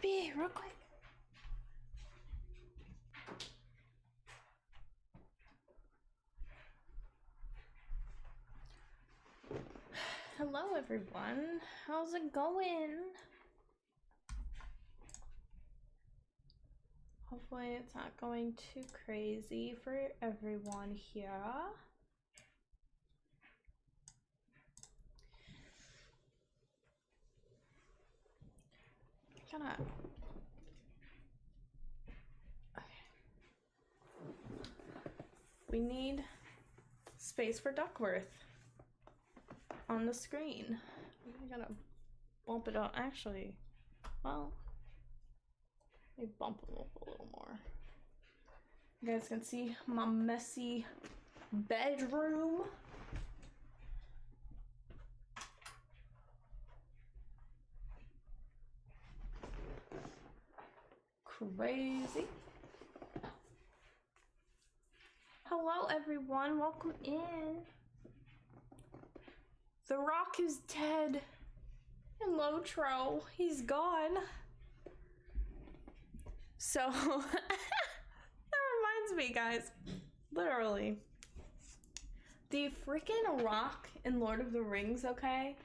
puppy, real quick. Hello everyone, how's it going? Hopefully it's not going too crazy for everyone here. Okay. We need space for Duckworth on the screen. I gotta bump it up. Actually, well, let me bump it up a little more. You guys can see my messy bedroom. Crazy. Hello everyone, welcome in. The Rock is dead. And LOTRO, he's gone. So, that reminds me guys, literally. The freaking Rock in Lord of the Rings, okay,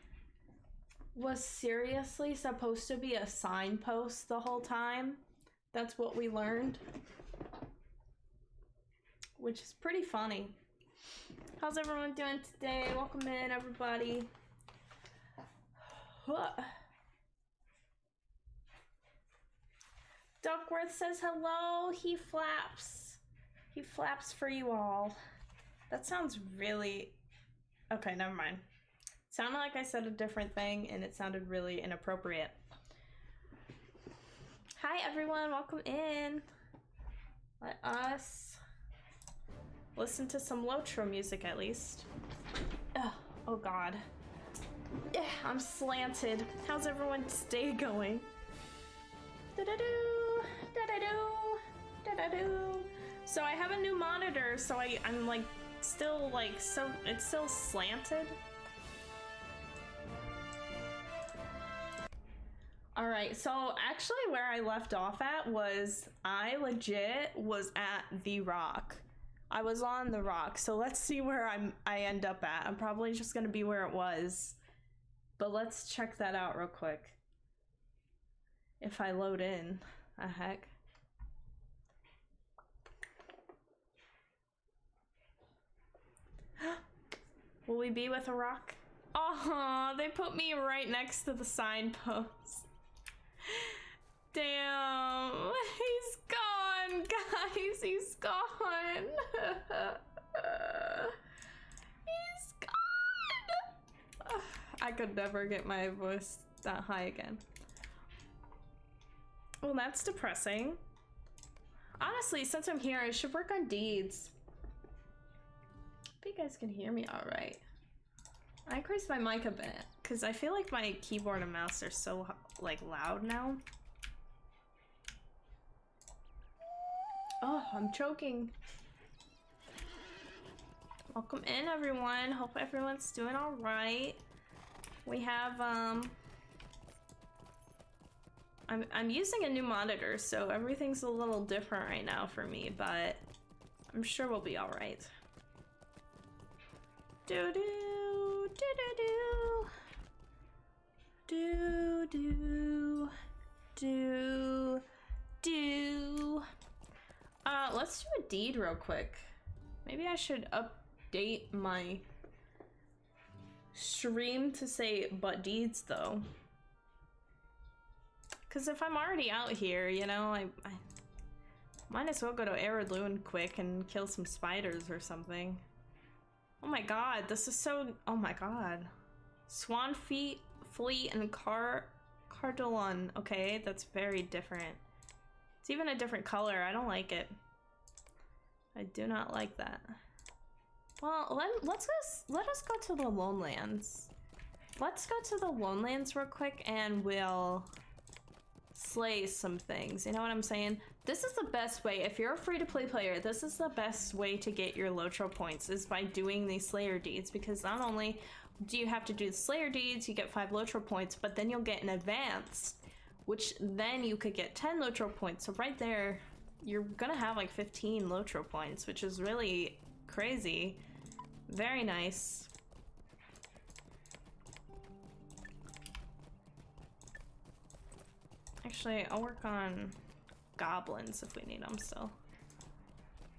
was seriously supposed to be a signpost the whole time. That's what we learned. Which is pretty funny. How's everyone doing today? Welcome in, everybody. Duckworth says hello. He flaps. He flaps for you all. That sounds really... Okay, never mind. Sounded like I said a different thing and it sounded really inappropriate. Hi everyone, welcome in. Let us listen to some LOTRO music at least. Ugh, oh god. Yeah, I'm slanted. How's everyone's day going? Da-da-doo, da-da-doo, da-da-doo. So I have a new monitor, so I'm like still like, so it's still slanted. Alright, so actually where I left off at was I legit was at the Rock. I was on the Rock, so let's see where I end up at. I'm probably just gonna be where it was. But let's check that out real quick. If I load in, heck. Will we be with a Rock? Oh, they put me right next to the signpost. Damn, he's gone, guys, he's gone. He's gone. I could never get my voice that high again. Well, that's depressing. Honestly, since I'm here, I should work on deeds. Hope you guys can hear me all right. I increased my mic a bit because I feel like my keyboard and mouse are so like loud now. Oh, I'm choking. Welcome in everyone. Hope everyone's doing all right. We have I'm using a new monitor, so everything's a little different right now for me, but I'm sure we'll be all right. Do do do do do do do. Let's do a deed real quick. Maybe I should update my stream to say but deeds though. Cause if I'm already out here, you know, I might as well go to Erloon quick and kill some spiders or something. Oh my god, this is so, oh my god. Swan Fleet and Cardolon. Okay, that's very different. It's even a different color. I don't like it. I do not like that. Well, let us go to the Lonelands. Let's go to the Lonelands real quick and we'll slay some things. You know what I'm saying? This is the best way. If you're a free-to-play player, this is the best way to get your LOTRO points is by doing these Slayer deeds, because not only do you have to do the Slayer deeds, you get 5 LOTRO points, but then you'll get an advance, which then you could get 10 LOTRO points. So right there, you're gonna have like 15 LOTRO points, which is really crazy. Very nice. Actually, I'll work on goblins if we need them still.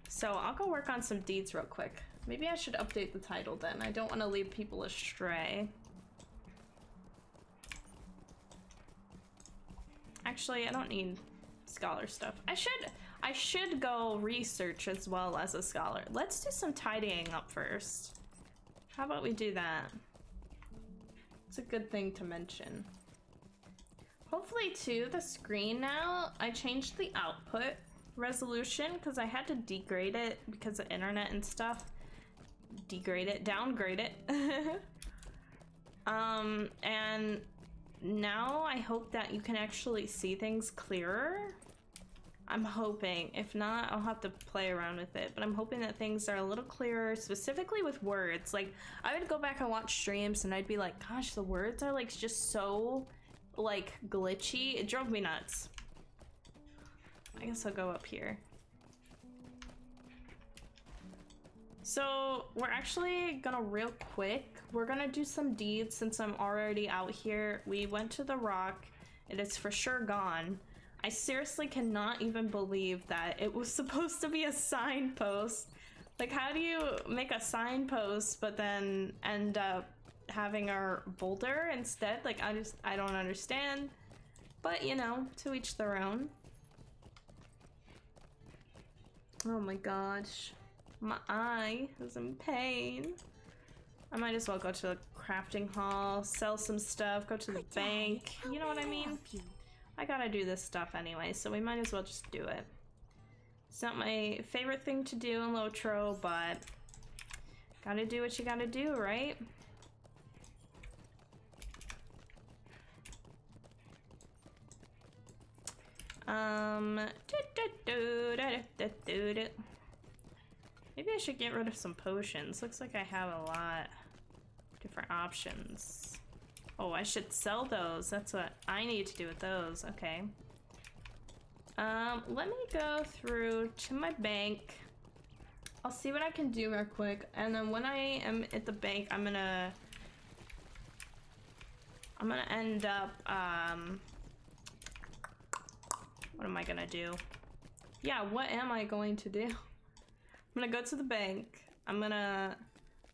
So I'll go work on some deeds real quick. Maybe I should update the title then. I don't want to lead people astray. Actually, I don't need scholar stuff. I should go research as well as a scholar. Let's do some tidying up first. How about we do that? It's a good thing to mention. Hopefully too, the screen now, I changed the output resolution because I had to degrade it because of internet and stuff. Downgrade it. And now I hope that you can actually see things clearer. I'm hoping. If not, I'll have to play around with it. But I'm hoping that things are a little clearer, specifically with words. Like, I would go back and watch streams and I'd be like, gosh, the words are like just so like glitchy. It drove me nuts. I guess I'll go up here. So we're actually gonna real quick, we're gonna do some deeds since I'm already out here. We went to the rock. It is for sure gone. I seriously cannot even believe that it was supposed to be a signpost. Like, how do you make a signpost but then end up having our boulder instead? Like, I don't understand. But, you know, to each their own. Oh my gosh. My eye is in pain. I might as well go to the crafting hall, sell some stuff, go to the bank. You know what I mean? I gotta do this stuff anyway, so we might as well just do it. It's not my favorite thing to do in LOTRO, but gotta do what you gotta do, right? Maybe I should get rid of some potions. Looks like I have a lot of different options. Oh, I should sell those. That's what I need to do with those. Okay. Let me go through to my bank. I'll see what I can do real quick. And then when I am at the bank, I'm gonna end up, what am I gonna do? Yeah, what am I going to do? I'm gonna go to the bank.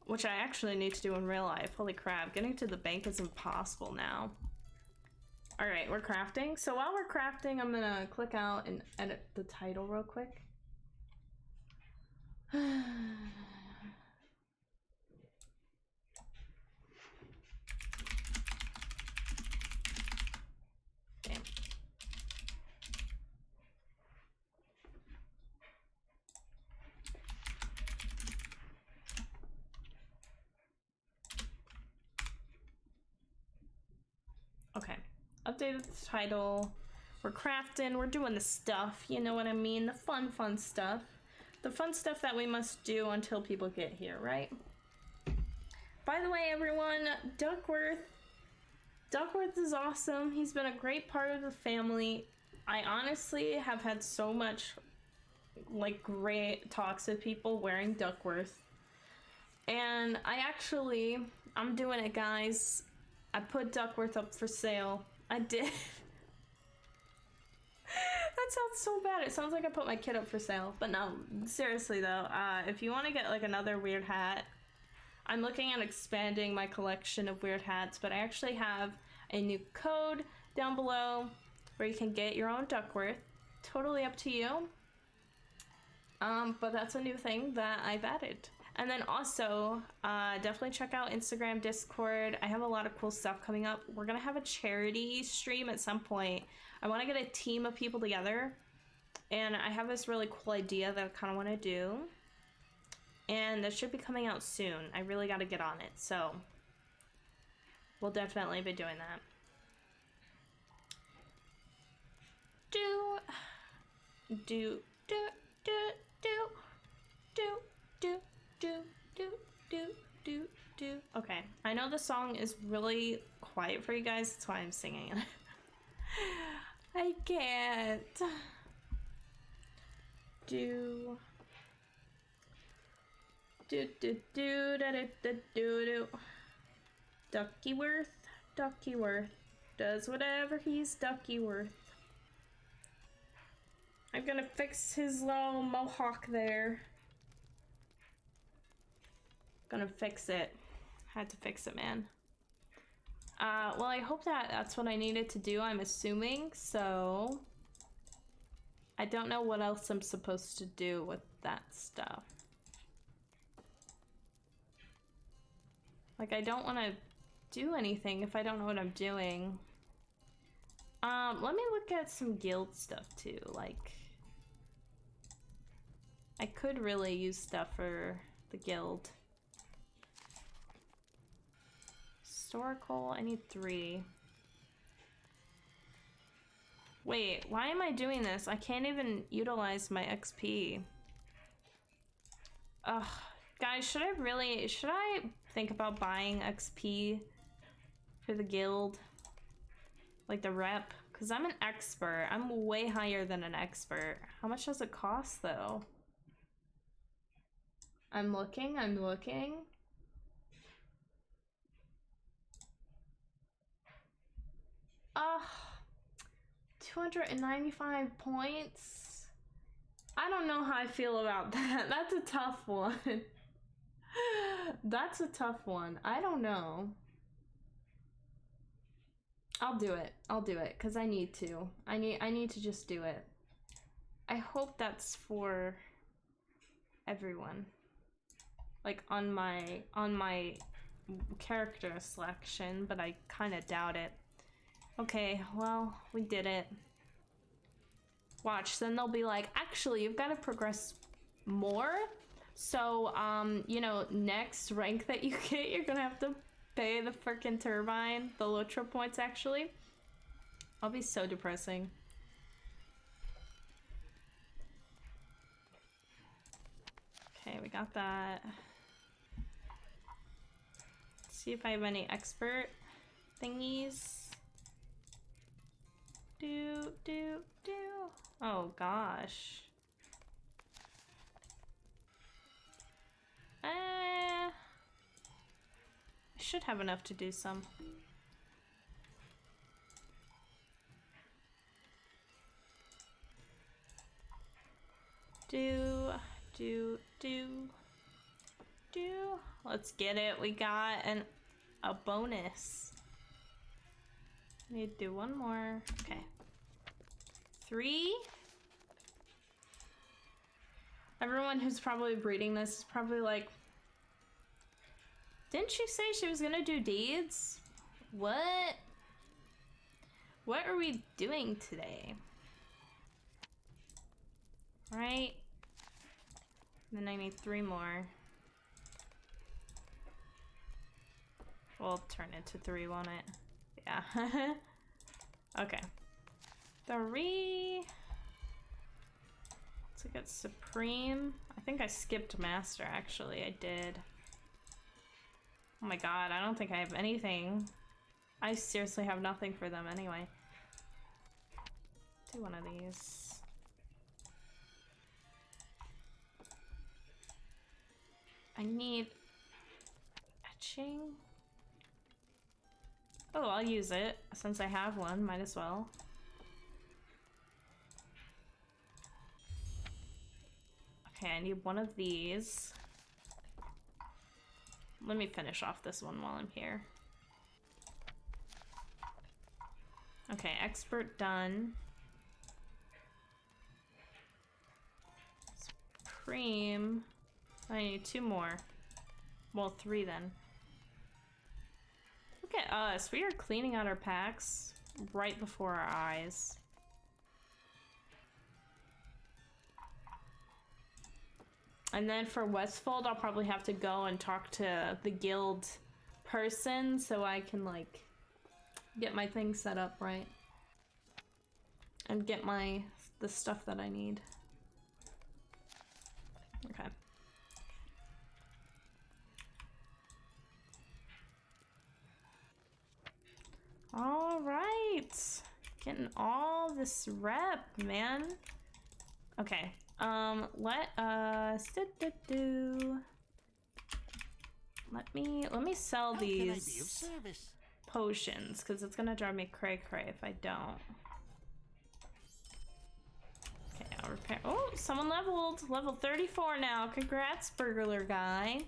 Which I actually need to do in real life. Holy crap, getting to the bank is impossible now. All right, we're crafting. So while we're crafting, I'm gonna click out and edit the title real quick. Damn. Okay, updated the title. We're crafting, we're doing the stuff, you know what I mean? The fun stuff. The fun stuff that we must do until people get here, right? By the way, everyone, Duckworth is awesome. He's been a great part of the family. I honestly have had so much, like, great talks with people wearing Duckworth. And I'm doing it, guys. I put Duckworth up for sale. I did. That sounds so bad. It sounds like I put my kid up for sale. But no, seriously though, if you want to get like another weird hat, I'm looking at expanding my collection of weird hats, but I actually have a new code down below where you can get your own Duckworth. Totally up to you. But that's a new thing that I've added. And then also, definitely check out Instagram, Discord. I have a lot of cool stuff coming up. We're gonna have a charity stream at some point. I wanna get a team of people together. And I have this really cool idea that I kinda wanna do. And that should be coming out soon. I really gotta get on it, so we'll definitely be doing that. Okay, I know the song is really quiet for you guys, that's why I'm singing it. I can't. Do do do do da da da do do. Duckyworth does whatever he's Duckyworth. I'm gonna fix his little mohawk there. Gonna fix it. Had to fix it, man. Well, I hope that's what I needed to do, I'm assuming, so... I don't know what else I'm supposed to do with that stuff. Like, I don't want to do anything if I don't know what I'm doing. Let me look at some guild stuff, too, like... I could really use stuff for the guild. Historical, I need 3. Wait, why am I doing this? I can't even utilize my XP. Ugh, guys, should I think about buying XP for the guild? Like the rep? Because I'm an expert. I'm way higher than an expert. How much does it cost, though? I'm looking. 295 points. I don't know how I feel about that. That's a tough one. That's a tough one. I don't know. I'll do it. Because I need to. I need to just do it. I hope that's for everyone. Like on my character selection, but I kind of doubt it. Okay, well, we did it. Watch, then they'll be like, actually, you've got to progress more. So, you know, next rank that you get, you're gonna have to pay the freaking turbine, the LOTRO points, actually. I'll be so depressing. Okay, we got that. Let's see if I have any expert thingies. Do. Oh gosh. I should have enough to do some. Do. Let's get it. We got a bonus. Need to do one more. Okay. 3. Everyone who's probably reading this is probably like, didn't she say she was gonna do deeds? What? What are we doing today? Right? Then I need 3 more. We'll turn it to 3, won't it? Yeah. Okay. 3. Let's look at Supreme. I think I skipped Master, actually. I did. Oh my god, I don't think I have anything. I seriously have nothing for them anyway. Do one of these. I need etching. Oh, I'll use it since I have one, might as well. Okay, I need one of these. Let me finish off this one while I'm here. Okay, expert done. Supreme. I need 2 more. Well, 3 then. Look at us. We are cleaning out our packs right before our eyes. And then for Westfold, I'll probably have to go and talk to the guild person so I can, like, get my thing set up right. And get the stuff that I need. Okay. All right. Getting all this rep, man. Okay. Let us let me sell these potions, because it's gonna drive me cray if I don't. Okay, I'll repair. Oh, someone leveled. Level 34 now. Congrats, burglar guy.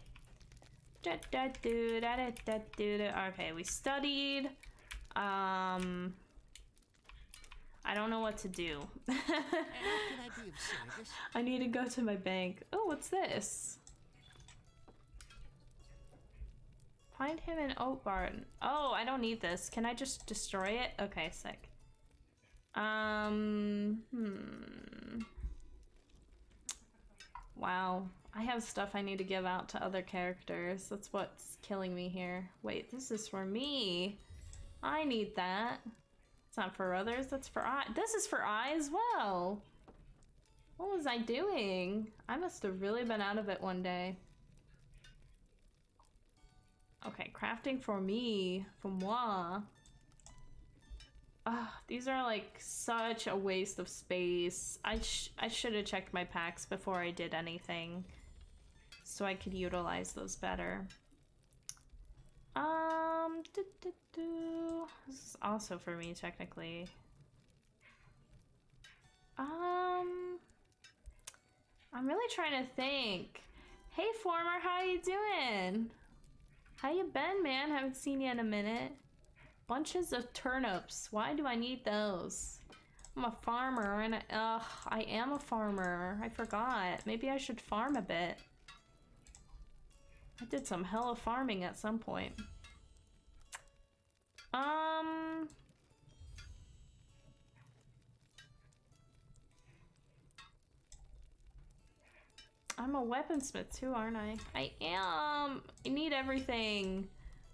Okay, we studied. I don't know what to do. I need to go to my bank. Oh, what's this? Find him in Oak Barn. Oh, I don't need this. Can I just destroy it? Okay, sick. Wow. I have stuff I need to give out to other characters. That's what's killing me here. Wait, this is for me. I need that. It's not for others, that's for I. This is for I as well. What was I doing? I must have really been out of it one day. Okay, crafting for me. For moi. These are like such a waste of space. I should have checked my packs before I did anything, so I could utilize those better. This is also for me technically. I'm really trying to think. Hey Former, how you doing? How you been, man? Haven't seen you in a minute. Bunches of turnips. Why do I need those? I'm a farmer and I am a farmer. I forgot. Maybe I should farm a bit. I did some hella farming at some point. I'm a weaponsmith too, aren't I? I am. I need everything.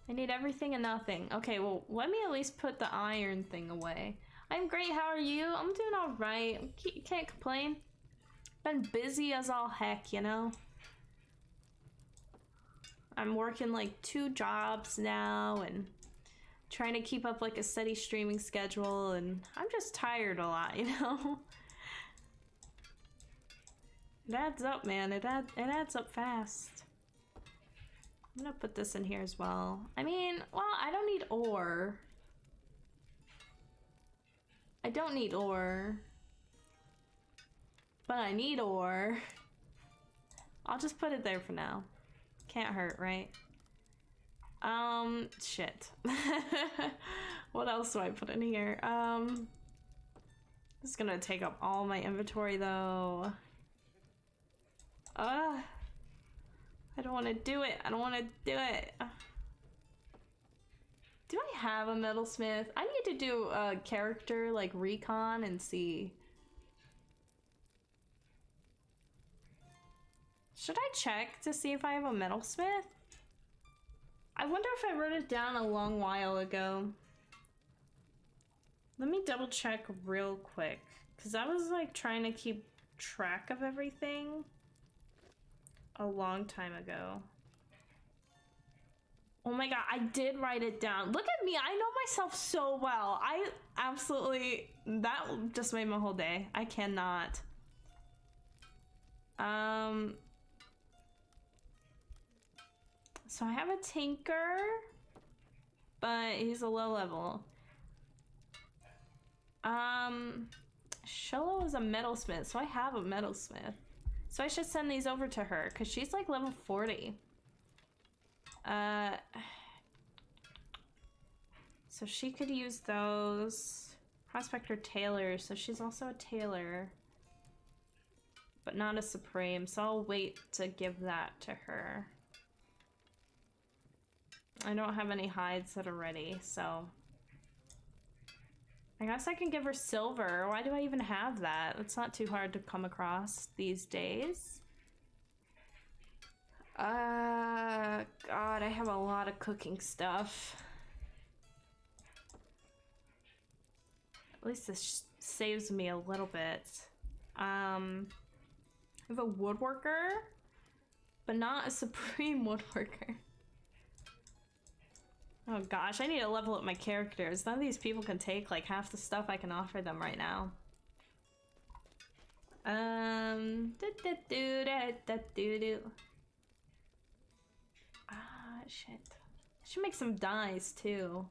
I need everything and nothing. Okay, well, let me at least put the iron thing away. I'm great, how are you? I'm doing all right. Can't complain. Been busy as all heck, you know? I'm working like 2 jobs now and trying to keep up like a steady streaming schedule, and I'm just tired a lot, you know? It adds up, man. It adds up fast. I'm gonna put this in here as well. I mean, well, I don't need ore. I don't need ore. But I need ore. I'll just put it there for now. Can't hurt, right? Shit. What else do I put in here? This is gonna take up all my inventory though. I don't want to do it. I don't want to do it. Do I have a metalsmith? I need to do a character like recon and see. Should I check to see if I have a metalsmith? I wonder if I wrote it down a long while ago. Let me double check real quick, because I was like trying to keep track of everything a long time ago. Oh my god, I did write it down. Look at me, I know myself so well. I absolutely, that just made my whole day. I cannot. So I have a tinker, but he's a low level. Sholo is a metalsmith, so I have a metalsmith. So I should send these over to her, because she's like level 40. So she could use those. Prospector tailor, so she's also a tailor. But not a supreme, so I'll wait to give that to her. I don't have any hides that are ready, so... I guess I can give her silver. Why do I even have that? It's not too hard to come across these days. God, I have a lot of cooking stuff. At least this saves me a little bit. I have a woodworker, but not a supreme woodworker. Oh gosh, I need to level up my characters. None of these people can take like half the stuff I can offer them right now. Ah, shit. I should make some dyes too.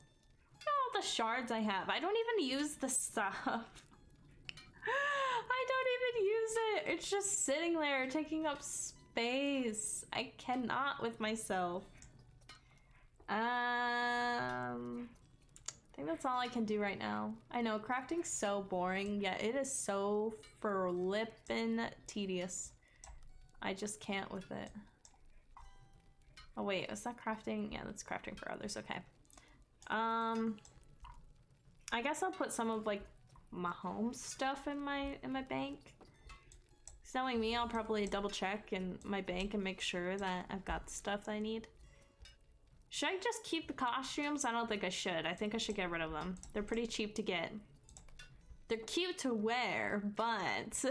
Look at all the shards I have. I don't even use the stuff. I don't even use it. It's just sitting there taking up space. I cannot with myself. I think that's all I can do right now. I know, crafting's so boring, yet it is so flippin' tedious. I just can't with it. Oh wait, is that crafting? Yeah, that's crafting for others, okay. I guess I'll put some of like my home stuff in my bank. Knowing me, I'll probably double check in my bank and make sure that I've got the stuff that I need. Should I just keep the costumes? I don't think I should. I think I should get rid of them. They're pretty cheap to get. They're cute to wear, but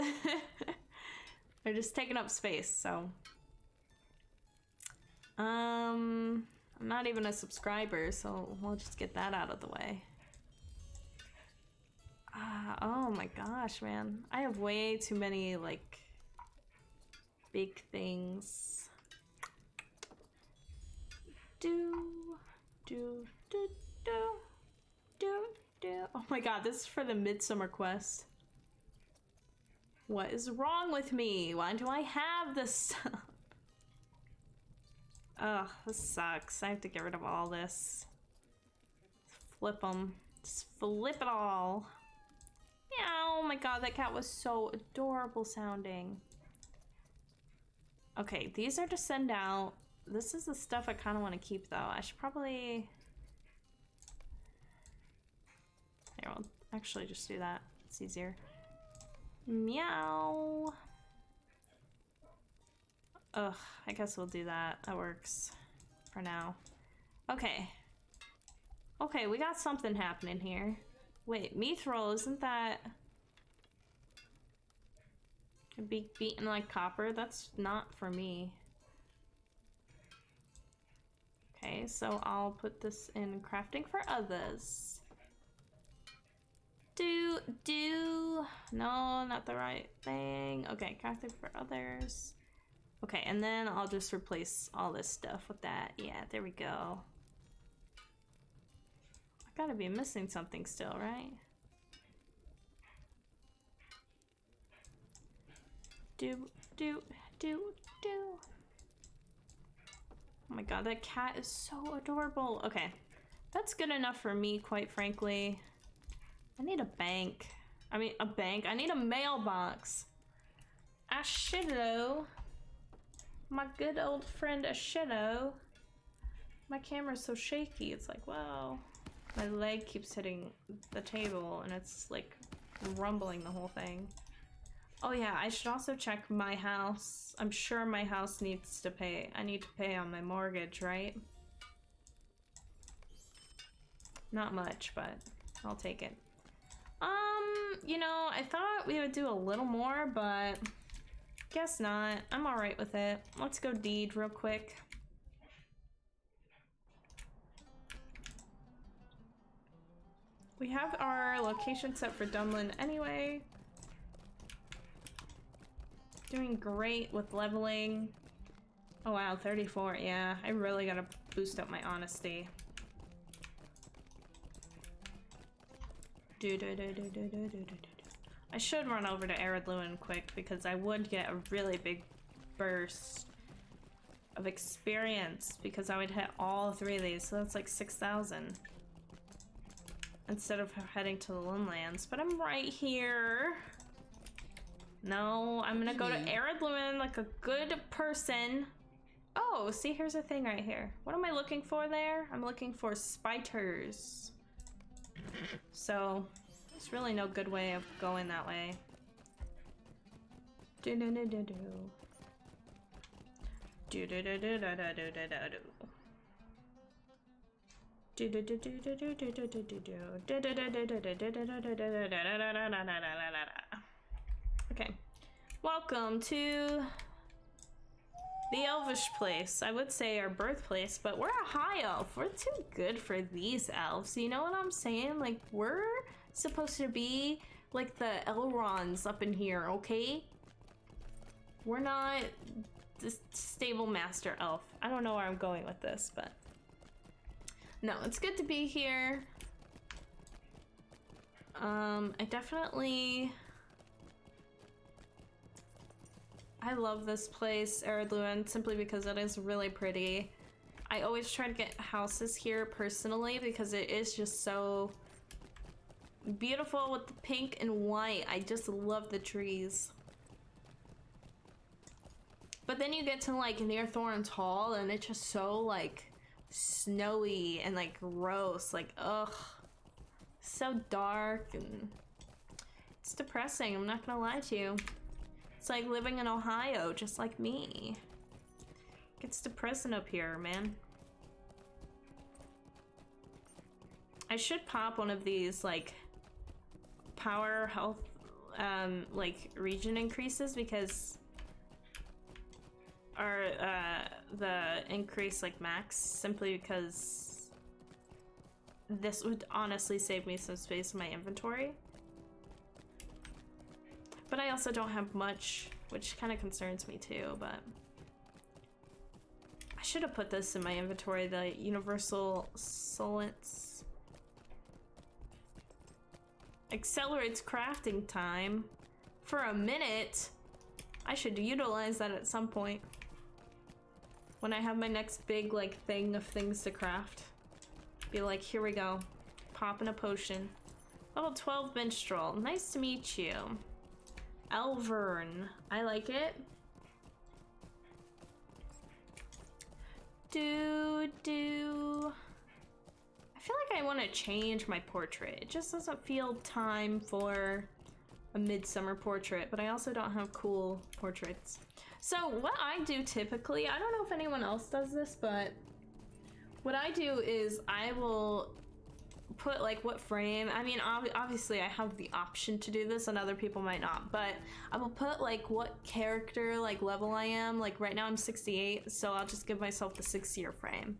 they're just taking up space, so. I'm not even a subscriber, so we'll just get that out of the way. Oh my gosh, man. I have way too many, like, big things. Oh my god, this is for the Midsummer quest. What is wrong with me? Why do I have this stuff? Ugh, this sucks. I have to get rid of all this. Flip them. Just flip it all. Meow. Oh my god, that cat was so adorable sounding. Okay, these are to send out. This is the stuff I kind of want to keep, though. I should probably... Here, I'll actually just do that. It's easier. Meow. Ugh, I guess we'll do that. That works for now. Okay. Okay, we got something happening here. Wait, mithril, isn't that... be beaten like copper? That's not for me. Okay, so I'll put this in crafting for others. No, not the right thing. Okay, crafting for others. Okay, and then I'll just replace all this stuff with that. Yeah, there we go. I gotta be missing something still, right? Oh my god, that cat is so adorable. Okay, that's good enough for me, quite frankly. I need a bank. I mean, a bank. I need a mailbox. Ashido. My good old friend Ashido. My camera's so shaky. It's like, wow. My leg keeps hitting the table and it's like rumbling the whole thing. Oh yeah, I should also check my house. I'm sure my house needs to pay. I need to pay on my mortgage, right? Not much, but I'll take it. You know, I thought we would do a little more, but guess not. I'm all right with it. Let's go deed real quick. We have our location set for Dunland anyway. Doing great with leveling. Oh wow, 34. Yeah, I really gotta boost up my honesty. I should run over to Eredluin quick because I would get a really big burst of experience because I would hit all 3 of these, so that's like 6,000 instead of heading to the Dunlands. But I'm right here. No, I'm gonna go to Eredluin like a good person. Oh, see, here's a thing right here. What am I looking for there? I'm looking for spiders. So, there's really no good way of going that way. Okay. Welcome to The elvish place, I would say our birthplace, but we're a high elf. We're too good for these elves. You know what I'm saying? Like, we're supposed to be like the Elrons up in here, okay? We're not the stable master elf. I don't know where I'm going with this, but no, it's good to be here. I love this place, Eredluin, simply because it is really pretty. I always try to get houses here personally because it is just so beautiful with the pink and white. I just love the trees. But then you get to like near Thorn's Hall and it's just so like snowy and like gross, like ugh, so dark and it's depressing. I'm not gonna lie to you. It's like living in Ohio, just like me. It's depressing up here, man. I should pop one of these like power health like region increases because or the increase like max, simply because this would honestly save me some space in my inventory. But I also don't have much, which kind of concerns me too, but I should have put this in my inventory, the universal solence. Accelerates crafting time for a minute. I should utilize that at some point when I have my next big like thing of things to craft. Be like, here we go, popping a potion. Level 12 minstrel, nice to meet you. Elvern, I like it. I feel like I want to change my portrait. It just doesn't feel time for a midsummer portrait, but I also don't have cool portraits. So what I do typically, I don't know if anyone else does this, but what I do is I will put like what frame. I mean, obviously I have the option to do this and other people might not, but I will put like what character like level I am. Like right now I'm 68, so I'll just give myself the 6-year frame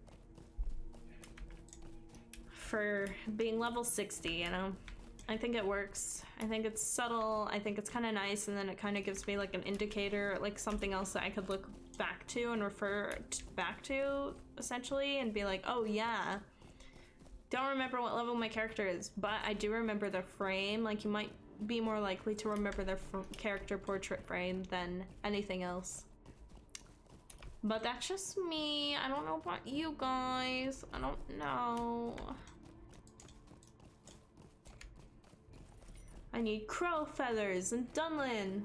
for being level 60, you know. I think it works. I think it's subtle. I think it's kind of nice, and then it kind of gives me like an indicator, like something else that I could look back to and refer back to essentially and be like, oh yeah, don't remember what level my character is, but I do remember their frame. Like, you might be more likely to remember their character portrait frame than anything else. But that's just me. I don't know about you guys. I don't know. I need crow feathers and Dunland.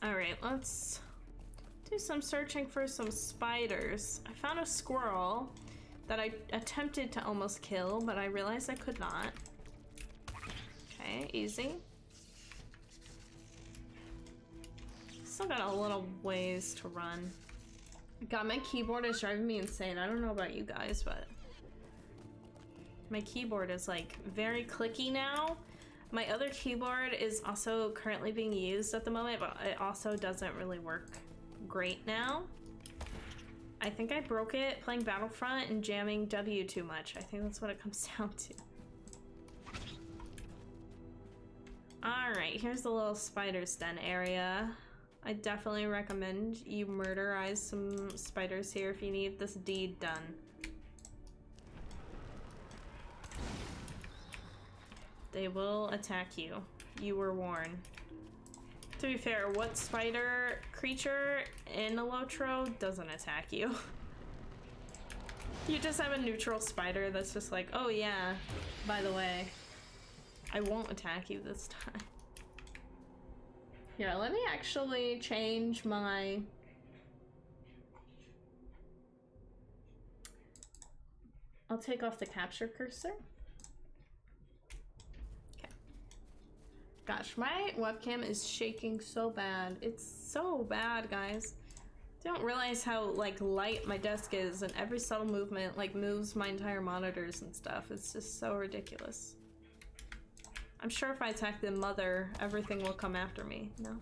Alright, let's do some searching for some spiders. I found a squirrel that I attempted to almost kill, but I realized I could not. Okay, easy. Still got a little ways to run. God, my keyboard is driving me insane. I don't know about you guys, but my keyboard is like very clicky now. My other keyboard is also currently being used at the moment, but it also doesn't really work great now. I think I broke it playing Battlefront and jamming W too much. I think that's what it comes down to. Alright, here's the little spider's den area. I definitely recommend you murderize some spiders here if you need this deed done. They will attack you. You were warned. To be fair, what spider creature in a LOTRO doesn't attack you? You just have a neutral spider that's just like, oh yeah, by the way, I won't attack you this time. Here, let me actually change my... I'll take off the capture cursor. Okay. Gosh, my webcam is shaking so bad. It's so bad, guys. I don't realize how like light my desk is, and every subtle movement like moves my entire monitors and stuff. It's just so ridiculous. I'm sure if I attack the mother, everything will come after me. No?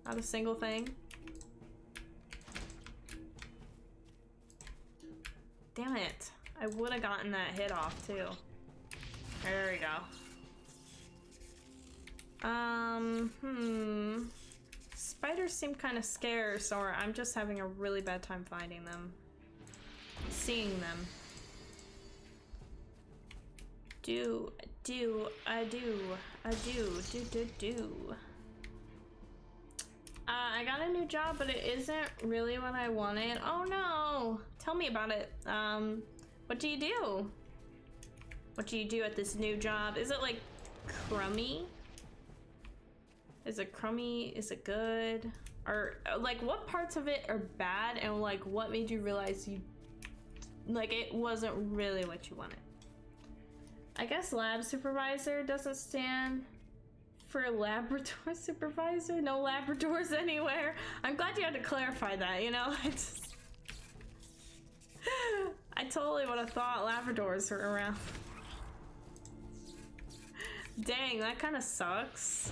Not a single thing? Damn it. I would have gotten that hit off too. There we go. Spiders seem kind of scarce, or I'm just having a really bad time finding them. Seeing them. I got a new job, but it isn't really what I wanted. Oh no! Tell me about it. What do you do? What do you do at this new job? Is it like crummy? Is it crummy? Is it good? Or like what parts of it are bad, and like what made you realize you like it wasn't really what you wanted? I guess lab supervisor doesn't stand for laboratory supervisor. No Labradors anywhere. I'm glad you had to clarify that, you know? I totally would have thought Labradors were around. Dang, that kind of sucks.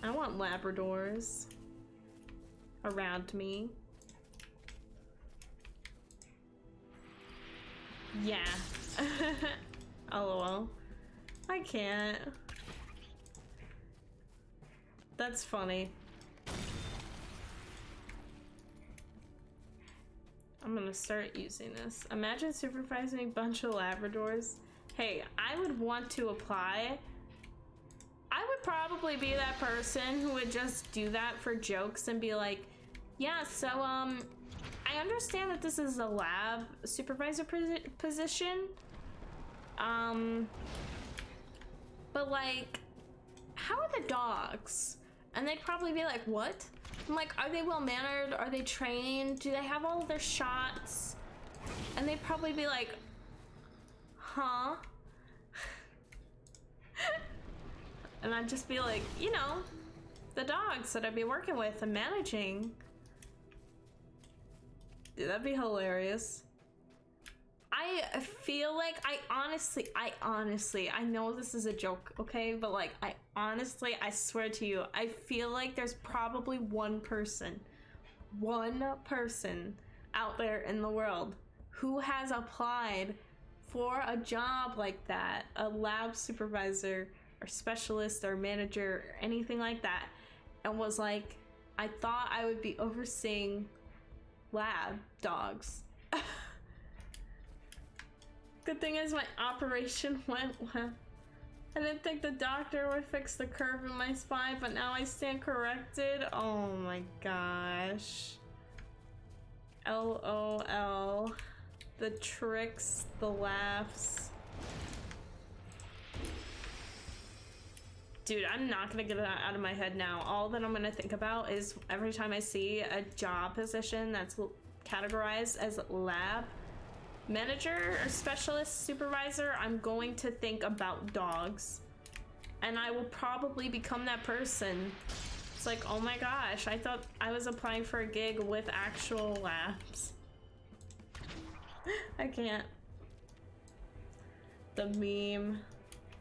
I want Labradors around me. Yeah. LOL. I can't. That's funny. I'm gonna start using this. Imagine supervising a bunch of Labradors. Hey, I would want to apply. I would probably be that person who would just do that for jokes and be like, yeah, so, I understand that this is a lab supervisor position. But like, how are the dogs? And they'd probably be like, what? I'm like, are they well mannered? Are they trained? Do they have all of their shots? And they'd probably be like, huh? And I'd just be like, you know, the dogs that I'd be working with and managing. Dude, that'd be hilarious. I feel like I know this is a joke, okay? But like, I swear to you, I feel like there's probably one person out there in the world who has applied for a job like that, a lab supervisor or specialist or manager or anything like that, and was like, I thought I would be overseeing lab dogs. Good thing is my operation went well. I didn't think the doctor would fix the curve in my spine, but now I stand corrected. Oh my gosh. LOL. The tricks, the laughs. Dude, I'm not gonna get it out of my head now. All that I'm gonna think about is every time I see a job position that's categorized as lab manager or specialist supervisor, I'm going to think about dogs. And I will probably become that person. It's like, oh my gosh, I thought I was applying for a gig with actual labs. I can't. The meme.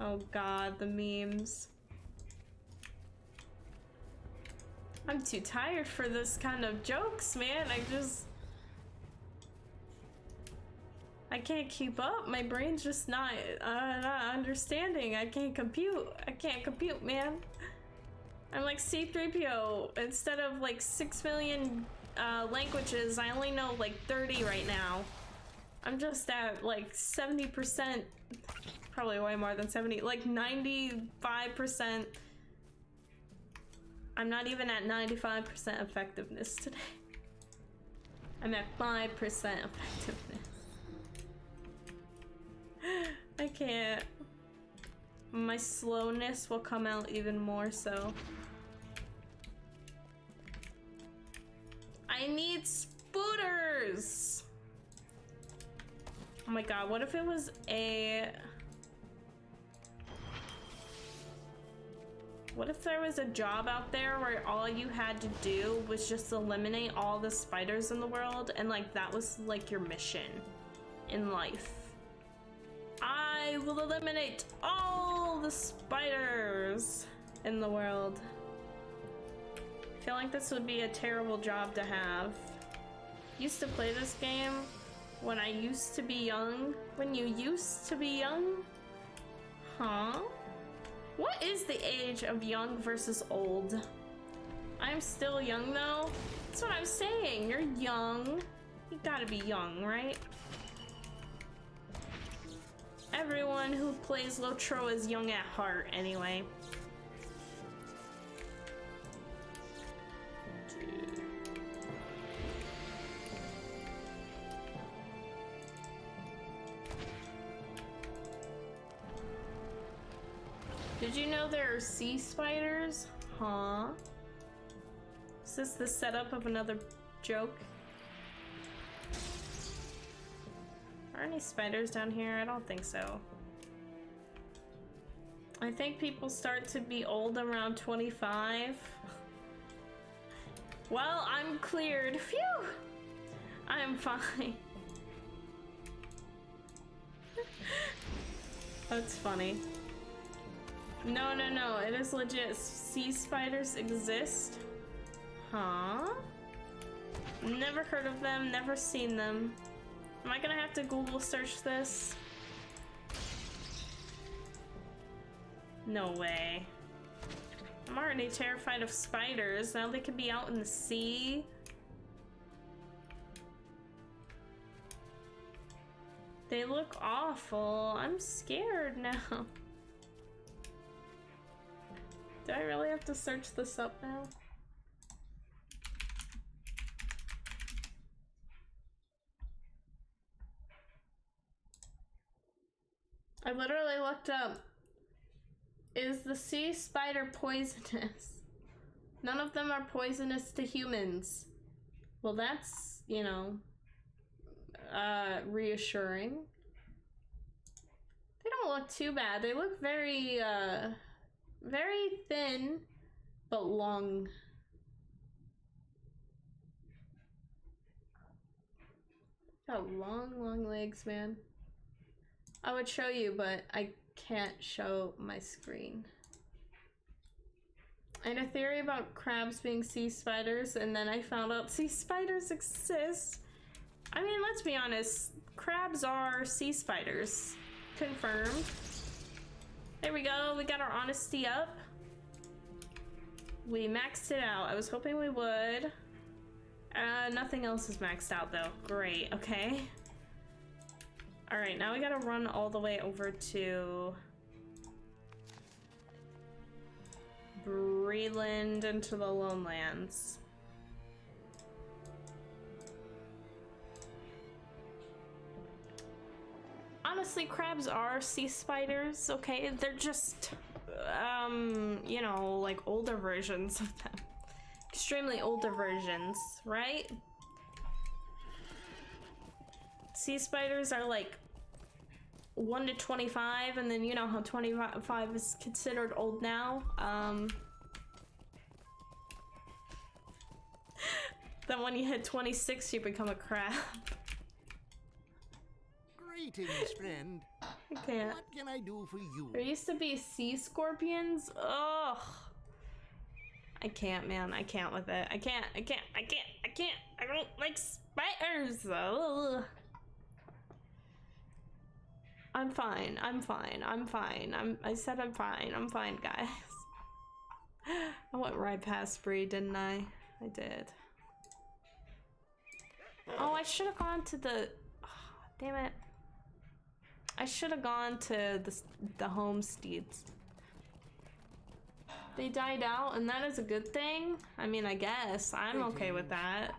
Oh god, the memes. I'm too tired for this kind of jokes, man. I can't keep up. My brain's just not understanding. I can't compute, man. I'm like C-3PO. Instead of like 6 million languages, I only know like 30 right now. I'm just at like 70%, probably way more than 70, like 95%. I'm not even at 95% effectiveness today. I'm at 5% effectiveness. I can't. My slowness will come out even more so. I need spooters! Oh my god, what if it was a... What if there was a job out there where all you had to do was just eliminate all the spiders in the world, and like that was like your mission in life? I will eliminate all the spiders in the world. I feel like this would be a terrible job to have. Used to play this game when I used to be young. When you used to be young? Huh? What is the age of young versus old? I'm still young though. That's what I'm saying. You're young. You gotta be young, right? Everyone who plays LOTRO is young at heart anyway. Did you know there are sea spiders? Huh? Is this the setup of another joke? Are any spiders down here? I don't think so. I think people start to be old around 25. Well, I'm cleared. Phew! I am fine. That's funny. No, no, no. It is legit. Sea spiders exist. Huh? Never heard of them. Never seen them. Am I gonna have to Google search this? No way. I'm already terrified of spiders. Now they could be out in the sea. They look awful. I'm scared now. Do I really have to search this up now? I literally looked up, is the sea spider poisonous? None of them are poisonous to humans. Well, that's, you know, reassuring. They don't look too bad. They look very, very thin, but long. Got long, long legs, man. I would show you, but I can't show my screen. I had a theory about crabs being sea spiders, and then I found out sea spiders exist. I mean, let's be honest, crabs are sea spiders. Confirmed. There we go, we got our honesty up. We maxed it out. I was hoping we would. Nothing else is maxed out though. Great, okay. Alright, now we gotta run all the way over to Breland into the Lowlands. Honestly, crabs are sea spiders, okay? They're just, you know, like older versions of them. Extremely older versions, right? Sea spiders are like 1 to 25, and then you know how 25 is considered old now. Then when you hit 26, you become a crab. Greetings, friend. I can't. What can I do for you? There used to be sea scorpions. Ugh. I can't, man. I can't with it. I can't. I don't like spiders. Ugh. I'm fine. I said I'm fine. I'm fine, guys. I went right past Bree, didn't I? I did. Oh, I should have gone to the... Oh, damn it. I should have gone to the homesteads. They died out, and that is a good thing. I mean, I guess. I'm okay with that.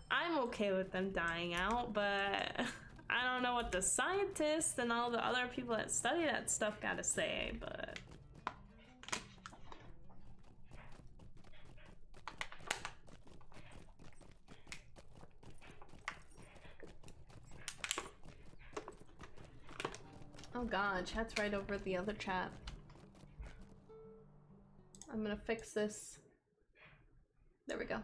I'm okay with them dying out, but... I don't know what the scientists and all the other people that study that stuff gotta say, but... Oh god, chat's right over the other chat. I'm gonna fix this. There we go.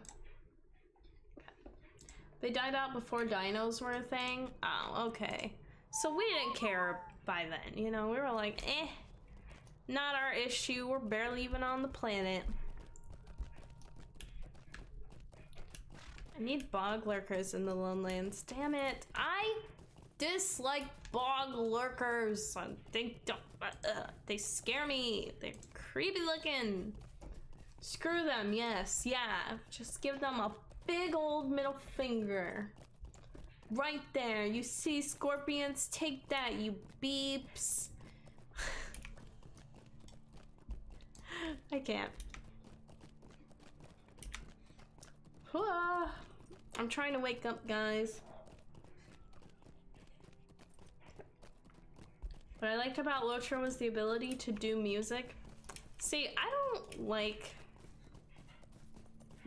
They died out before dinos were a thing? Oh, okay. So we didn't care by then, you know, we were like, eh, not our issue, we're barely even on the planet. I need bog lurkers in the Lowlands. Damn it. I dislike bog lurkers. They don't, they scare me. They're creepy looking. Screw them, yes, yeah. Just give them a big old middle finger. Right there, you see scorpions? Take that, you beeps. I can't. I'm trying to wake up, guys. What I liked about LOTRO was the ability to do music. See, I don't like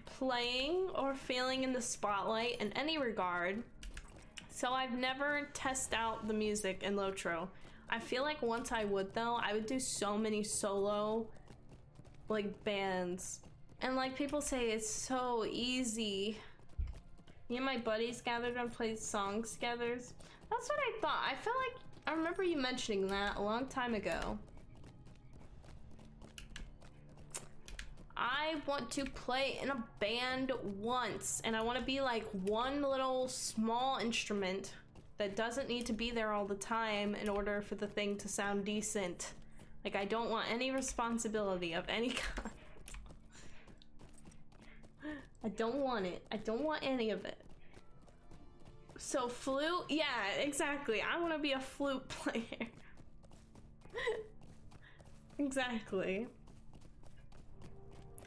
playing or feeling in the spotlight in any regard. So I've never tested out the music in LOTRO. I feel like once I would though, I would do so many solo like bands. And like people say it's so easy. Me and my buddies gathered and played songs together. That's what I thought. I feel like I remember you mentioning that a long time ago. I want to play in a band once, and I want to be like one little small instrument that doesn't need to be there all the time in order for the thing to sound decent. Like, I don't want any responsibility of any kind. I don't want it. I don't want any of it. So flute? Yeah, exactly. I want to be a flute player. Exactly.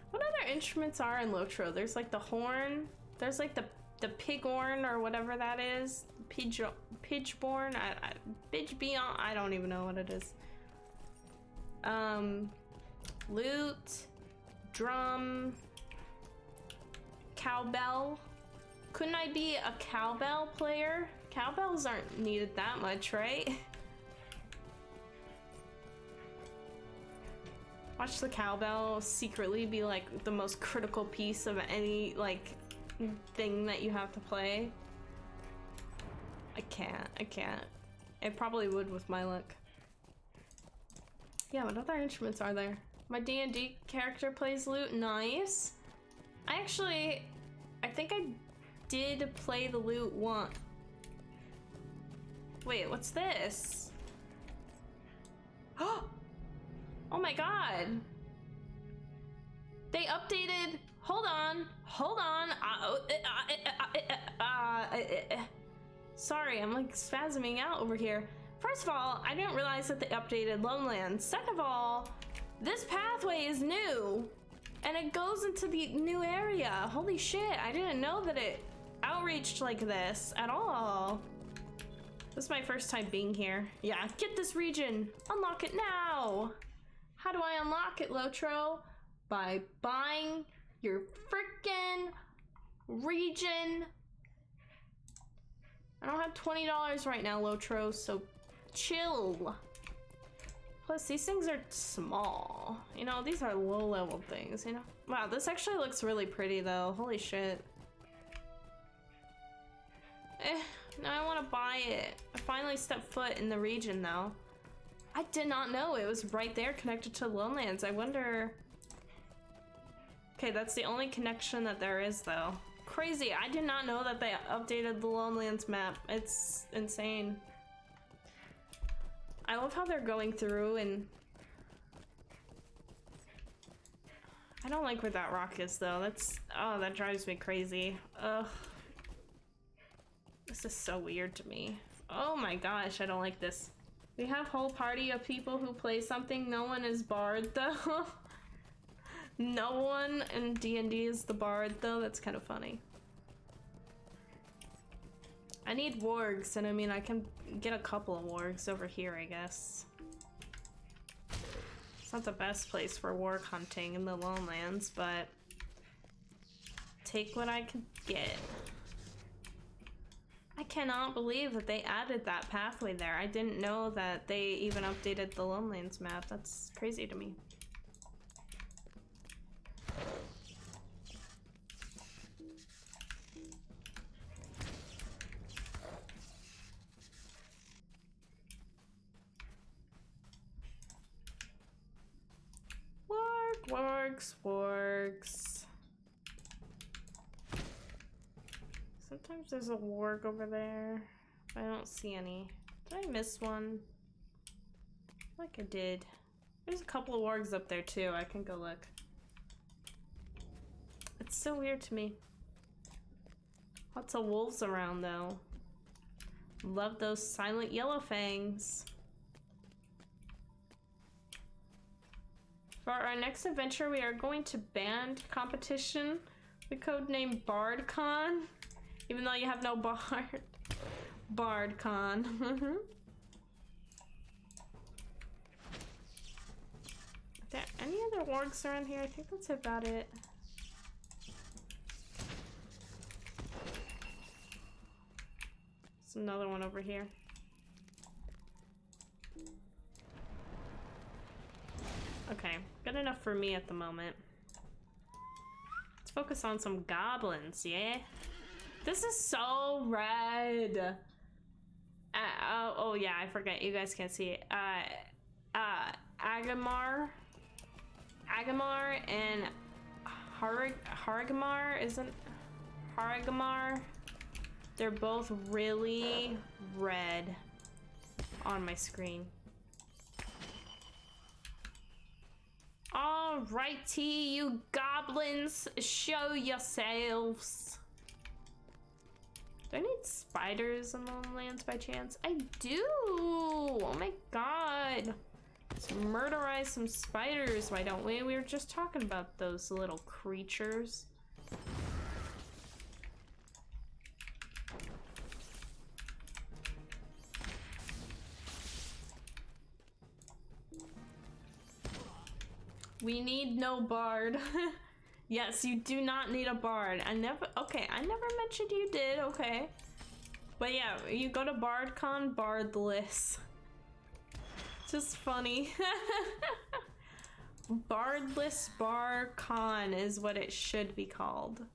What other instruments are in LOTRO? There's like the horn. There's like the pig horn or whatever that is. Pidgeborn. Pidgebeon. I don't even know what it is. Lute, drum, cowbell. Couldn't I be a cowbell player? Cowbells aren't needed that much, right? Watch the cowbell secretly be like the most critical piece of any like thing that you have to play. I can't. It probably would with my luck. Yeah, what other instruments are there? My D&D character plays lute. Nice. I think I did play the lute once. Wait, what's this? Oh my god. They updated. Hold on. Sorry, I'm like spasming out over here. First of all, I didn't realize that they updated Dunland. Second of all, this pathway is new and it goes into the new area. Holy shit, I didn't know that it outreached like this at all. This is my first time being here. Yeah, get this region. Unlock it now. How do I unlock it, LOTRO? By buying your frickin' region. I don't have $20 right now, LOTRO, so chill. Plus, these things are small. You know, these are low-level things, you know? Wow, this actually looks really pretty, though. Holy shit. Now I want to buy it. I finally stepped foot in the region, though. I did not know it was right there connected to Lowlands. I wonder... Okay, that's the only connection that there is, though. Crazy. I did not know that they updated the Lowlands map. It's insane. I love how they're going through and... I don't like where that rock is, though. That's... Oh, that drives me crazy. Ugh. This is so weird to me. Oh my gosh, I don't like this. We have a whole party of people who play something. No one is bard, though. No one in D&D is the bard, though. That's kind of funny. I need wargs, and I mean, I can get a couple of wargs over here, I guess. It's not the best place for warg hunting in the Lowlands, but take what I can get. I cannot believe that they added that pathway there. I didn't know that they even updated the Lowlands map. That's crazy to me. Wargs. Sometimes there's a warg over there. I don't see any. Did I miss one? I feel like I did. There's a couple of wargs up there too. I can go look. It's so weird to me. Lots of wolves around though. Love those silent yellow fangs. For our next adventure, we are going to band competition. We codename BardCon, even though you have no bard. BardCon. Are there any other wargs around here? I think that's about it. There's another one over here. Okay, good enough for me at the moment. Let's focus on some goblins, yeah? This is so red. Oh yeah, I forget. You guys can't see it. Agamar and Haragamar, isn't Haragamar? They're both really red on my screen. Alrighty, you goblins, show yourselves. Do I need spiders in Lowlands by chance? I do! Oh my god. Let's murderize some spiders, why don't we? We were just talking about those little creatures. We need no bard. Yes, you do not need a bard. I never mentioned you did, okay. But yeah, you go to BardCon, bardless. Just funny. Bardless BardCon is what it should be called.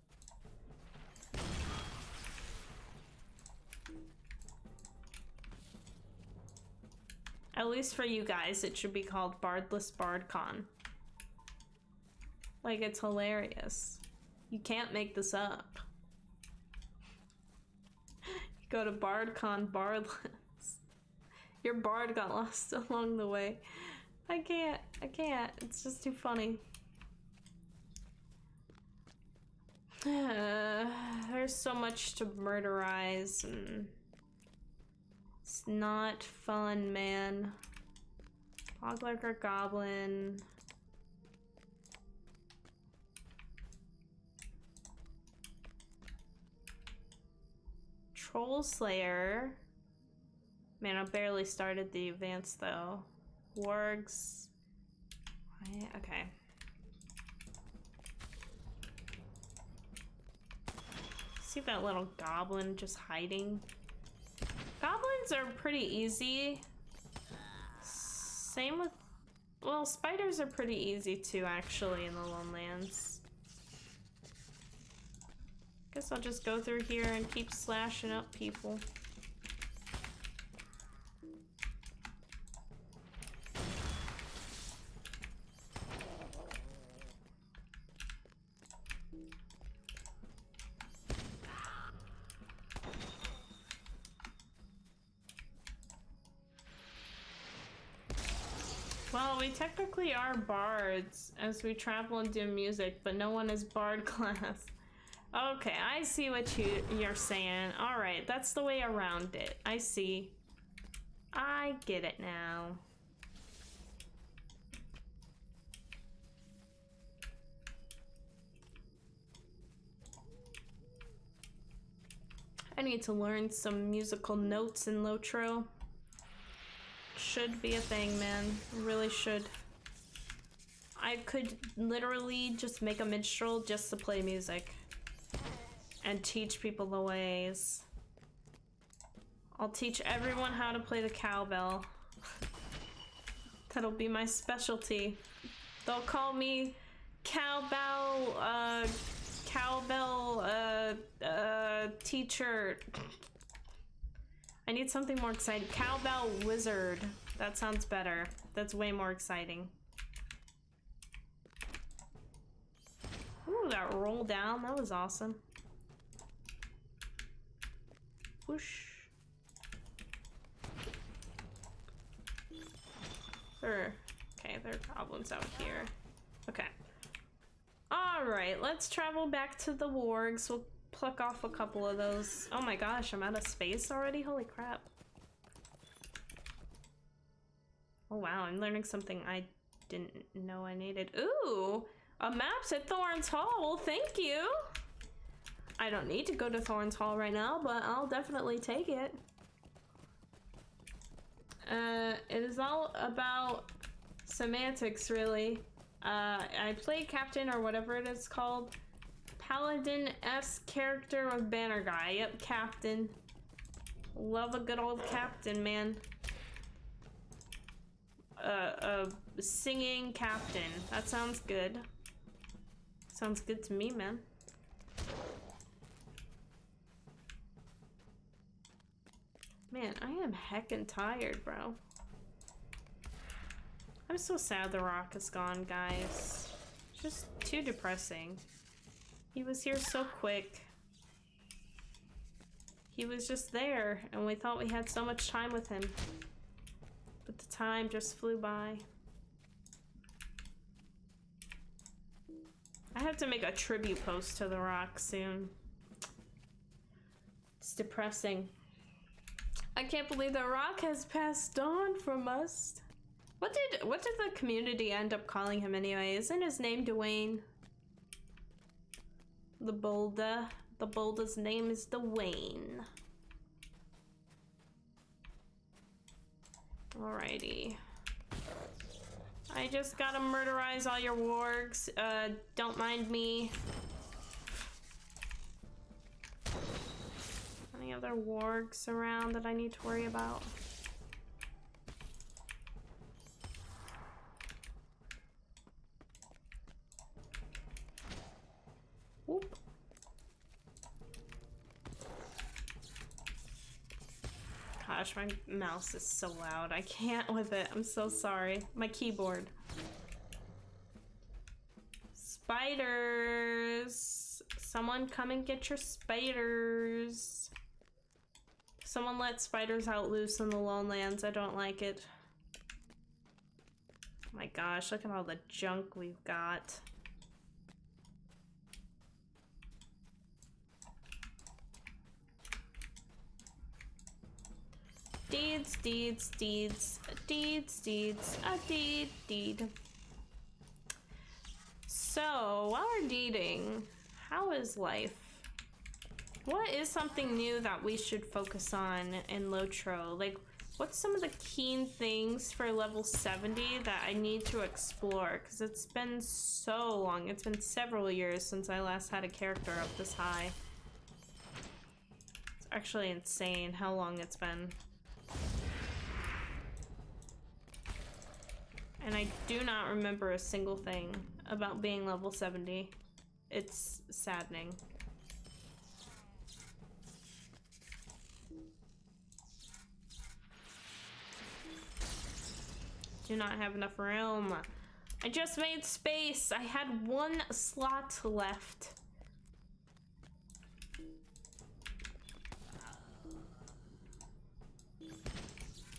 At least for you guys, it should be called Bardless BardCon. Like, it's hilarious. You can't make this up. You go to BardCon bardless. Your bard got lost along the way. I can't. It's just too funny. There's so much to murderize and it's not fun, man. Poglurker goblin. Troll Slayer. Man, I barely started the advance though. Wargs. Okay. See that little goblin just hiding? Goblins are pretty easy. Same with... Well, spiders are pretty easy too, actually, in the Lowlands. Guess I'll just go through here and keep slashing up people. Well, we technically are bards as we travel and do music, but no one is bard class. Okay, I see what you're saying. Alright, that's the way around it. I see. I get it now. I need to learn some musical notes in LOTRO. Should be a thing, man. Really should. I could literally just make a minstrel just to play music. And teach people the ways. I'll teach everyone how to play the cowbell. That'll be my specialty. They'll call me cowbell teacher. I need something more exciting. Cowbell wizard. That sounds better. That's way more exciting. Ooh, that roll down, that was awesome. Whoosh. Okay, there are goblins out here. Okay. Alright, let's travel back to the wargs. We'll pluck off a couple of those. Oh my gosh, I'm out of space already? Holy crap. Oh wow, I'm learning something I didn't know I needed. Ooh, a map's at Thorns Hall. Well, thank you. I don't need to go to Thorns Hall right now, but I'll definitely take it. It is all about semantics, really. I played Captain, or whatever it is called. Paladin-esque character with Banner Guy. Yep, Captain. Love a good old Captain, man. Singing Captain. That sounds good. Sounds good to me, man. Man, I am heckin' tired, bro. I'm so sad the rock is gone, guys. Just too depressing. He was here so quick. He was just there, and we thought we had so much time with him. But the time just flew by. I have to make a tribute post to the rock soon. It's depressing. I can't believe the rock has passed on from us. What did the community end up calling him anyway? Isn't his name Dwayne? The Boulder. The Boulder's name is Dwayne. Alrighty. I just gotta murderize all your wargs. Don't mind me. Any other wargs around that I need to worry about? Whoop. Gosh, my mouse is so loud. I can't with it. I'm so sorry. My keyboard. Spiders. Someone come and get your spiders. Someone let spiders out loose in the Lowlands. I don't like it. Oh my gosh, look at all the junk we've got. Deeds, deeds, deeds, deeds, deeds, a deed, deed. So, while we're deeding, how is life? What is something new that we should focus on in LOTRO? Like, what's some of the keen things for level 70 that I need to explore? Because it's been so long. It's been several years since I last had a character up this high. It's actually insane how long it's been. And I do not remember a single thing about being level 70. It's saddening. Do not have enough room. I just made space. I had one slot left.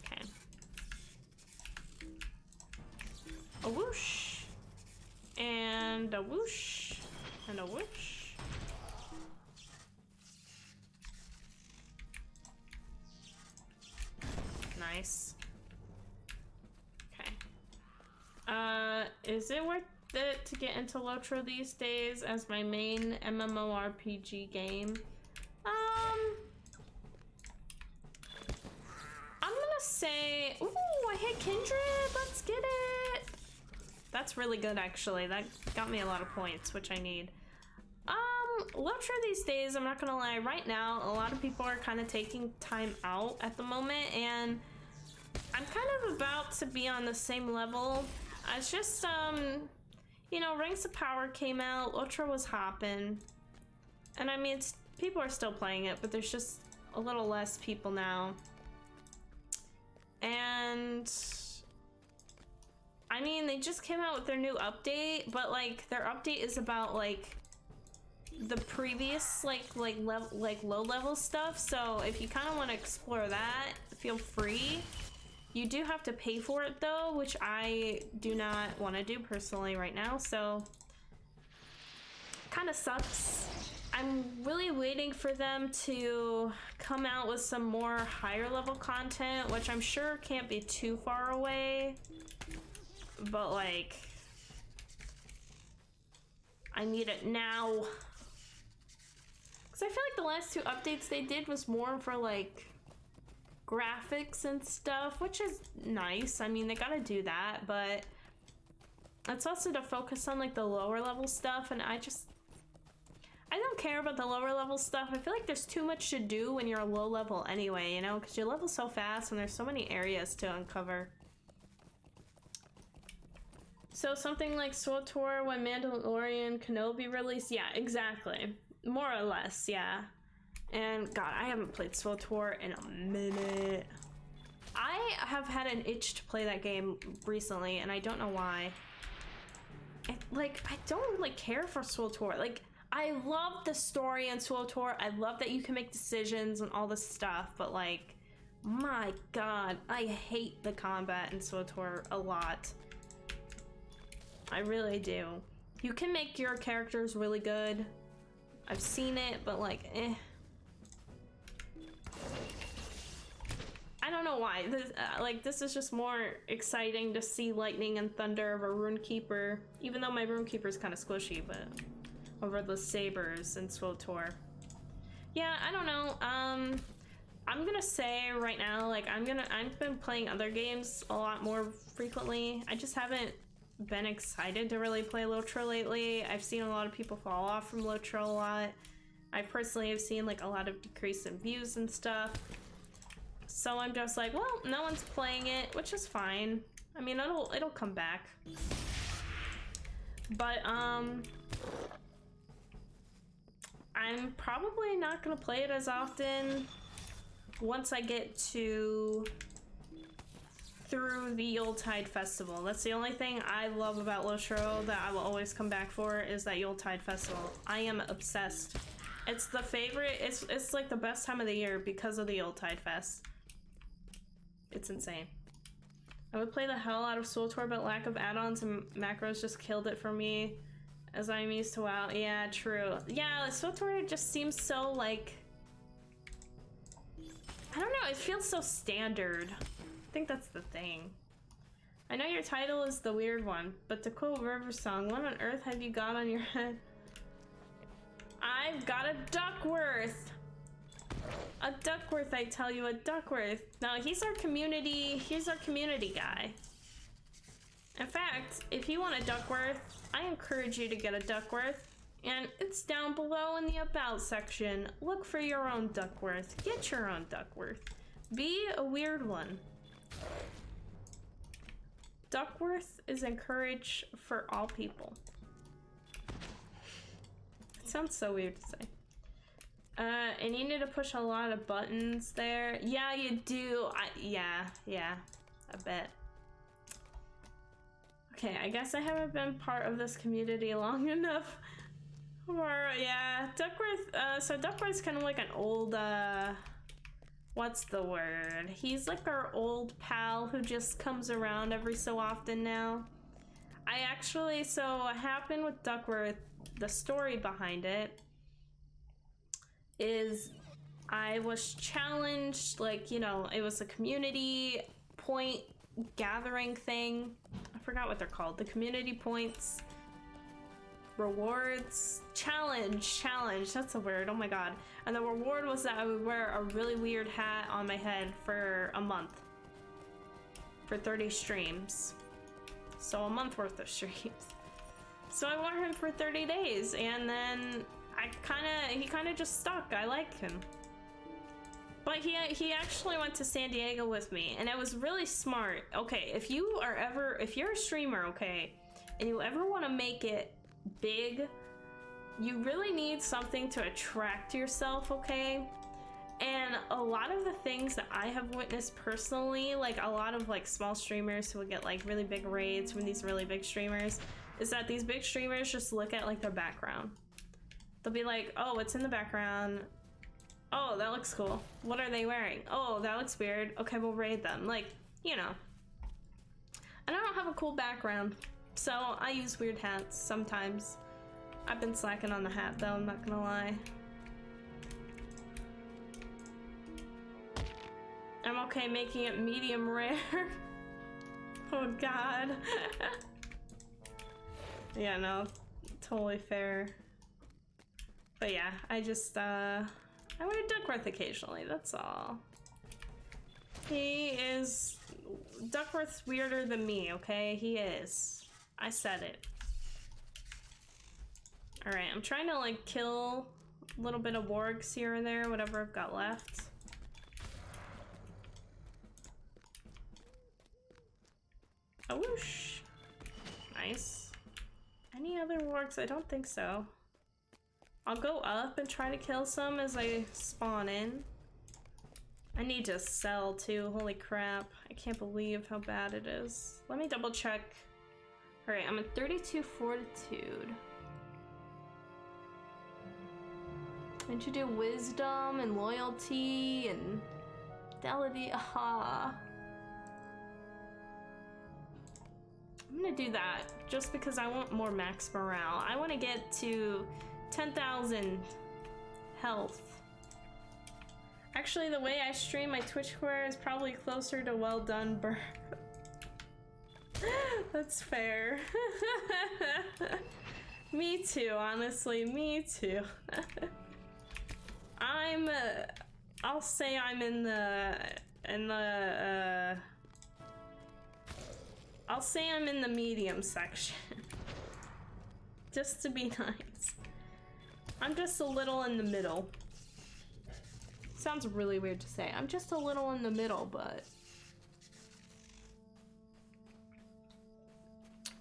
Okay. A whoosh. And a whoosh. And a whoosh. Nice. Is it worth it to get into LOTRO these days as my main MMORPG game? I'm gonna say, ooh, I hit Kindred, let's get it. That's really good, actually. That got me a lot of points, which I need. LOTRO these days, I'm not gonna lie, right now, a lot of people are kind of taking time out at the moment, and I'm kind of about to be on the same level. It's just, you know, Rings of Power came out, LOTRO was hopping, and I mean, people are still playing it, but there's just a little less people now. And I mean, they just came out with their new update, but like, their update is about like the previous like low level stuff. So if you kind of want to explore that, feel free. You do have to pay for it though, which I do not want to do personally right now. So kind of sucks. I'm really waiting for them to come out with some more higher level content, which I'm sure can't be too far away. But like, I need it now. Cause I feel like the last 2 updates they did was more for like graphics and stuff, which is nice. I mean, they gotta do that, but it's also to focus on like the lower level stuff, and I don't care about the lower level stuff. I feel like there's too much to do when you're a low level anyway, you know, because you level so fast and there's so many areas to uncover. So something like SWTOR when Mandalorian Kenobi released? Yeah, exactly. More or less, yeah. And God, I haven't played SWTOR in a minute. I have had an itch to play that game recently, and I don't know why. I don't really care for SWTOR. Like, I love the story in SWTOR. I love that you can make decisions and all this stuff, but like, my God, I hate the combat in SWTOR a lot. I really do. You can make your characters really good. I've seen it, but like, eh. I don't know why. This is just more exciting to see lightning and thunder of a Runekeeper, even though my Runekeeper is kind of squishy, but over the sabers in SWTOR. Yeah, I don't know. I'm gonna say right now, like, I've been playing other games a lot more frequently. I just haven't been excited to really play LOTRO lately. I've seen a lot of people fall off from LOTRO a lot. I personally have seen like a lot of decrease in views and stuff. So I'm just like, well, no one's playing it, which is fine. I mean, it'll come back. But I'm probably not gonna play it as often once I get through the Yuletide Festival. That's the only thing I love about LOTRO that I will always come back for, is that Yuletide Festival. I am obsessed. It's the favorite, it's like the best time of the year because of the Yuletide Fest. It's insane. I would play the hell out of SWTOR, but lack of add-ons and macros just killed it for me, as I'm used to WoW. Yeah, true. Yeah, SWTOR just seems so like, I don't know, it feels so standard. I think that's the thing. I know your title is the weird one, but to quote River Song, what on earth have you got on your head? I've got a Duckworth! A Duckworth, I tell you, a Duckworth. Now, he's our community guy. In fact, if you want a Duckworth, I encourage you to get a Duckworth. And it's down below in the About section. Look for your own Duckworth. Get your own Duckworth. Be a weird one. Duckworth is encouraged for all people. It sounds so weird to say. And you need to push a lot of buttons there. Yeah, you do. Yeah, I bet. Okay, I guess I haven't been part of this community long enough. Or, yeah, Duckworth, so Duckworth's kind of like an old, what's the word? He's like our old pal who just comes around every so often now. So what happened with Duckworth, the story behind it, is I was challenged, like, you know, it was a community point gathering thing. I forgot what they're called. The community points, rewards, challenge, that's a word, oh my god. And the reward was that I would wear a really weird hat on my head for a month. For 30 streams. So a month worth of streams. So I wore him for 30 days, and then he kind of just stuck. I like him. But he actually went to San Diego with me, and it was really smart. Okay, if you're a streamer, okay, and you ever want to make it big, you really need something to attract yourself, okay? And a lot of the things that I have witnessed personally, like a lot of like small streamers who will get like really big raids from these really big streamers, is that these big streamers just look at like their background. They'll be like, oh, what's in the background? Oh, that looks cool. What are they wearing? Oh, that looks weird. Okay, we'll raid them. Like, you know. And I don't have a cool background, so I use weird hats sometimes. I've been slacking on the hat though, I'm not gonna lie. I'm okay making it medium rare. Oh god. Yeah, no, totally fair. But yeah, I just, I wear Duckworth occasionally, that's all. He is... Duckworth's weirder than me, okay? He is. I said it. Alright, I'm trying to, like, kill a little bit of wargs here and there, whatever I've got left. A whoosh. Nice. Any other wargs? I don't think so. I'll go up and try to kill some as I spawn in. I need to sell too, holy crap. I can't believe how bad it is. Let me double check. Alright, I'm at 32 fortitude. I need to do wisdom and loyalty and fidelity. Aha. I'm gonna do that just because I want more max morale. I want to get to 10,000 health. Actually, the way I stream my Twitch square is probably closer to well done, Burr. That's fair. Me too, honestly, me too. I'll say I'm in the I'll say I'm in the medium section. Just to be nice. I'm just a little in the middle. Sounds really weird to say. I'm just a little in the middle, but...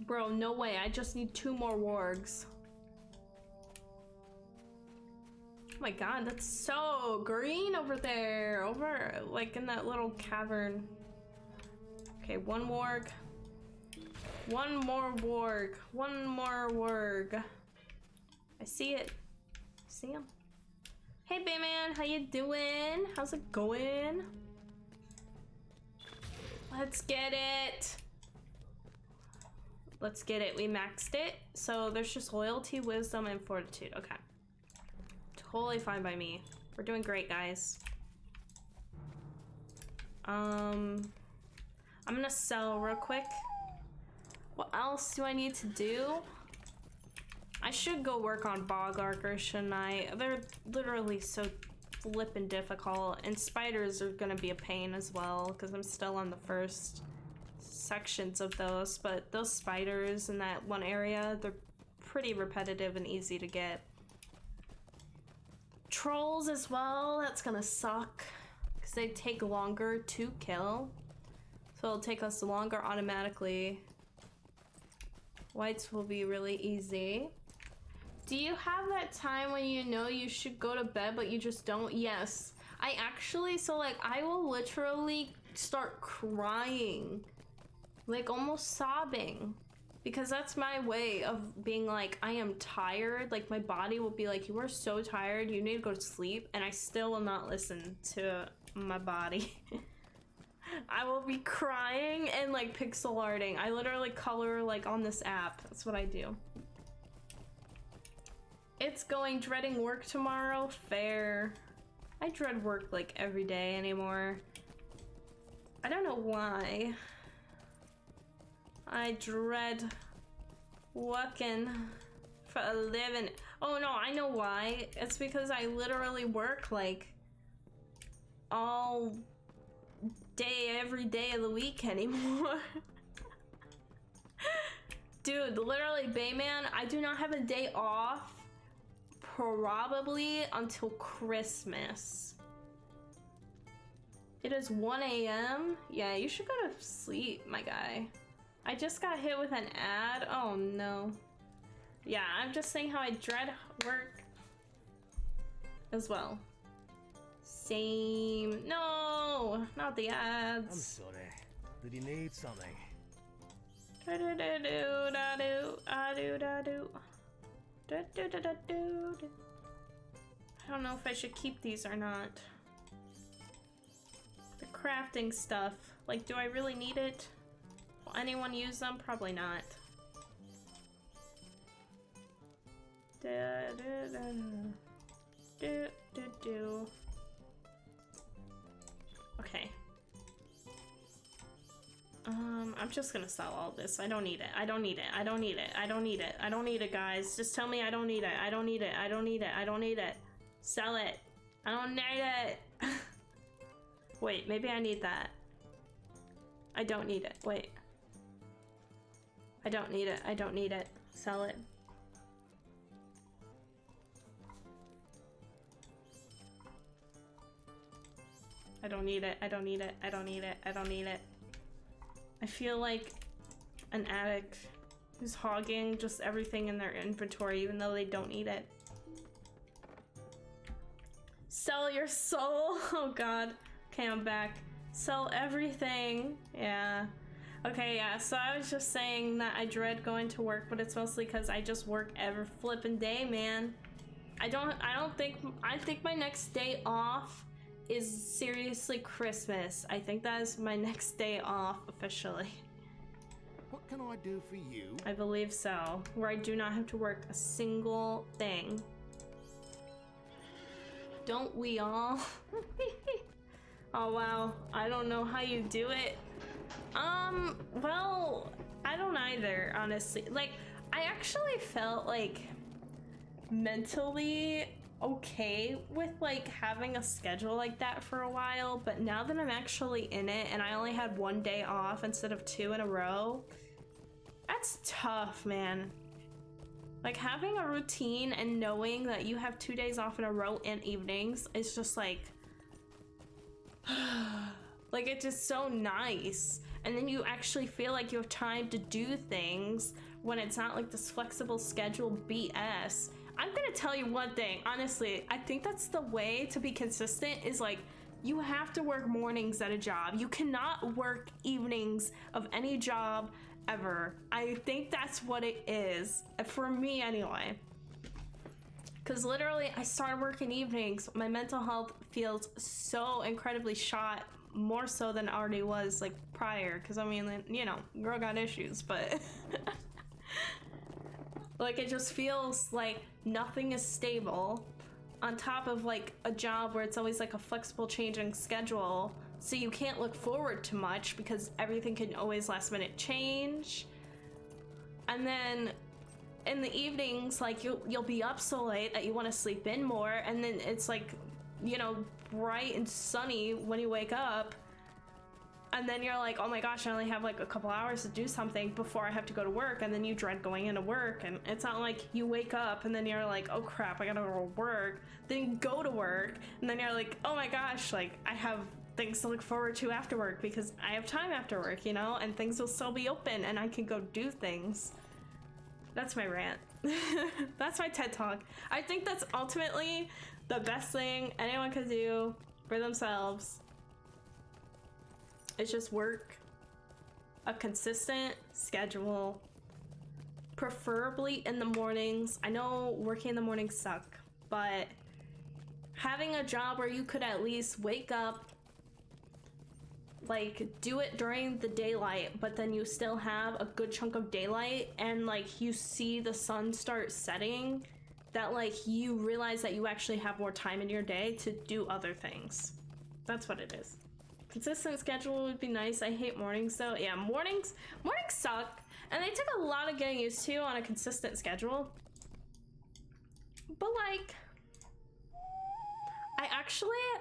Bro, no way. I just need 2 more wargs. Oh my god, that's so green over there. Over, like, in that little cavern. Okay, 1 warg. 1 more warg. 1 more warg. I see it. See him? Hey, Bayman, how you doing? How's it going? Let's get it. Let's get it. We maxed it. So there's just loyalty, wisdom, and fortitude. Okay. Totally fine by me. We're doing great, guys. I'm gonna sell real quick. What else do I need to do? I should go work on bog archers, shouldn't I? They're literally so flippin' difficult, and spiders are gonna be a pain as well, because I'm still on the first sections of those, but those spiders in that one area, they're pretty repetitive and easy to get. Trolls as well, that's gonna suck, because they take longer to kill, so it'll take us longer automatically. Whites will be really easy. Do you have that time when you know you should go to bed but you just don't? Yes. I actually, so like I will literally start crying. Like almost sobbing. Because that's my way of being like, I am tired. Like my body will be like, you are so tired, you need to go to sleep. And I still will not listen to my body. I will be crying and like pixel arting. I literally color like on this app. That's what I do. It's going, dreading work tomorrow. Fair. I dread work like every day anymore. I don't know why. I dread working for a living. Oh no, I know why. It's because I literally work like all day, every day of the week anymore. Dude, literally, Bayman, I do not have a day off probably until Christmas. It is 1 a.m. Yeah, you should go to sleep, my guy. I just got hit with an ad. Oh no. Yeah, I'm just saying how I dread work as well. Same. No, not the ads. I'm sorry. Did you need something? Da-do-da-do, da-do, ah-do, da-do. Da-do-da-da-do. I don't know if I should keep these or not. The crafting stuff. Like, do I really need it? Will anyone use them? Probably not. Okay. I'm just gonna sell all this. I don't need it. I don't need it. I don't need it. I don't need it. I don't need it, guys. Just tell me I don't need it. I don't need it. I don't need it. I don't need it. Sell it. I don't need it. Wait, maybe I need that. I don't need it. Wait. I don't need it. I don't need it. Sell it. I don't need it. I don't need it. I don't need it. I don't need it. I feel like an addict who's hogging just everything in their inventory even though they don't need it. Sell your soul. Oh god. Okay, I'm back. Sell everything. Yeah. Okay, yeah. So I was just saying that I dread going to work, but it's mostly because I just work every flippin' day, man. I think my next day off is seriously Christmas. I think that is my next day off officially. What can I do for you? I believe so. Where I do not have to work a single thing. Don't we all? Oh wow, I don't know how you do it. Well, I don't either, honestly. Like, I actually felt like mentally okay with like having a schedule like that for a while, but now that I'm actually in it and I only had one day off instead of 2 in a row, that's tough, man. Like, having a routine and knowing that you have 2 days off in a row in evenings is just like like, it's just so nice. And then you actually feel like you have time to do things when it's not like this flexible schedule BS. I'm gonna tell you one thing, honestly, I think that's the way to be consistent, is like, you have to work mornings at a job. You cannot work evenings of any job ever. I think that's what it is, for me anyway. Because literally, I started working evenings, my mental health feels so incredibly shot, more so than it already was like prior, because I mean, you know, girl got issues, but like, it just feels like nothing is stable on top of like a job where it's always like a flexible changing schedule, so you can't look forward to much because everything can always last minute change. And then in the evenings, like, you'll be up so late that you want to sleep in more, and then it's like, you know, bright and sunny when you wake up, and then you're like, oh my gosh, I only have like a couple hours to do something before I have to go to work, and then you dread going into work. And it's not like you wake up and then you're like, oh crap, I gotta go to work, then you go to work, and then you're like, oh my gosh, like, I have things to look forward to after work because I have time after work, you know, and things will still be open and I can go do things. That's my rant. That's my TED Talk. I think that's ultimately the best thing anyone could do for themselves. It's just work a consistent schedule, preferably in the mornings. I know working in the mornings suck, but having a job where you could at least wake up, like, do it during the daylight, but then you still have a good chunk of daylight, and like, you see the sun start setting, that like, you realize that you actually have more time in your day to do other things. That's what it is. Consistent schedule would be nice. I hate mornings though. Yeah, mornings suck, and they took a lot of getting used to on a consistent schedule. But like,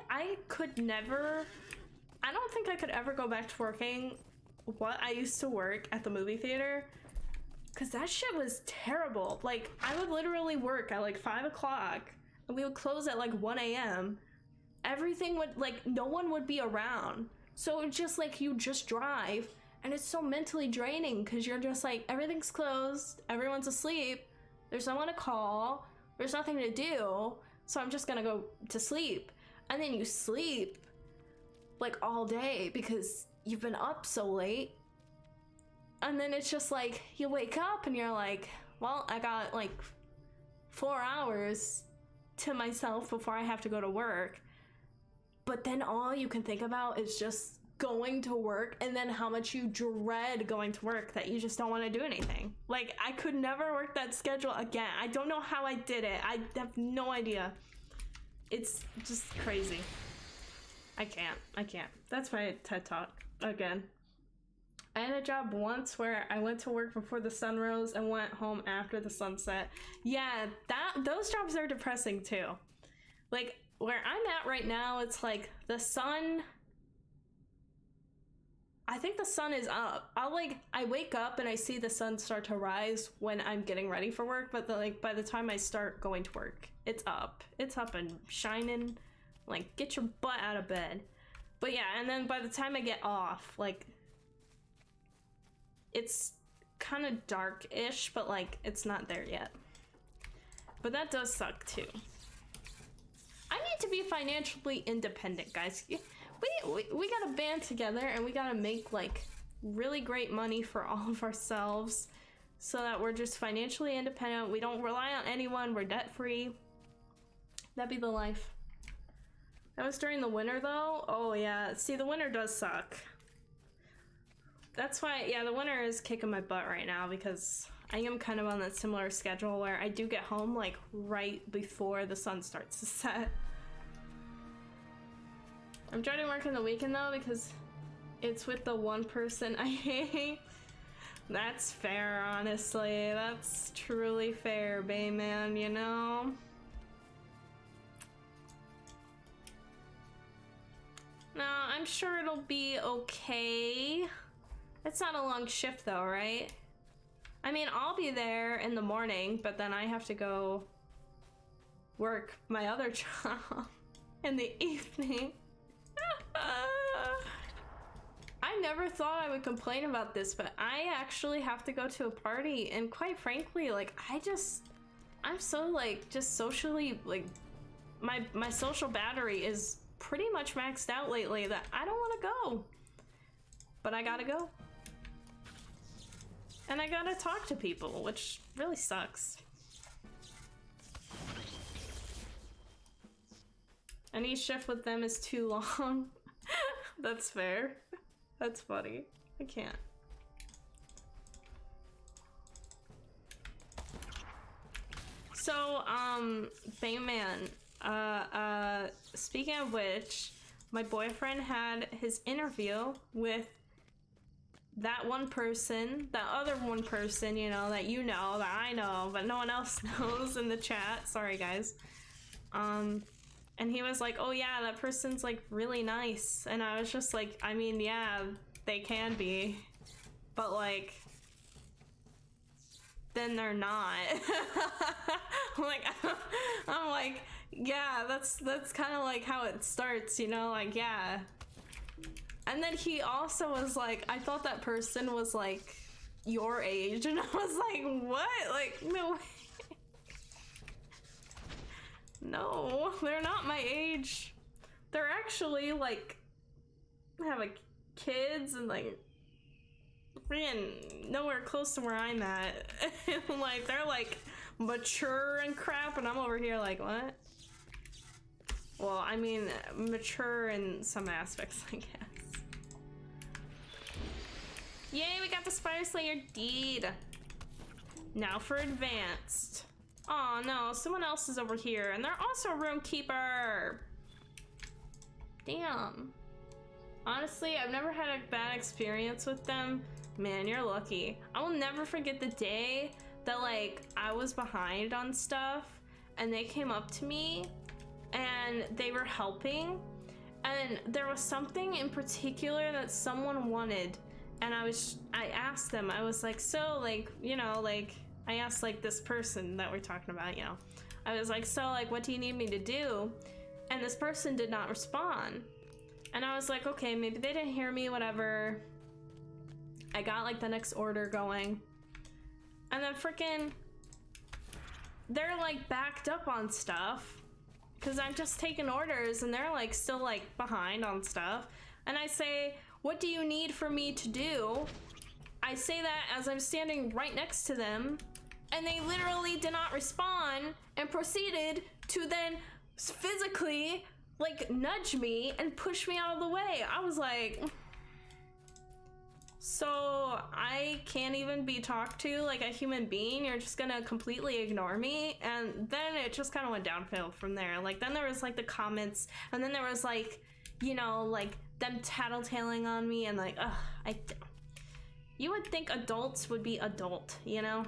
I could never, I don't think I could ever go back to working what I used to work at the movie theater, because that shit was terrible. Like, I would literally work at like 5 o'clock and we would close at like 1 a.m. Everything would, like, no one would be around, so it's just like, you just drive, and it's so mentally draining because you're just like, everything's closed, everyone's asleep, there's no one to call, there's nothing to do, so I'm just gonna go to sleep. And then you sleep like all day because you've been up so late, and then it's just like, you wake up and you're like, well, I got like 4 hours to myself before I have to go to work. But then all you can think about is just going to work, and then how much you dread going to work that you just don't want to do anything. Like, I could never work that schedule again. I don't know how I did it. I have no idea. It's just crazy. I can't. That's my TED Talk again. I had a job once where I went to work before the sun rose and went home after the sunset. Yeah, those jobs are depressing too. Like, where I'm at right now, it's like the sun, I think the sun is up. I wake up and I see the sun start to rise when I'm getting ready for work, but by the time I start going to work, it's up. It's up and shining. Like, get your butt out of bed. But yeah, and then by the time I get off, like, it's kind of dark-ish, but like, it's not there yet. But that does suck too. I need to be financially independent, guys. We gotta band together and we gotta make like really great money for all of ourselves so that we're just financially independent. We don't rely on anyone. We're debt-free. That'd be the life. That was during the winter though. Oh yeah, see, the winter does suck. That's why, yeah, the winter is kicking my butt right now because I am kind of on that similar schedule where I do get home like right before the sun starts to set. I'm dreading working the weekend though because it's with the one person I hate. That's fair, honestly. That's truly fair, Bayman, you know? No, I'm sure it'll be okay. It's not a long shift though, right? I mean, I'll be there in the morning, but then I have to go work my other job in the evening. I never thought I would complain about this, but I actually have to go to a party, and quite frankly, like, I'm so, like, just socially, like, my social battery is pretty much maxed out lately that I don't want to go. But I gotta go. And I gotta talk to people, which really sucks. Any shift with them is too long. That's fair. That's funny. I can't. So, Bayman, speaking of which, my boyfriend had his interview with that one person, that other one person, you know, that I know, but no one else knows in the chat. Sorry, guys. And he was like, oh yeah, that person's like really nice. And I was just like, I mean, yeah, they can be, but like, then they're not. I'm like, yeah, that's kind of like how it starts, you know, like, yeah. And then he also was like, I thought that person was like your age, and I was like, what? Like, no way. No, they're not my age. They're actually like have like kids and like freaking nowhere close to where I'm at. Like, they're like mature and crap, and I'm over here like, what? Well, I mean, mature in some aspects, I guess. Yay, we got the Spire Slayer deed. Now for advanced. Oh no, someone else is over here, and they're also a room keeper. Damn. Honestly, I've never had a bad experience with them. Man, you're lucky. I will never forget the day that like I was behind on stuff and they came up to me and they were helping, and there was something in particular that someone wanted, and I asked them, I was like, so like, you know, like, I asked like this person that we're talking about, you know, I was like, so like, what do you need me to do? And this person did not respond. And I was like, okay, maybe they didn't hear me, whatever. I got like the next order going. And then freaking, they're like backed up on stuff because I'm just taking orders, and they're like still like behind on stuff. And I say, what do you need for me to do? I say that as I'm standing right next to them, and they literally did not respond and proceeded to then physically like nudge me and push me out of the way. I was like, so I can't even be talked to like a human being? You're just gonna completely ignore me? And then it just kind of went downhill from there. Like then there was like the comments, and then there was like, you know, like them tattletaling on me, and like, you would think adults would be adult, you know?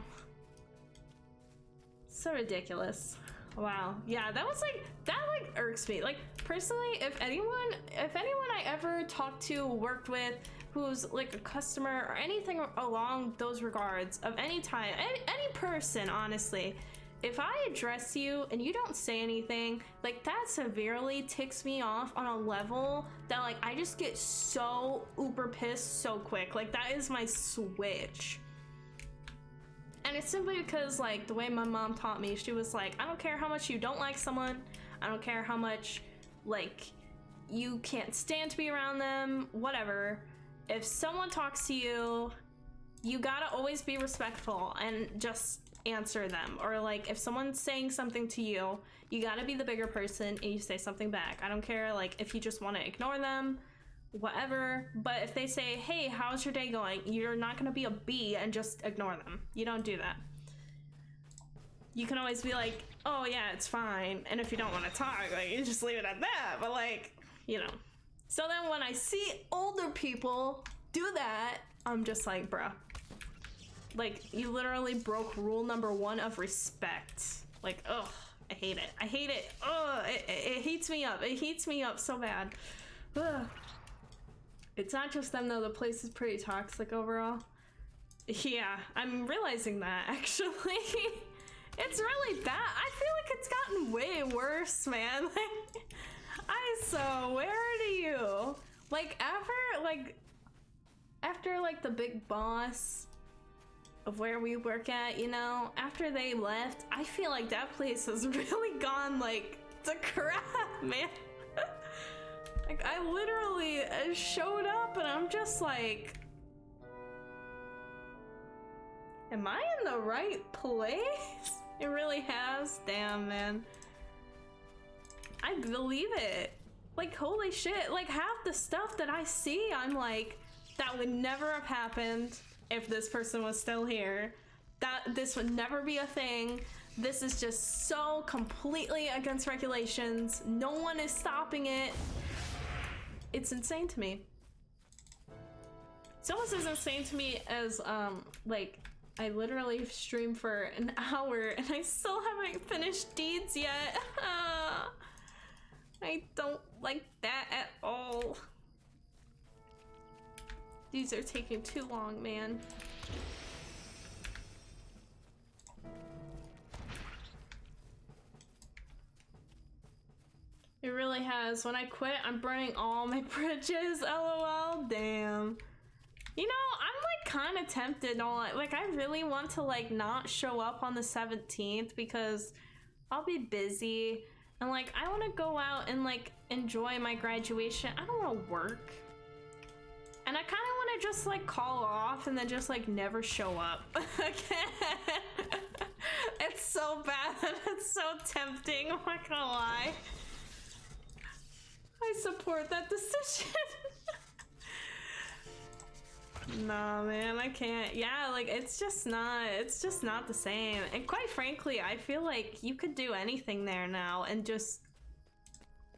So ridiculous. Wow. Yeah, that was like, that like irks me. Like personally, if anyone I ever talked to, worked with, who's like a customer or anything along those regards of any time, any person, honestly, if I address you and you don't say anything, like that severely ticks me off on a level that like I just get so uber pissed so quick. Like that is my switch. And it's simply because like the way my mom taught me, she was like, I don't care how much you don't like someone, I don't care how much like you can't stand to be around them, whatever. If someone talks to you, you gotta always be respectful and just answer them. Or like if someone's saying something to you, you gotta be the bigger person and you say something back. I don't care like if you just want to ignore them, whatever. But if they say, hey, how's your day going? You're not gonna be a bee and just ignore them. You don't do that. You can always be like, oh yeah, it's fine. And if you don't want to talk, like you just leave it at that. But like, you know. So then when I see older people do that, I'm just like, bruh. Like, you literally broke rule number 1 of respect. Like, ugh, I hate it. I hate it. Ugh, it heats me up. It heats me up so bad. Ugh. It's not just them though, the place is pretty toxic overall. Yeah, I'm realizing that actually. It's really bad. I feel like it's gotten way worse, man. Like, I swear to you. Like after the big boss of where we work at, you know, after they left, I feel like that place has really gone like to crap, man. Like I literally showed up and I'm just like, am I in the right place? It really has. Damn, man. I believe it. Like, holy shit. Like, half the stuff that I see, I'm like, that would never have happened if this person was still here. This would never be a thing. This is just so completely against regulations. No one is stopping it. It's insane to me. It's almost as insane to me as, like, I literally streamed for an hour and I still haven't finished deeds yet. I don't like that at all. These are taking too long, man. It really has. When I quit, I'm burning all my bridges. LOL. Damn. You know, I'm like kind of tempted on, like, I really want to like not show up on the 17th because I'll be busy. And like, I want to go out and like enjoy my graduation. I don't want to work. And I kind of want to just like call off and then just like never show up again. It's so bad. It's so tempting. I'm not gonna lie. I support that decision. Nah, man, I can't. Yeah, like it's just not the same. And quite frankly, I feel like you could do anything there now and just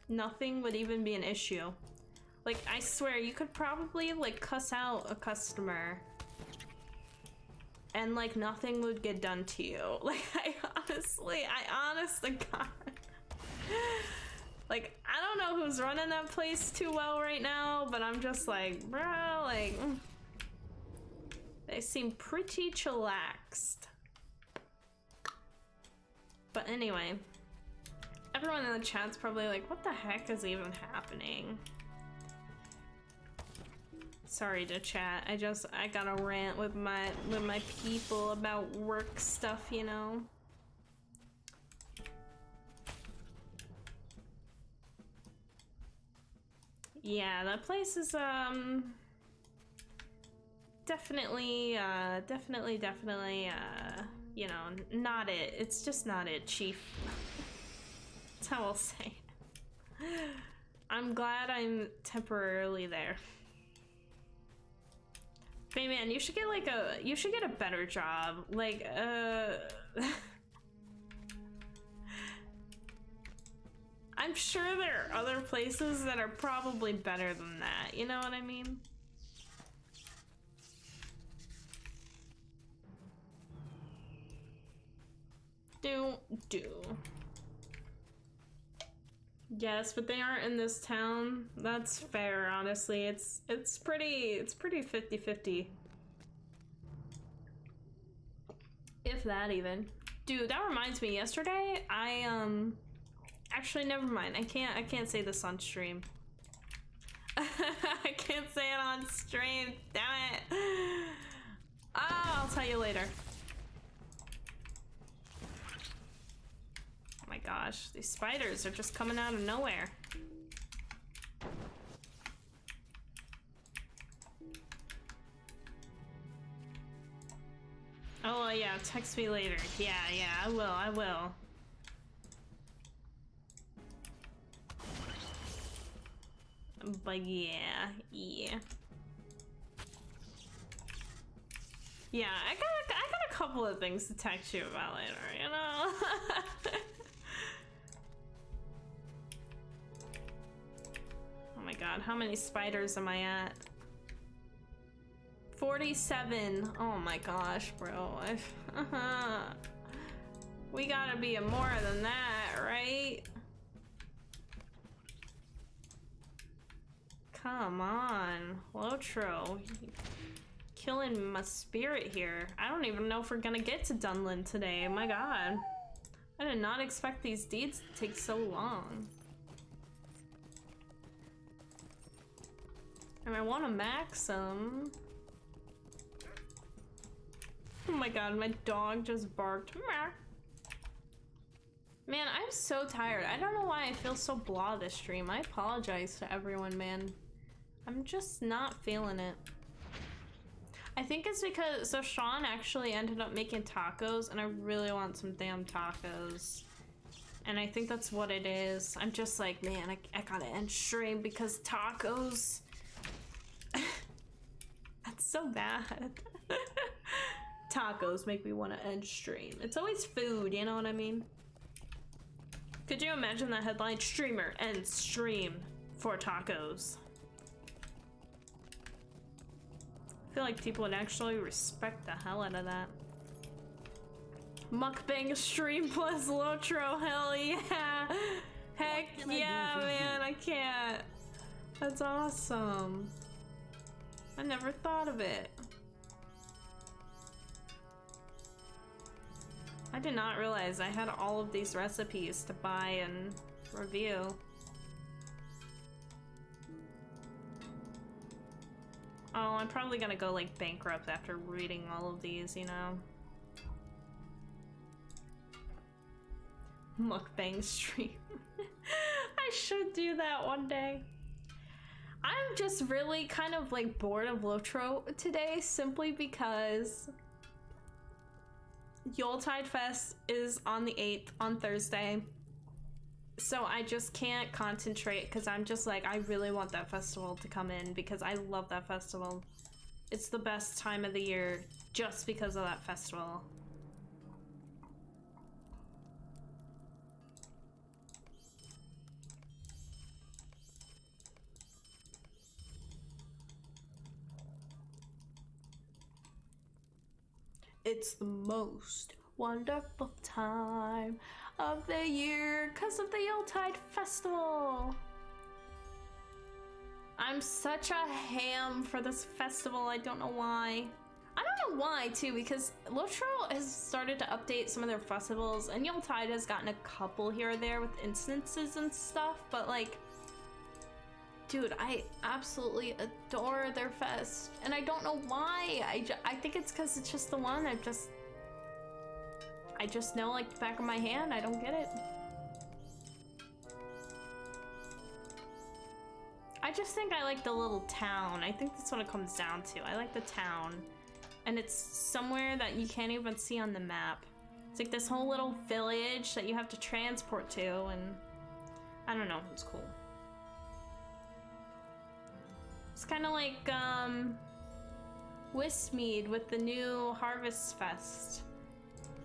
nothing would even be an issue. Like, I swear, you could probably like cuss out a customer and like nothing would get done to you. Like, I honestly God. Like, I don't know who's running that place too well right now, but I'm just like, bro, like, they seem pretty chillaxed. But anyway, everyone in the chat's probably like, what the heck is even happening? Sorry to chat. I got a rant with my people about work stuff, you know. Yeah, that place is definitely you know, not it. It's just not it, chief. That's how I'll say it. I'm glad I'm temporarily there. Hey man, you should get like a better job. Like, I'm sure there are other places that are probably better than that, you know what I mean? Do. Yes, but they aren't in this town. That's fair, honestly. It's pretty 50-50. If that even. Dude, that reminds me, yesterday actually never mind. I can't say this on stream. I can't say it on stream. Damn it. Oh, I'll tell you later. Oh my gosh, these spiders are just coming out of nowhere. Oh yeah, text me later. Yeah, I will. But yeah. Yeah, I got a couple of things to text you about later, you know? Oh my god, how many spiders am I at? 47. Oh my gosh, bro. We gotta be more than that, right? Come on, LOTRO. Killing my spirit here. I don't even know if we're gonna get to Dunland today. My god. I did not expect these deeds to take so long. And I want to max them. Oh my god, my dog just barked. Man, I'm so tired. I don't know why I feel so blah this stream. I apologize to everyone, man. I'm just not feeling it. I think it's because, so Sean actually ended up making tacos and I really want some damn tacos. And I think that's what it is. I'm just like, man, I gotta end stream because tacos. That's so bad. Tacos make me want to end stream. It's always food, you know what I mean? Could you imagine that headline? Streamer ends stream for tacos. I feel like people would actually respect the hell out of that. Mukbang stream plus LOTRO, hell yeah! Heck yeah, man, I can't. That's awesome. I never thought of it. I did not realize I had all of these recipes to buy and review. Oh, I'm probably gonna go like bankrupt after reading all of these, you know? Mukbang stream. I should do that one day. I'm just really kind of like bored of LOTRO today simply because Yuletide Fest is on the 8th on Thursday. So I just can't concentrate because I'm just like, I really want that festival to come in because I love that festival. It's the best time of the year just because of that festival. It's the most wonderful time of the year because of the Yuletide Festival. I'm such a ham for this festival. I don't know why. I don't know why too, because LOTRO has started to update some of their festivals and Yuletide has gotten a couple here or there with instances and stuff, but like, dude, I absolutely adore their fest, and I don't know why. I think it's because it's just the one I just know like the back of my hand. I don't get it. I just think I like the little town. I think that's what it comes down to. I like the town, and it's somewhere that you can't even see on the map. It's like this whole little village that you have to transport to, and I don't know, it's cool. It's kind of like Wismead with the new Harvest Fest.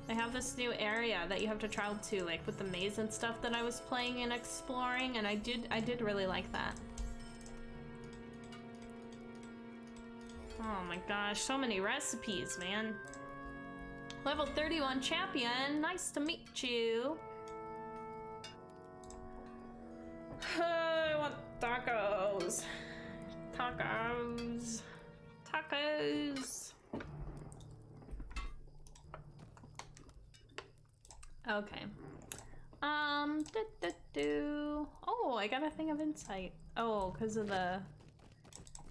They have this new area that you have to travel to, like with the maze and stuff that I was playing and exploring, and I did really like that. Oh my gosh, so many recipes, man. Level 31 champion, nice to meet you. I want tacos. Tacos. Tacos. Okay. Oh, I got a thing of insight. Oh, because of the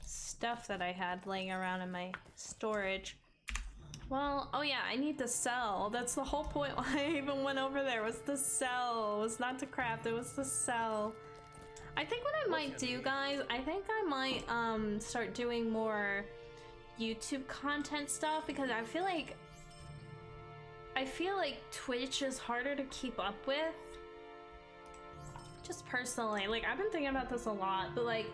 stuff that I had laying around in my storage. Well, oh yeah, I need to sell. That's the whole point why I even went over there, was to sell. It was not to craft, it was to sell. I think what I might do, guys, I think I might start doing more YouTube content stuff, because I feel like Twitch is harder to keep up with. Just personally, like, I've been thinking about this a lot, but like,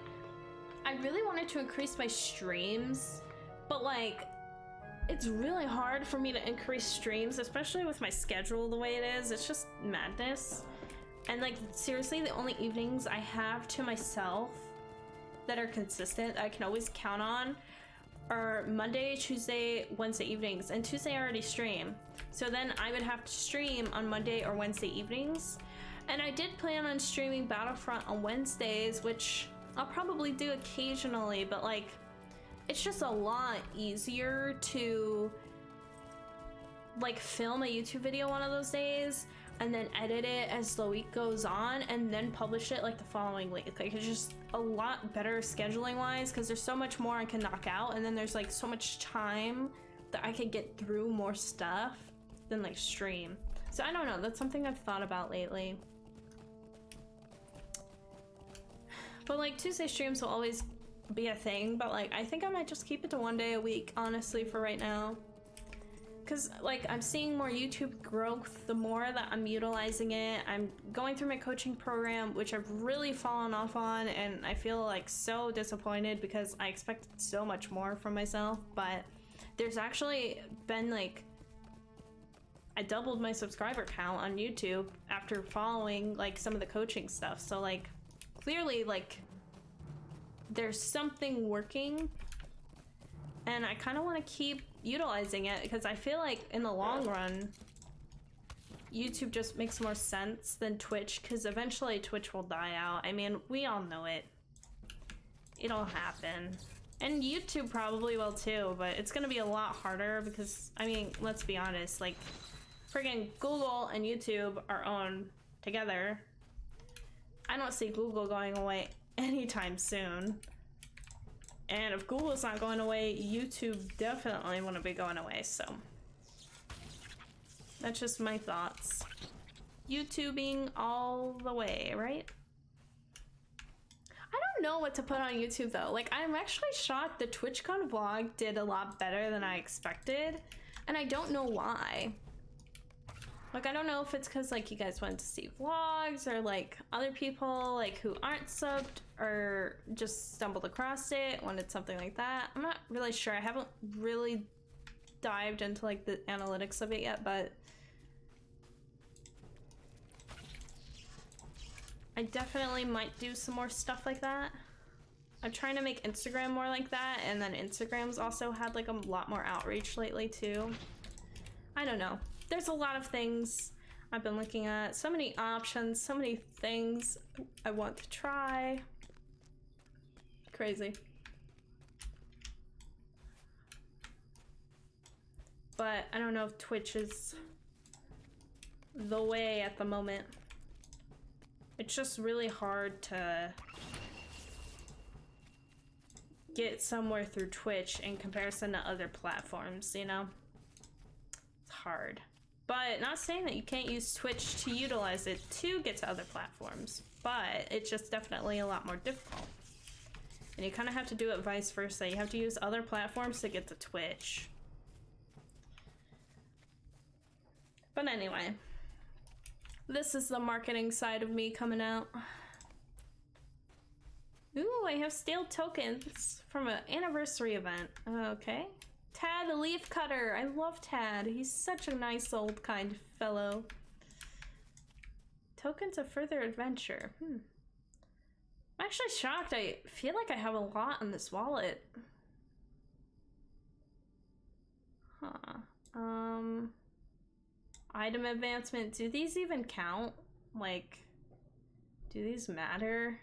I really wanted to increase my streams, but like, it's really hard for me to increase streams, especially with my schedule the way it is. It's just madness. And like, seriously, the only evenings I have to myself that are consistent, I can always count on, are Monday, Tuesday, Wednesday evenings. And Tuesday I already stream, so then I would have to stream on Monday or Wednesday evenings. And I did plan on streaming Battlefront on Wednesdays, which I'll probably do occasionally, but like, it's just a lot easier to like film a YouTube video one of those days and then edit it as the week goes on and then publish it like the following week. Like, it's just a lot better scheduling wise, because there's so much more I can knock out, and then there's like so much time that I could get through more stuff than like stream. So I don't know, that's something I've thought about lately. But like, Tuesday streams will always be a thing, but like, I think I might just keep it to one day a week, honestly, for right now. Because like, I'm seeing more YouTube growth the more that I'm utilizing it. I'm going through my coaching program, which I've really fallen off on, and I feel like so disappointed because I expected so much more from myself. But there's actually been like, I doubled my subscriber count on YouTube after following like some of the coaching stuff. So like, clearly like, there's something working, and I kind of want to keep utilizing it, because I feel like in the long run YouTube just makes more sense than Twitch, because eventually Twitch will die out. I mean, we all know it. It'll happen. And YouTube probably will too, but it's gonna be a lot harder because, I mean, let's be honest, like, friggin' Google and YouTube are owned together. I don't see Google going away anytime soon. And if Google's not going away, YouTube definitely wouldn't be going away, so. That's just my thoughts. YouTubing all the way, right? I don't know what to put on YouTube though. Like, I'm actually shocked the TwitchCon vlog did a lot better than I expected, and I don't know why. Like, I don't know if it's because like you guys went to see vlogs, or like other people like who aren't subbed or just stumbled across it, wanted something like that. I'm not really sure. I haven't really dived into like the analytics of it yet, but I definitely might do some more stuff like that. I'm trying to make Instagram more like that, and then Instagram's also had like a lot more outreach lately too. I don't know. There's a lot of things I've been looking at, so many options, so many things I want to try. Crazy. But I don't know if Twitch is the way at the moment. It's just really hard to get somewhere through Twitch in comparison to other platforms, you know? It's hard. But not saying that you can't use Twitch to utilize it to get to other platforms, but it's just definitely a lot more difficult. And you kind of have to do it vice versa. You have to use other platforms to get to Twitch. But anyway, this is the marketing side of me coming out. Ooh, I have stale tokens from an anniversary event. Okay. Tad the leaf cutter. I love Tad. He's such a nice old kind fellow. Tokens of further adventure. I'm actually shocked. I feel like I have a lot in this wallet. Huh. Item advancement. Do these even count? Like, do these matter?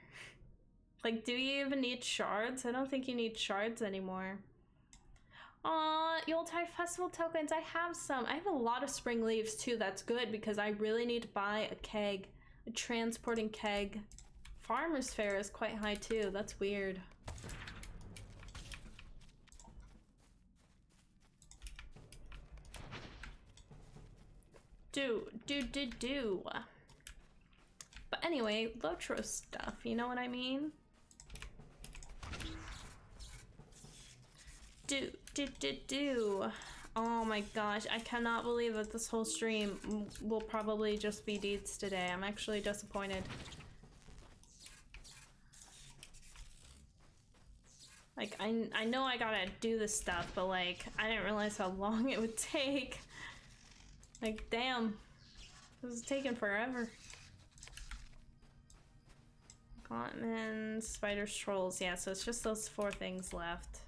Like, do you even need shards? I don't think you need shards anymore. Aw, Yuletide Festival tokens. I have some. I have a lot of spring leaves too. That's good because I really need to buy a keg. A transporting keg. Farmer's Fair is quite high too. That's weird. Do. But anyway, LOTRO stuff, you know what I mean? Do. Oh my gosh, I cannot believe that this whole stream will probably just be deeds today. I'm actually disappointed. Like, I know I gotta do this stuff, but like, I didn't realize how long it would take. Like, damn. This is taking forever. Gauntmen, spiders, trolls. Yeah, so it's just those 4 things left.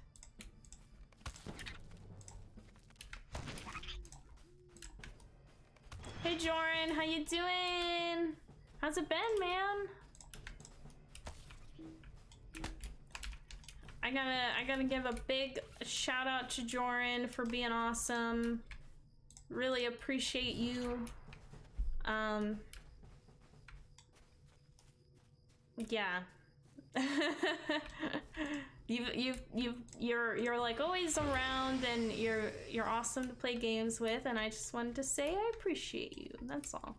Hey Joran, how you doing? How's it been, man? I gotta give a big shout out to Joran for being awesome. Really appreciate you. Yeah. You're like always around, and you're awesome to play games with, and I just wanted to say I appreciate you. That's all.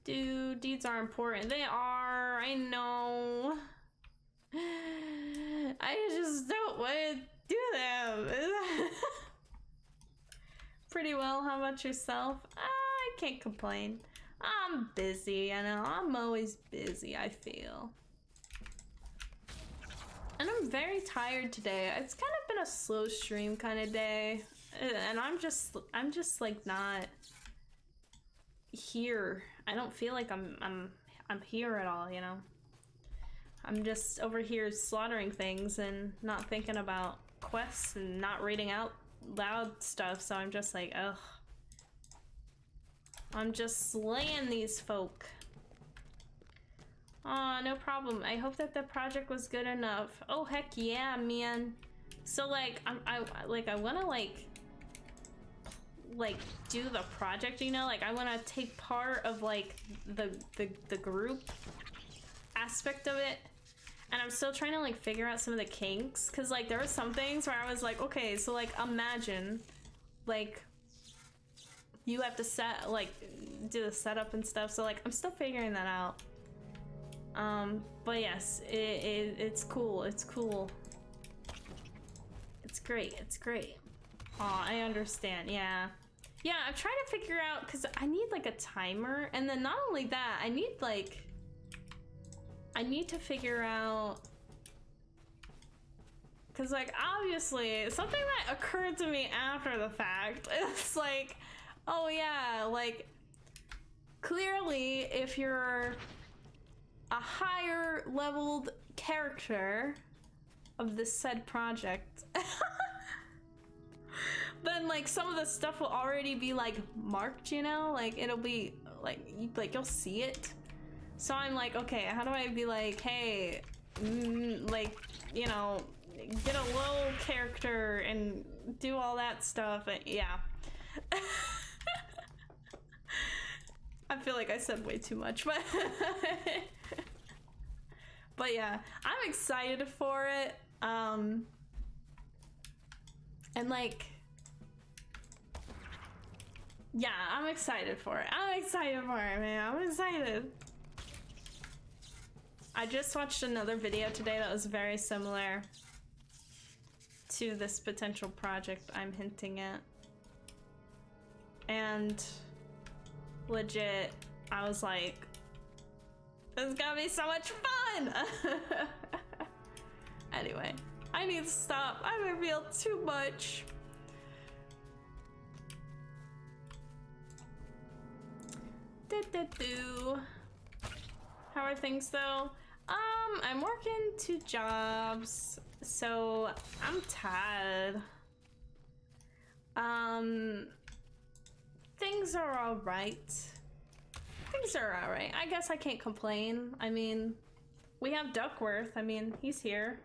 Deeds are important. They are. I know. I just don't want to do them. Pretty well. How about yourself? I can't complain. I'm busy, you know. I'm always busy, I feel. And I'm very tired today. It's kind of been a slow stream kind of day. And I'm just like not here. I don't feel like I'm here at all, you know. I'm just over here slaughtering things and not thinking about quests and not reading out loud stuff, so I'm just like, ugh. I'm just slaying these folk. Aw, no problem. I hope that the project was good enough. Oh, heck yeah, man. So, like, I wanna, like, do the project, you know? Like, I wanna take part of, like, the group aspect of it. And I'm still trying to, like, figure out some of the kinks. Because, like, there were some things where I was like, okay, so, like, imagine, like, you have to set, like, do the setup and stuff. So, like, I'm still figuring that out. But yes, it's cool. It's cool. It's great. It's great. Aw, I understand. Yeah. Yeah, I'm trying to figure out, because I need, like, a timer. And then not only that, I need, like... I need to figure out, because, like, obviously something that occurred to me after the fact, it's like, oh yeah, like, clearly if you're a higher leveled character of this said project, then, like, some of the stuff will already be, like, marked, you know, like, it'll be like you'll see it. So I'm like, okay, how do I be like, hey, like, you know, get a low character and do all that stuff? And yeah. I feel like I said way too much, but but yeah, I'm excited for it. And like, yeah, I'm excited for it. I'm excited for it, man. I'm excited. I just watched another video today that was very similar to this potential project I'm hinting at. And legit, I was like, It's gonna be so much fun! Anyway, I need to stop. I revealed too much. How are things though? I'm working 2 jobs, so I'm tired. Things are alright. Things are alright. I guess I can't complain. I mean, we have Duckworth. I mean, he's here.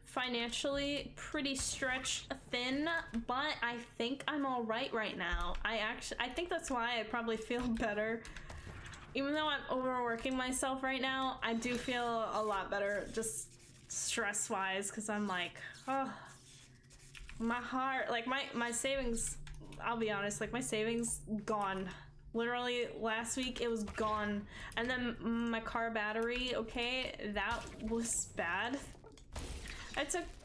Financially pretty stretched thin, but I think I'm alright right now. I think that's why I probably feel better. Even though I'm overworking myself right now, I do feel a lot better just stress-wise, because I'm like, oh, my heart, like my savings, I'll be honest, like my savings gone. Literally last week it was gone. And then my car battery, okay, that was bad.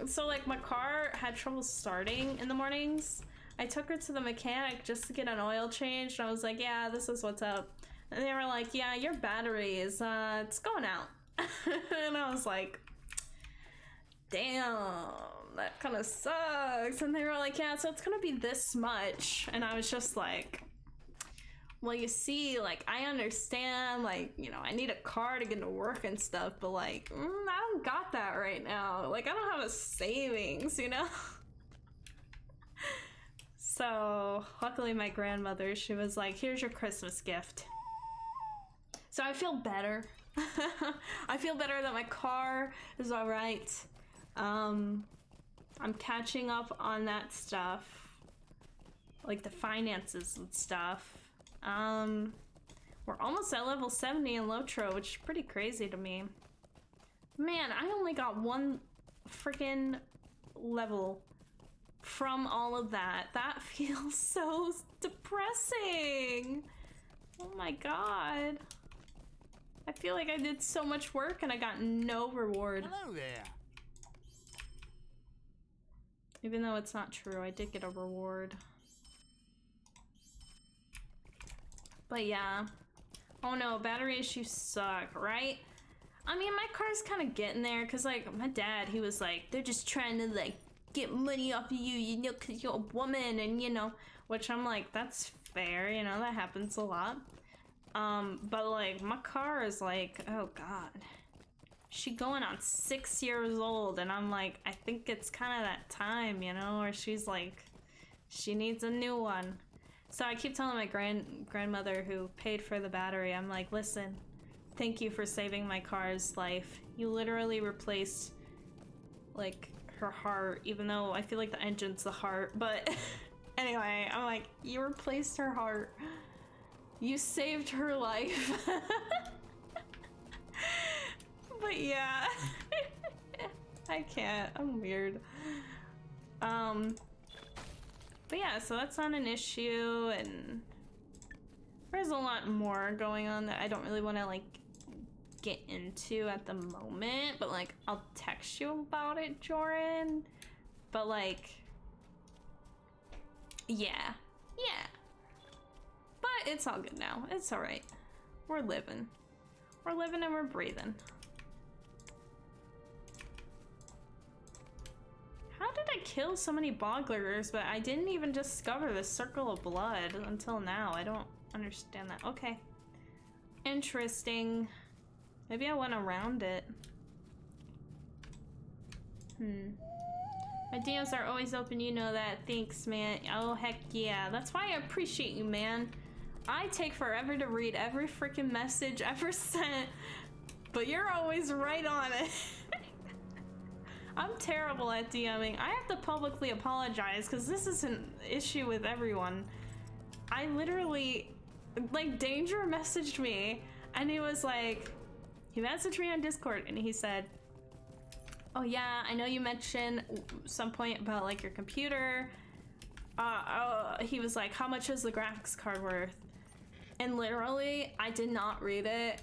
So like my car had trouble starting in the mornings. I took her to the mechanic just to get an oil change, and I was like, yeah, this is what's up. And they were like, yeah, your battery is it's going out. And I was like, damn, that kind of sucks. And they were like, yeah, so it's gonna be this much. And I was just like, well, you see, like, I understand, like, you know, I need a car to get to work and stuff, but like, I don't got that right now. Like, I don't have a savings, you know? So luckily my grandmother, she was like, here's your Christmas gift. So I feel better. I feel better that my car is all right. I'm catching up on that stuff, like the finances and stuff. We're almost at level 70 in LOTRO, which is pretty crazy to me. Man, I only got 1 freaking level from all of that. That feels so depressing. Oh my god. I feel like I did so much work and I got no reward. Hello there. Even though it's not true, I did get a reward. But yeah. Oh no, battery issues suck, right? I mean, my car's kind of getting there, because like my dad, he was like, they're just trying to like get money off of you, you know, because you're a woman, and you know, which I'm like, that's fair, you know, that happens a lot. But like my car is like, oh god, she going on 6 years old, and I'm like, I think it's kind of that time, you know, where she's like, she needs a new one. So I keep telling my grandmother who paid for the battery, I'm like, listen, thank you for saving my car's life. You literally replaced like her heart, even though I feel like the engine's the heart, but anyway, I'm like, you replaced her heart. You saved her life. But yeah, I can't, I'm weird. But yeah, so that's not an issue, and there's a lot more going on that I don't really want to like get into at the moment, but like I'll text you about it, Joran. But like, yeah. But it's all good now. It's all right. We're living and we're breathing. How did I kill so many bogglers, but I didn't even discover the circle of blood until now? I don't understand that. Okay. Interesting. Maybe I went around it. My DMs are always open, you know that. Thanks, man. Oh, heck yeah. That's why I appreciate you, man. I take forever to read every freaking message ever sent, but you're always right on it. I'm terrible at DMing. I have to publicly apologize because this is an issue with everyone. I literally, like, Danger messaged me and he was like, he messaged me on Discord and he said, oh yeah, I know you mentioned some point about like your computer. He was like, how much is the graphics card worth? And literally, I did not read it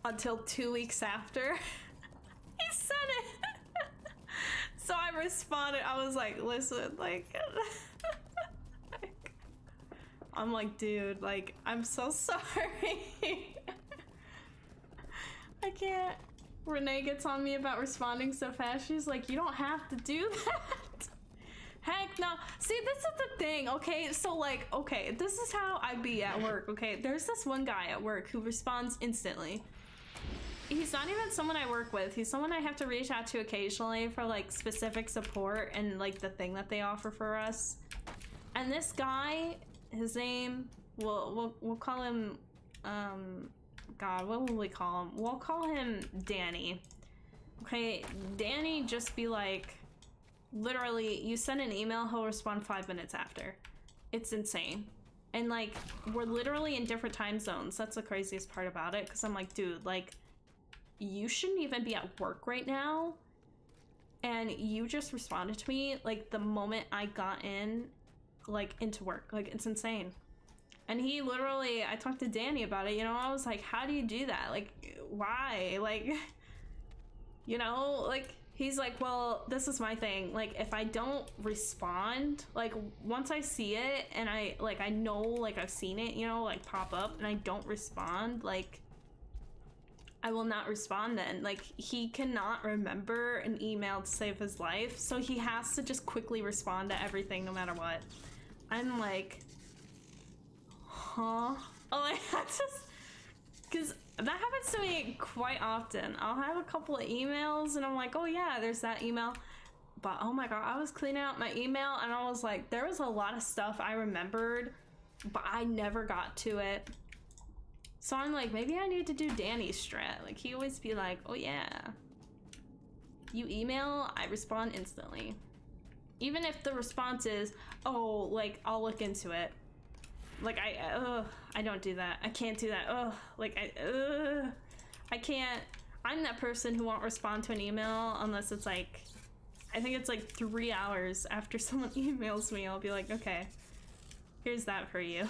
until 2 weeks after he said it. So I responded, I was like, listen, like, I'm like, dude, like, I'm so sorry. I can't. Renee gets on me about responding so fast. She's like, you don't have to do that. Heck no. See, this is the thing, okay? So, like, okay, this is how I be at work, okay? There's this one guy at work who responds instantly. He's not even someone I work with. He's someone I have to reach out to occasionally for, like, specific support and, like, the thing that they offer for us. And this guy, his name, we'll call him, God, what will we call him? We'll call him Danny. Okay, Danny just be like, literally, you send an email, he'll respond 5 minutes after. It's insane. And, like, we're literally in different time zones. That's the craziest part about it, because I'm like, dude, like, you shouldn't even be at work right now. And you just responded to me, like, the moment I got in, like, into work. Like, it's insane. And he literally, I talked to Danny about it, you know, I was like, how do you do that? Like, why? Like, you know, like, he's like, well, this is my thing. Like, if I don't respond, like, once I see it and I know, like, I've seen it, you know, like, pop up and I don't respond, like, I will not respond then. Like, he cannot remember an email to save his life, so he has to just quickly respond to everything no matter what. I'm like, huh? Oh, like, that's just, because that happens to me quite often. I'll have a couple of emails and I'm like, oh yeah, there's that email. But oh my God, I was cleaning out my email and I was like, there was a lot of stuff I remembered, but I never got to it. So I'm like, maybe I need to do Danny's strat. Like, he always be like, oh yeah, you email, I respond instantly. Even if the response is, oh, like, I'll look into it. Like, I don't do that. I can't do that. Like, I can't. I'm that person who won't respond to an email unless it's like, I think it's like 3 hours after someone emails me. I'll be like, okay, here's that for you.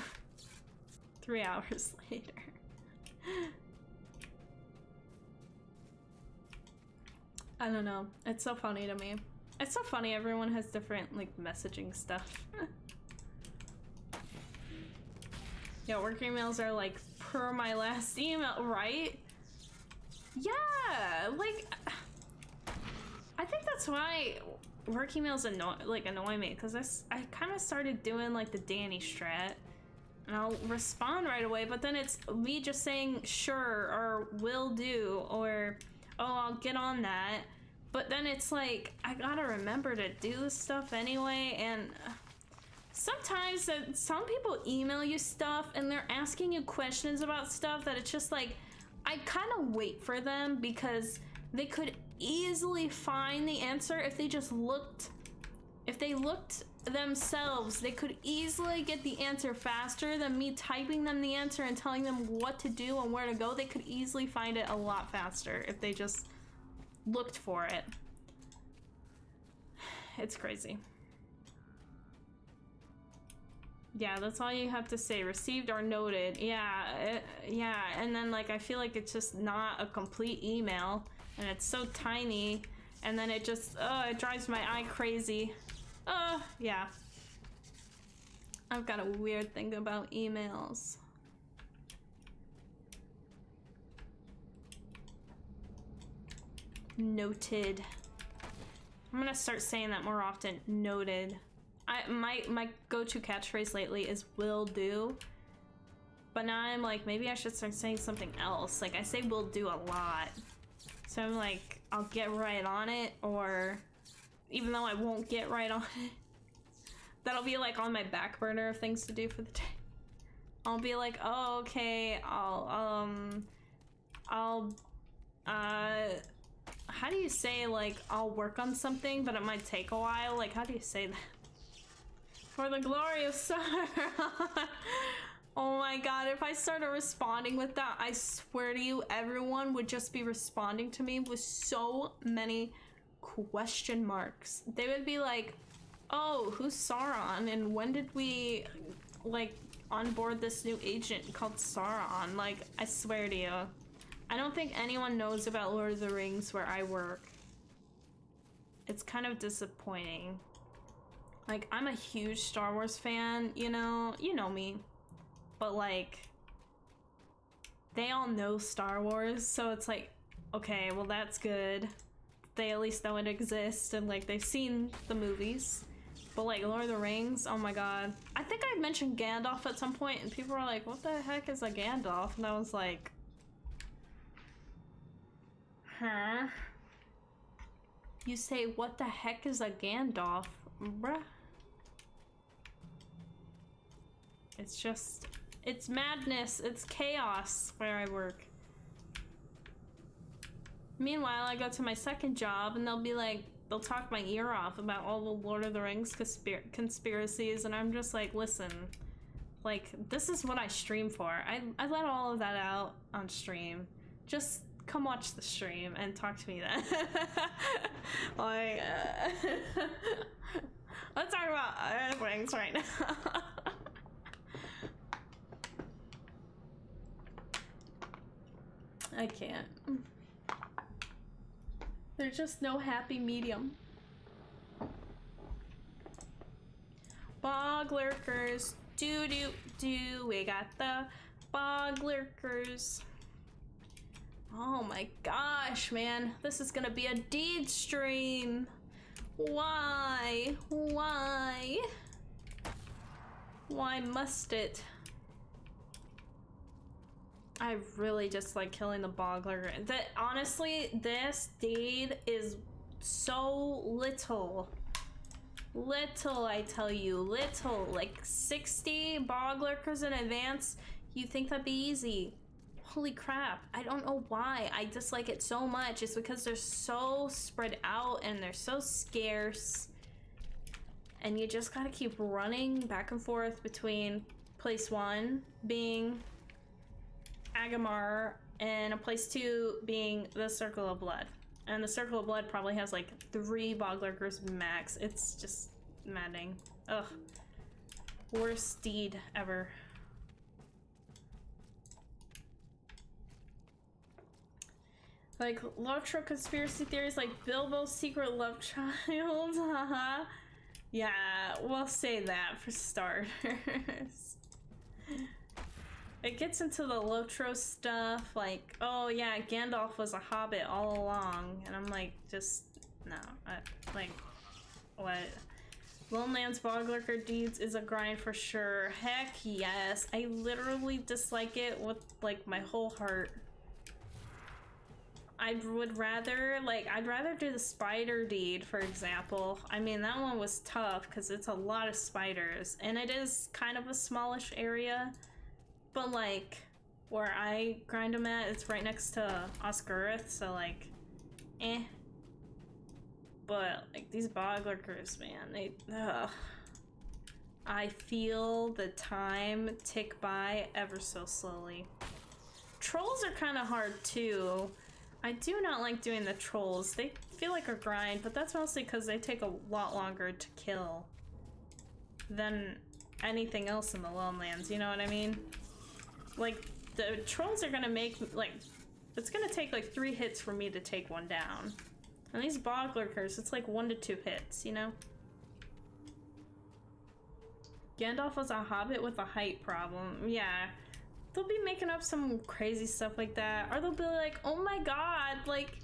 3 hours later. I don't know. It's so funny to me. It's so funny everyone has different, like, messaging stuff. Yeah, work emails are like per my last email, right? Yeah, like, I think that's why work emails annoy me, because I kind of started doing like the Danny strat, and I'll respond right away, but then it's me just saying sure or will do or oh, I'll get on that. But then it's like, I gotta remember to do this stuff anyway, and sometimes some people email you stuff and they're asking you questions about stuff that it's just like, I kind of wait for them because they could easily find the answer if they just looked. If they looked themselves, they could easily get the answer faster than me typing them the answer and telling them what to do and where to go. They could easily find it a lot faster if they just looked for it. It's crazy. Yeah, that's all you have to say. Received or noted. Yeah, yeah. And then, like, I feel like it's just not a complete email, and it's so tiny, and then it just, it drives my eye crazy. Yeah. I've got a weird thing about emails. Noted. I'm gonna start saying that more often. Noted. My go-to catchphrase lately is will do, but now I'm like, maybe I should start saying something else. Like, I say will do a lot, so I'm like, I'll get right on it, or even though I won't get right on it, that'll be like on my back burner of things to do for the day. I'll be like, oh, okay, how do you say, like, I'll work on something but it might take a while? Like, how do you say that? For the glory of Sauron. Oh my God, if I started responding with that, I swear to you, everyone would just be responding to me with so many question marks. They would be like, oh, who's Sauron? And when did we, like, onboard this new agent called Sauron? Like, I swear to you. I don't think anyone knows about Lord of the Rings where I work. It's kind of disappointing. Like, I'm a huge Star Wars fan, you know me. but like they all know Star Wars, so it's like, okay, well that's good. They at least know it exists and like they've seen the movies. But like Lord of the Rings, oh my god. I think I mentioned Gandalf at some point and people were like, what the heck is a Gandalf? And I was like, huh? You say, what the heck is a Gandalf? Bruh. It's just, it's madness, it's chaos where I work. Meanwhile, I go to my second job and they'll be like, they'll talk my ear off about all the Lord of the Rings conspiracies, and I'm just like, listen, like, this is what I stream for. I let all of that out on stream. Just come watch the stream and talk to me then. Like, let's talk about other things right now. I can't. There's just no happy medium. Bog lurkers. Do. We got the bog lurkers. Oh my gosh, man. This is gonna be a deed stream. Why? Why? Why must it? I really just like killing the bog lurker. Honestly, this deed is so little. Little, I tell you, little. Like 60 bog lurkers in advance. You think that'd be easy? Holy crap, I don't know why I dislike it so much. It's because they're so spread out and they're so scarce. And you just gotta keep running back and forth between place 1 being Agamar and a place 2 being the Circle of Blood. And the Circle of Blood probably has like 3 bog lurkers max. It's just maddening. Ugh. Worst deed ever. Like LOTRO conspiracy theories like Bilbo's secret love child. Haha. Yeah, we'll say that for starters. It gets into the LOTRO stuff, like, oh yeah, Gandalf was a hobbit all along, and I'm like, just, no, like, what? Loneland's bog lurker deeds is a grind for sure. Heck yes, I literally dislike it with, like, my whole heart. I would rather, like, I'd rather do the spider deed, for example. I mean, that one was tough, because it's a lot of spiders, and it is kind of a smallish area. But like, where I grind them at, it's right next to Oscarith, so like, eh. But like these bog lurkers, man, they, ugh. I feel the time tick by ever so slowly. Trolls are kind of hard too. I do not like doing the trolls. They feel like a grind, but that's mostly because they take a lot longer to kill than anything else in the Lonelands, you know what I mean? Like, the trolls are gonna make, like, it's gonna take like 3 hits for me to take one down. And these bog lurkers, it's like 1 to 2 hits, you know? Gandalf was a hobbit with a height problem. Yeah. They'll be making up some crazy stuff like that. Or they'll be like, oh my god, like,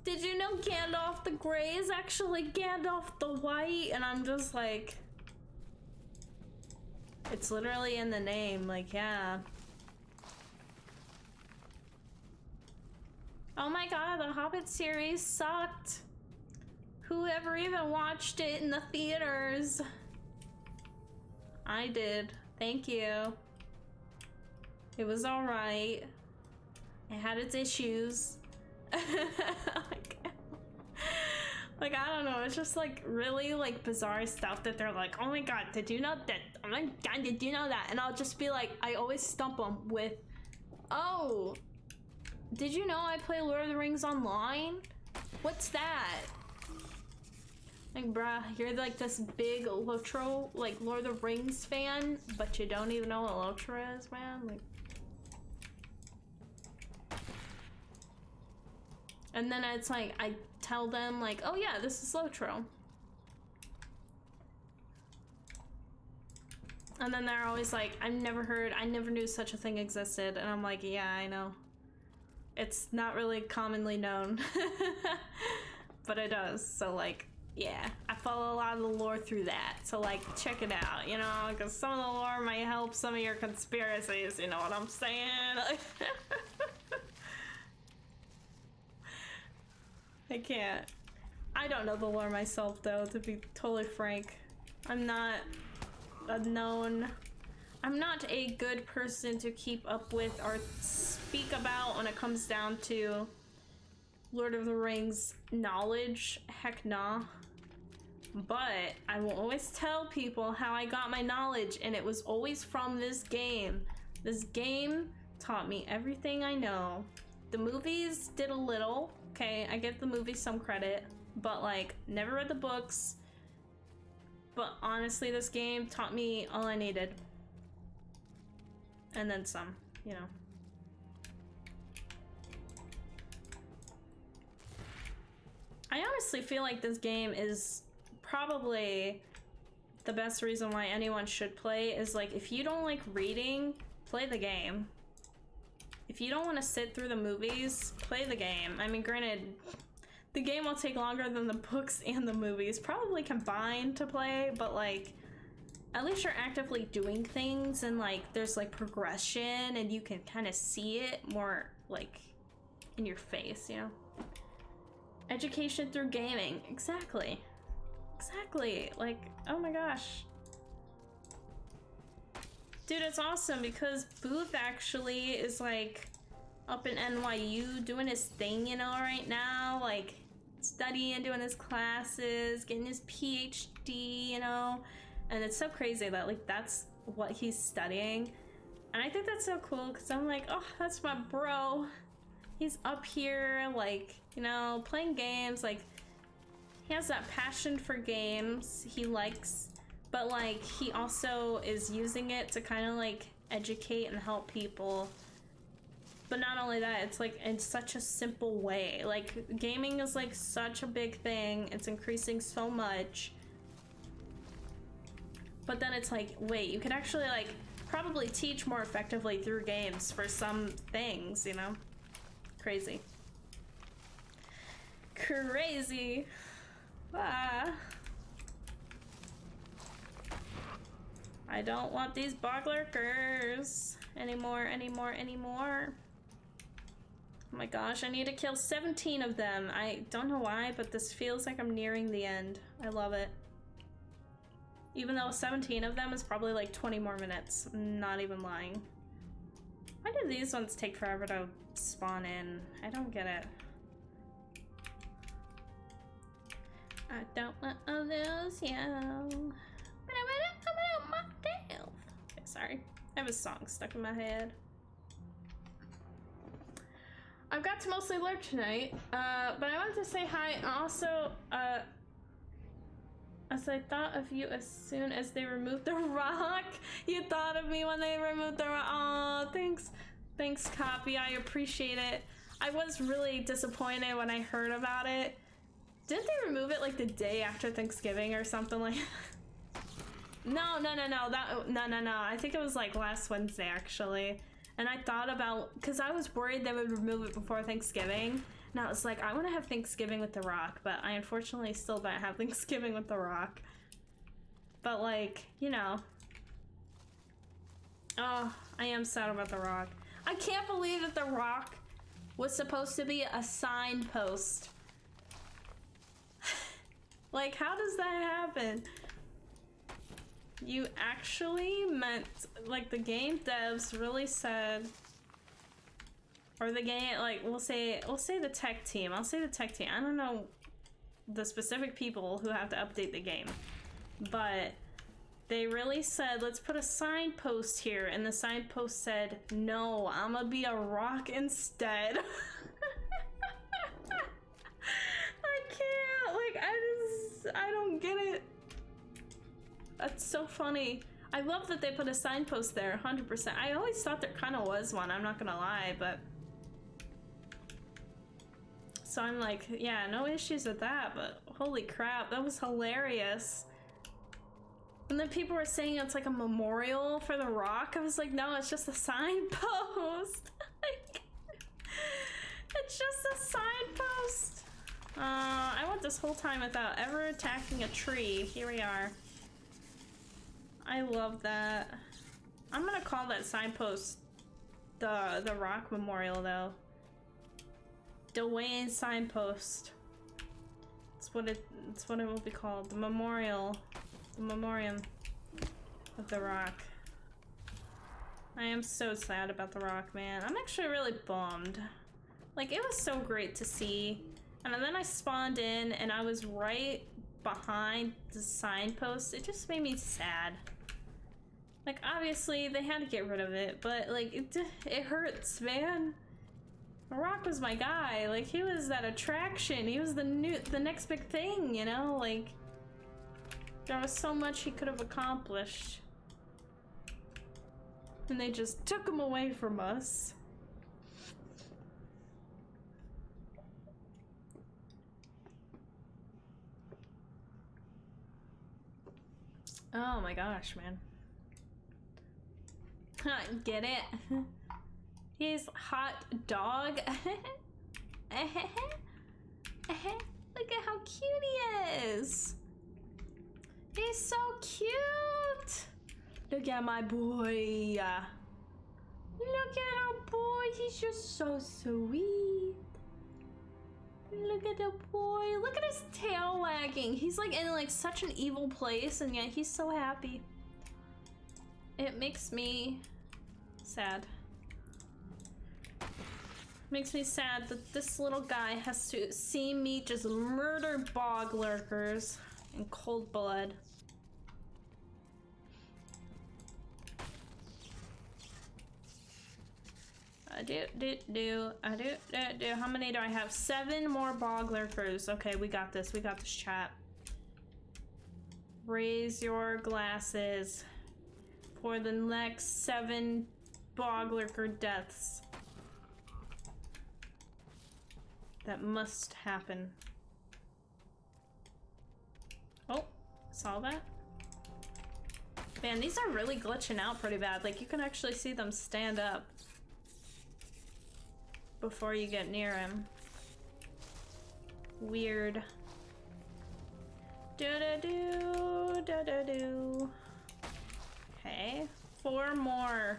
did you know Gandalf the Grey is actually Gandalf the White? And I'm just like, it's literally in the name, like, yeah. Oh my god, the Hobbit series sucked. Whoever even watched it in the theaters? I did. Thank you. It was alright. It had its issues. Like, I don't know, it's just like really like bizarre stuff that they're like, oh my god, did you know that? Oh my god, did you know that? And I'll just be like, I always stump them with, oh, did you know I play Lord of the Rings online? What's that? Like, bruh, you're like this big LOTRO, like Lord of the Rings fan, but you don't even know what LOTRO is, man? Like, and then it's like, I tell them like, oh yeah, this is LOTRO. And then they're always like, I never knew such a thing existed. And I'm like, yeah, I know. It's not really commonly known. But it does, so like, yeah. I follow a lot of the lore through that, so like, check it out, you know? Because some of the lore might help some of your conspiracies, you know what I'm saying? I can't. I don't know the lore myself, though, to be totally frank. I'm not a good person to keep up with or speak about when it comes down to Lord of the Rings knowledge. Heck nah. But I will always tell people how I got my knowledge, and it was always from this game. This game taught me everything I know. The movies did a little. Okay, I give the movies some credit, but like, never read the books. But honestly, this game taught me all I needed. And then some, you know. I honestly feel like this game is probably the best reason why anyone should play, is like, if you don't like reading, play the game. If you don't want to sit through the movies, play the game. I mean, granted, the game will take longer than the books and the movies, probably combined to play, but like, at least you're actively doing things, and like, there's like progression, and you can kind of see it more like in your face, you know? Education through gaming. Exactly. Exactly. Like, oh my gosh. Dude, it's awesome because Booth actually is like up in NYU doing his thing, you know, right now. Like, studying, doing his classes, getting his PhD, you know? And it's so crazy that like that's what he's studying. And I think that's so cool because I'm like, oh, that's my bro. He's up here, like, you know, playing games. Like, he has that passion for games he likes, but like, he also is using it to kind of like educate and help people. But not only that, it's like in such a simple way. Like, gaming is like such a big thing. It's increasing so much. But then it's like, wait, you could actually like probably teach more effectively through games for some things, you know? Crazy. Crazy. Ah. I don't want these bog lurkers anymore. Oh my gosh, I need to kill 17 of them. I don't know why, but this feels like I'm nearing the end. I love it. Even though 17 of them is probably like 20 more minutes. I'm not even lying. Why do these ones take forever to spawn in? I don't get it. I don't want to lose you. But I want to come out myself. Okay, sorry. I have a song stuck in my head. I've got to mostly lurk tonight, but I wanted to say hi. Also, as I thought of you as soon as they removed the rock. You thought of me when they removed the rock. Aw, thanks. Thanks, Copy. I appreciate it. I was really disappointed when I heard about it. Didn't they remove it like the day after Thanksgiving or something like that? No. I think it was like last Wednesday, actually. And I thought about, because I was worried they would remove it before Thanksgiving. And I was like, I want to have Thanksgiving with The Rock, but I unfortunately still don't have Thanksgiving with The Rock. But like, you know. Oh, I am sad about The Rock. I can't believe that The Rock was supposed to be a signpost. Like, how does that happen? You actually meant, like, the game devs really said, or the game, like, we'll say the tech team. I'll say the tech team. I don't know the specific people who have to update the game, but they really said, let's put a signpost here, and the signpost said, no, I'm gonna be a rock instead. I can't, like, I don't get it. That's so funny. I love that they put a signpost there, 100%. I always thought there kind of was one, I'm not gonna lie, but... So I'm like, yeah, no issues with that, but holy crap, that was hilarious. And then people were saying it's like a memorial for the rock. I was like, no, it's just a signpost. Like, it's just a signpost. I went this whole time without ever attacking a tree. Here we are. I love that. I'm gonna call that signpost the rock memorial though. Dwayne signpost. It's what it will be called. The memorial. The memoriam of the rock. I am so sad about the rock, man. I'm actually really bummed. Like, it was so great to see. And then I spawned in and I was right behind the signpost. It just made me sad. Like, obviously they had to get rid of it, but like it hurts, man. The rock was my guy. Like, he was that attraction. He was the next big thing, you know? Like, there was so much he could have accomplished. And they just took him away from us. Oh my gosh, man. Get it? He's hot dog. Look at how cute he is. He's so cute. Look at my boy. Look at our boy. He's just so sweet. Look at the boy. Look at his tail wagging. He's like in like such an evil place, and yet he's so happy. It makes me sad. Makes me sad that this little guy has to see me just murder bog lurkers in cold blood. How many do I have? 7 more bog lurkers. Okay, we got this. We got this, chat. Raise your glasses for the next 7 bog lurker deaths. That must happen. Oh, saw that. Man, these are really glitching out pretty bad. Like, you can actually see them stand up before you get near him. Weird. Do-da-do, da-da-do. Okay, 4 more.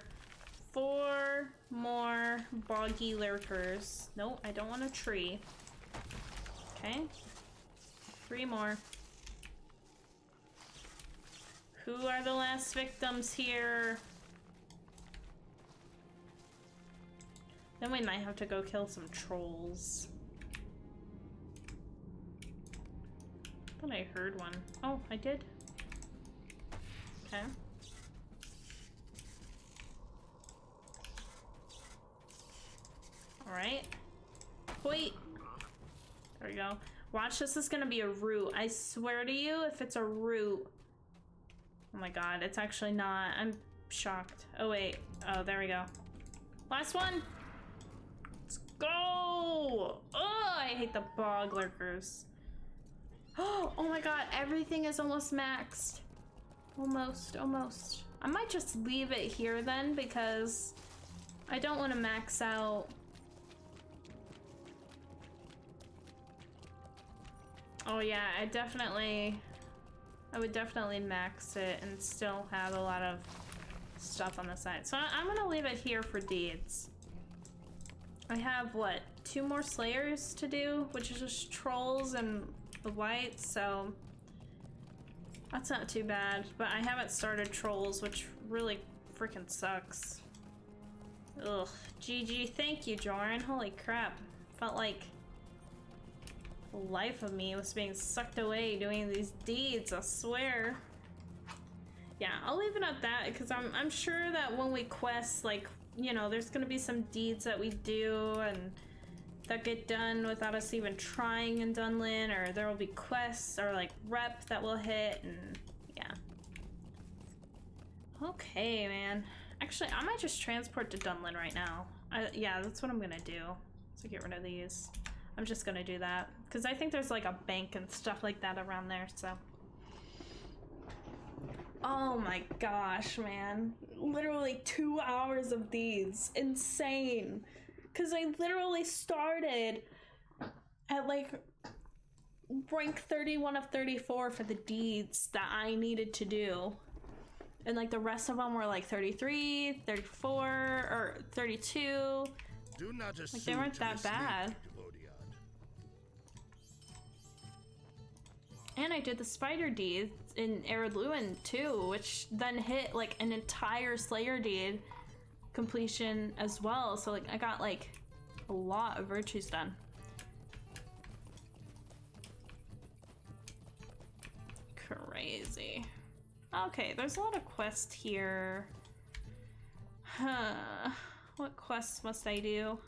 4 more boggy lurkers. Nope, I don't want a tree. Okay. 3 more. Who are the last victims here? Then we might have to go kill some trolls. I thought I heard one. Oh, I did? Okay. Alright. Wait. There we go. Watch, this is gonna be a root. I swear to you, if it's a root. Oh my god, it's actually not. I'm shocked. Oh wait. Oh, there we go. Last one. Let's go. Oh, I hate the bog lurkers. Oh my god, everything is almost maxed. Almost. I might just leave it here then, because I don't want to max out. Oh yeah, I would definitely max it and still have a lot of stuff on the side. So I'm gonna leave it here for deeds. I have, what, 2 more slayers to do, which is just trolls and the whites, so that's not too bad. But I haven't started trolls, which really freaking sucks. Ugh, GG, thank you, Joran. Holy crap, felt like the life of me was being sucked away doing these deeds, I swear. Yeah, I'll leave it at that, because I'm sure that when we quest, like, you know, there's gonna be some deeds that we do and that get done without us even trying in Dunland, or there will be quests or like rep that will hit, and yeah. Okay, man. Actually, I might just transport to Dunland right now. Yeah, that's what I'm gonna do. So get rid of these. I'm just gonna do that because I think there's like a bank and stuff like that around there, so Oh my gosh, man. Literally 2 hours of these. Insane. Because I literally started at like rank 31 of 34 for the deeds that I needed to do. And like the rest of them were like 33, 34, or 32. Do not assume like they weren't that bad. And I did the spider deed in Eredluin too, which then hit like an entire Slayer deed completion as well. So like I got like a lot of virtues done. Crazy. Okay, there's a lot of quests here. What quests must I do?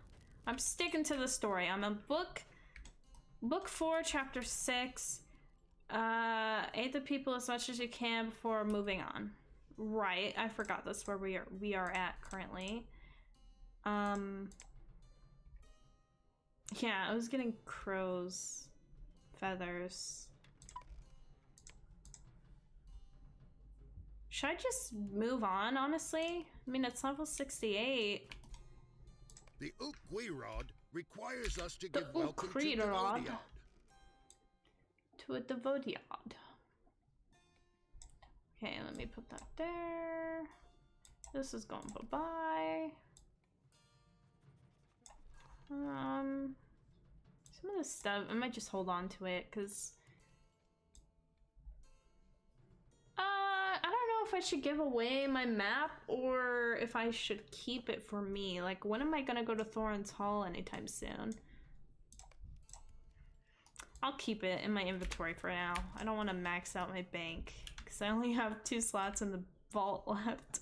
I'm sticking to the story. I'm in book 4, chapter 6. Aid the people as much as you can before moving on. Right, I forgot that's where we are at currently. Yeah, I was getting crow's feathers. Should I just move on, honestly? I mean, it's level 68. The Ukwirod requires us to give welcome to Ukwirod. Devodiad. To a Devodiad. Okay, let me put that there. This is going bye-bye. Some of this stuff, I might just hold on to it, because I don't know if I should give away my map or if I should keep it for me. Like, when am I gonna go to Thorin's Hall anytime soon? I'll keep it in my inventory for now. I don't want to max out my bank because I only have 2 slots in the vault left.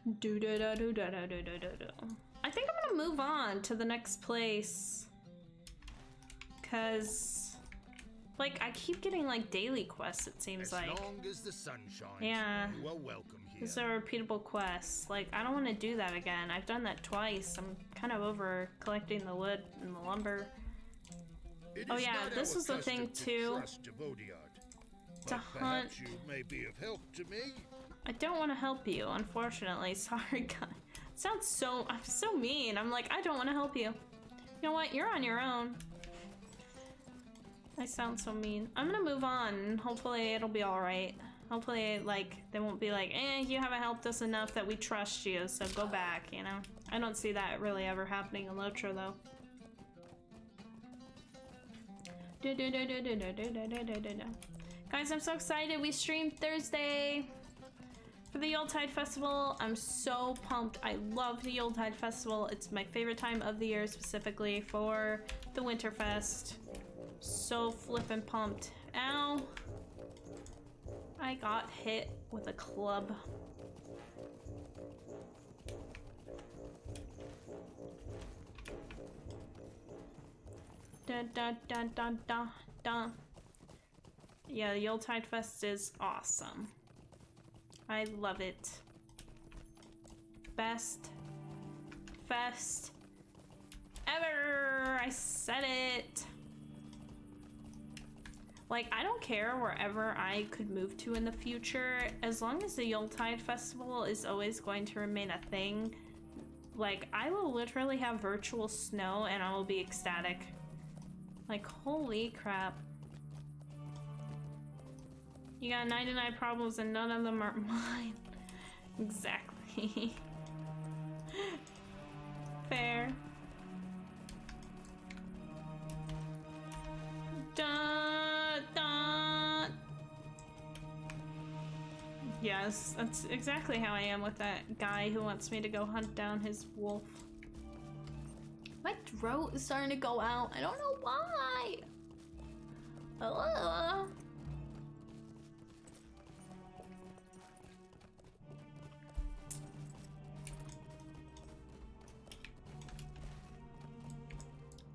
I think I'm gonna move on to the next place because, like, I keep getting like daily quests. It seems like. As long as the sun shines, yeah, you are welcome here. these are repeatable quests. Like, I don't want to do that again. I've done that twice. I'm kind of over collecting the wood and the lumber. Oh yeah, this was the thing too. To hunt. You may be of help to me. I don't want to help you, unfortunately. Sorry, guy. I'm so mean. I'm like, I don't want to help you. You know what? You're on your own. I sound so mean. I'm gonna move on. Hopefully it'll be all right. Hopefully, like, they won't be like, you haven't helped us enough that we trust you, so go back, you know? I don't see that really ever happening in LOTRO, though. Guys, I'm so excited. We streamed Thursday for the Yuletide Festival. I'm so pumped. I love the Yuletide Festival. It's my favorite time of the year, specifically for the Winterfest. So flippin' pumped. Ow. I got hit with a club. Dun dun dun dun dun dun. Yeah, the Yuletide Fest is awesome. I love it. Best fest ever! I said it! Like, I don't care wherever I could move to in the future, as long as the Yuletide Festival is always going to remain a thing. Like, I will literally have virtual snow and I will be ecstatic. Like, holy crap. You got 99 problems and none of them are mine. Exactly. Fair. Dun, dun. Yes, that's exactly how I am with that guy who wants me to go hunt down his wolf. My throat is starting to go out. I don't know why.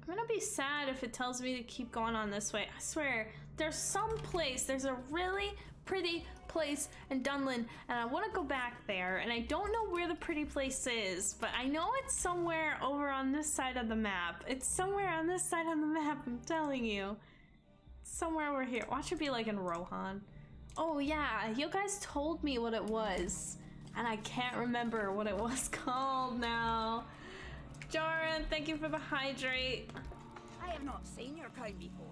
I'm gonna be sad if it tells me to keep going on this way. I swear, there's a really pretty place in Dunland, and I want to go back there, and I don't know where the pretty place is, but I know it's somewhere over on this side of the map. It's somewhere on this side of the map, I'm telling you. Somewhere over here. Watch it be like in Rohan. Oh yeah, you guys told me what it was. And I can't remember what it was called now. Joran, thank you for the hydrate. I have not seen your kind before.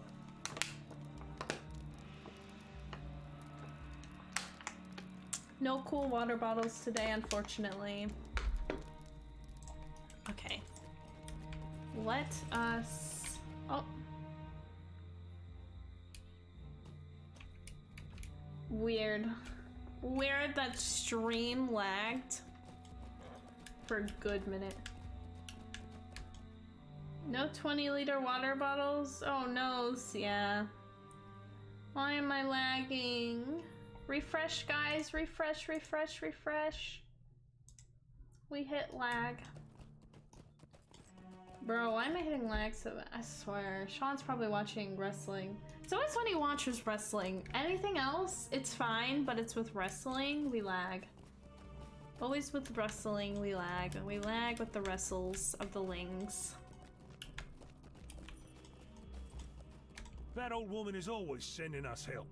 No cool water bottles today, unfortunately. Okay. Let us... Oh. Weird. Weird that stream lagged for a good minute. No 20-liter water bottles? Oh no, yeah. Why am I lagging? Refresh, guys. Refresh, refresh, refresh. We hit lag. Bro, why am I hitting lag so bad? I swear. Sean's probably watching wrestling. It's always when he watches wrestling. Anything else, it's fine, but it's with wrestling, we lag. Always with wrestling, we lag. And we lag with the wrestles of the lings. That old woman is always sending us help.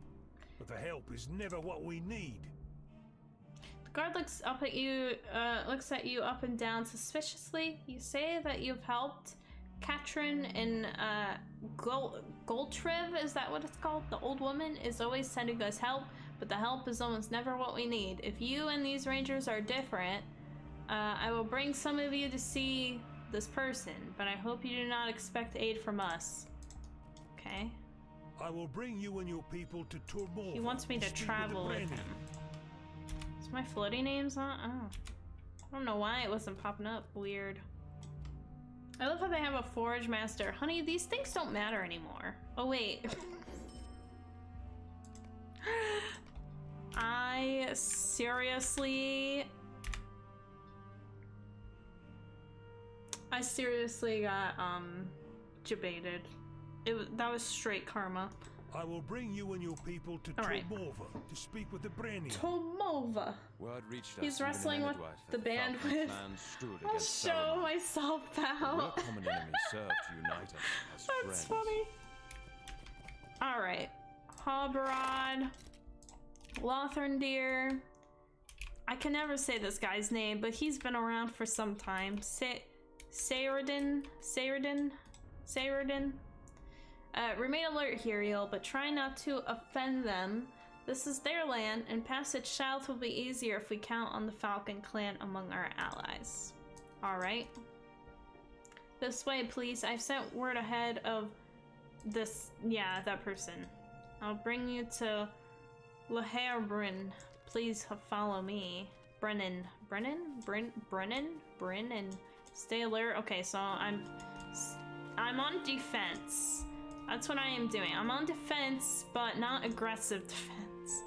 But the help is never what we need. The guard looks up at you, looks at you up and down suspiciously. You say that you've helped Katrin and Goltriv, is that what it's called? The old woman is always sending us help, but the help is almost never what we need. If you and these rangers are different, I will bring some of you to see this person, but I hope you do not expect aid from us. Okay. I will bring you and your people to Tormova. He wants me to travel with him. Is my floating names on? Oh. I don't know why it wasn't popping up. Weird. I love how they have a forge master. Honey, these things don't matter anymore. Oh, wait. I seriously got, debated. That was straight karma. I will bring you and your people to Tormova to speak with the Brennian. Tormova. Word reached us. He's wrestling with the bandwidth. I'll show myself out. We're common enemies served to unite us as That's friends. funny. Alright. Halbarad. Lotherndir. I can never say this guy's name, but he's been around for some time. Sayridin. Remain alert, Hiriel, but try not to offend them. This is their land, and passage south will be easier if we count on the Falcon clan among our allies. Alright. This way, please. I've sent word ahead of this... Yeah, that person. I'll bring you to Laherbrunn. Please follow me. Brennan. Stay alert. Okay, so I'm on defense. That's what I am doing. I'm on defense, but not aggressive defense.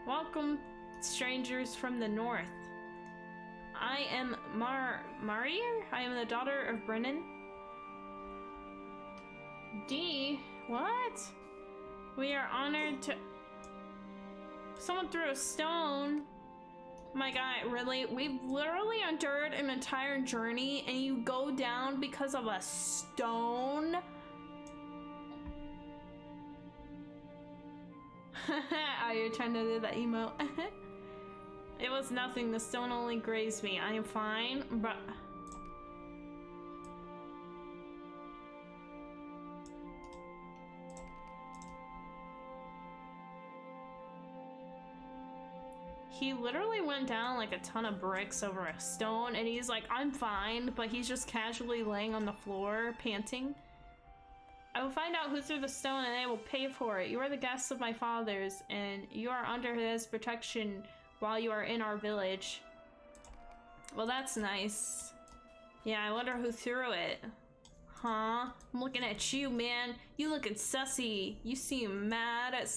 Welcome, strangers from the north. I am Marier? I am the daughter of Brennan. D? What? We are honored to... Someone threw a stone. My God, really? We've literally endured an entire journey and you go down because of a stone? Oh, you're trying to do that emote. It was nothing. The stone only grazed me. I am fine, but... He literally went down like a ton of bricks over a stone, and he's like, I'm fine, but he's just casually laying on the floor, panting. I will find out who threw the stone and I will pay for it. You are the guests of my father's, and you are under his protection while you are in our village. Well, that's nice. Yeah, I wonder who threw it. Huh? I'm looking at you, man. You looking sussy. You seem mad at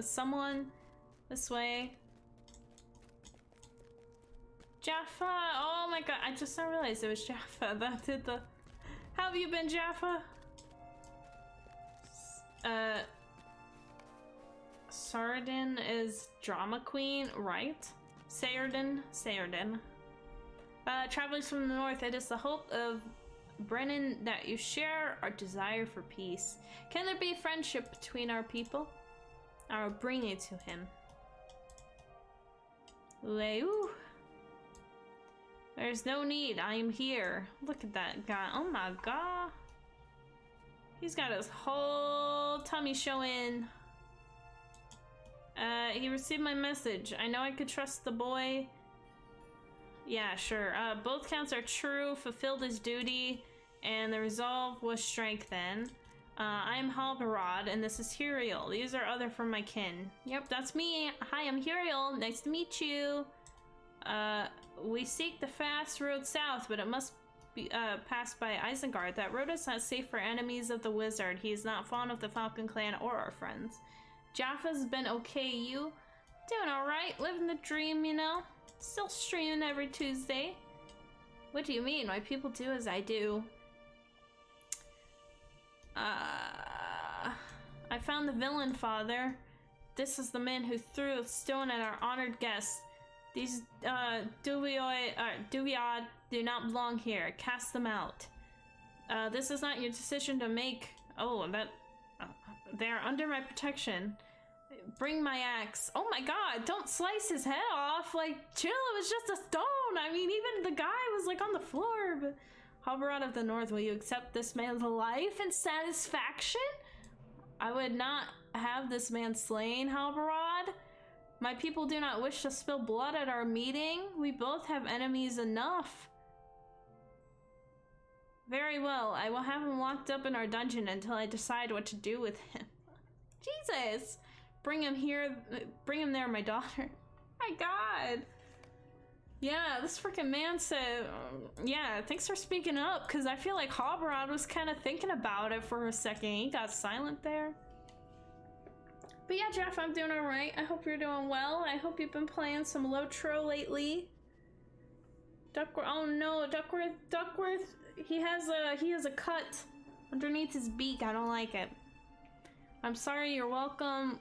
someone. This way. Jaffa! Oh my God, I just now realized it was Jaffa that did the... How have you been, Jaffa? Saradin is drama queen, right? Sayridin. Travelers from the north, it is the hope of Brennan, that you share our desire for peace. Can there be friendship between our people? I will bring it to him. Leu. There's no need. I am here. Look at that guy. Oh my god. He's got his whole tummy showing. He received my message. I know I could trust the boy. Yeah, sure. Both counts are true. Fulfilled his duty. And the resolve was strengthened. I'm Halbarad, and this is Huriel. These are other from my kin. Yep, that's me. Hi, I'm Huriel. Nice to meet you. We seek the fast road south, but it must be passed by Isengard. That road is not safe for enemies of the wizard. He is not fond of the Falcon clan or our friends. Jaffa's been okay, you? Doing alright, living the dream, you know? Still streaming every Tuesday. What do you mean? My people do as I do. I found the villain, father. This is the man who threw a stone at our honored guests. These Duviad do not belong here. Cast them out. This is not your decision to make. Oh, they are under my protection. Bring my axe. Oh my god, don't slice his head off. Like, chill, it was just a stone. I mean, even the guy was like on the floor. But Halbarad of the North, will you accept this man's life and satisfaction? I would not have this man slain, Halbarad. My people do not wish to spill blood at our meeting. We both have enemies enough. Very well, I will have him locked up in our dungeon until I decide what to do with him. Jesus! Bring him here, bring him there, my daughter. My god. Yeah, this freaking man said, yeah, thanks for speaking up, because I feel like Halbarad was kind of thinking about it for a second. He got silent there. But yeah, Jeff, I'm doing alright. I hope you're doing well. I hope you've been playing some LOTRO lately. Duckworth, oh no, Duckworth, he has a cut underneath his beak. I don't like it. I'm sorry, your welcome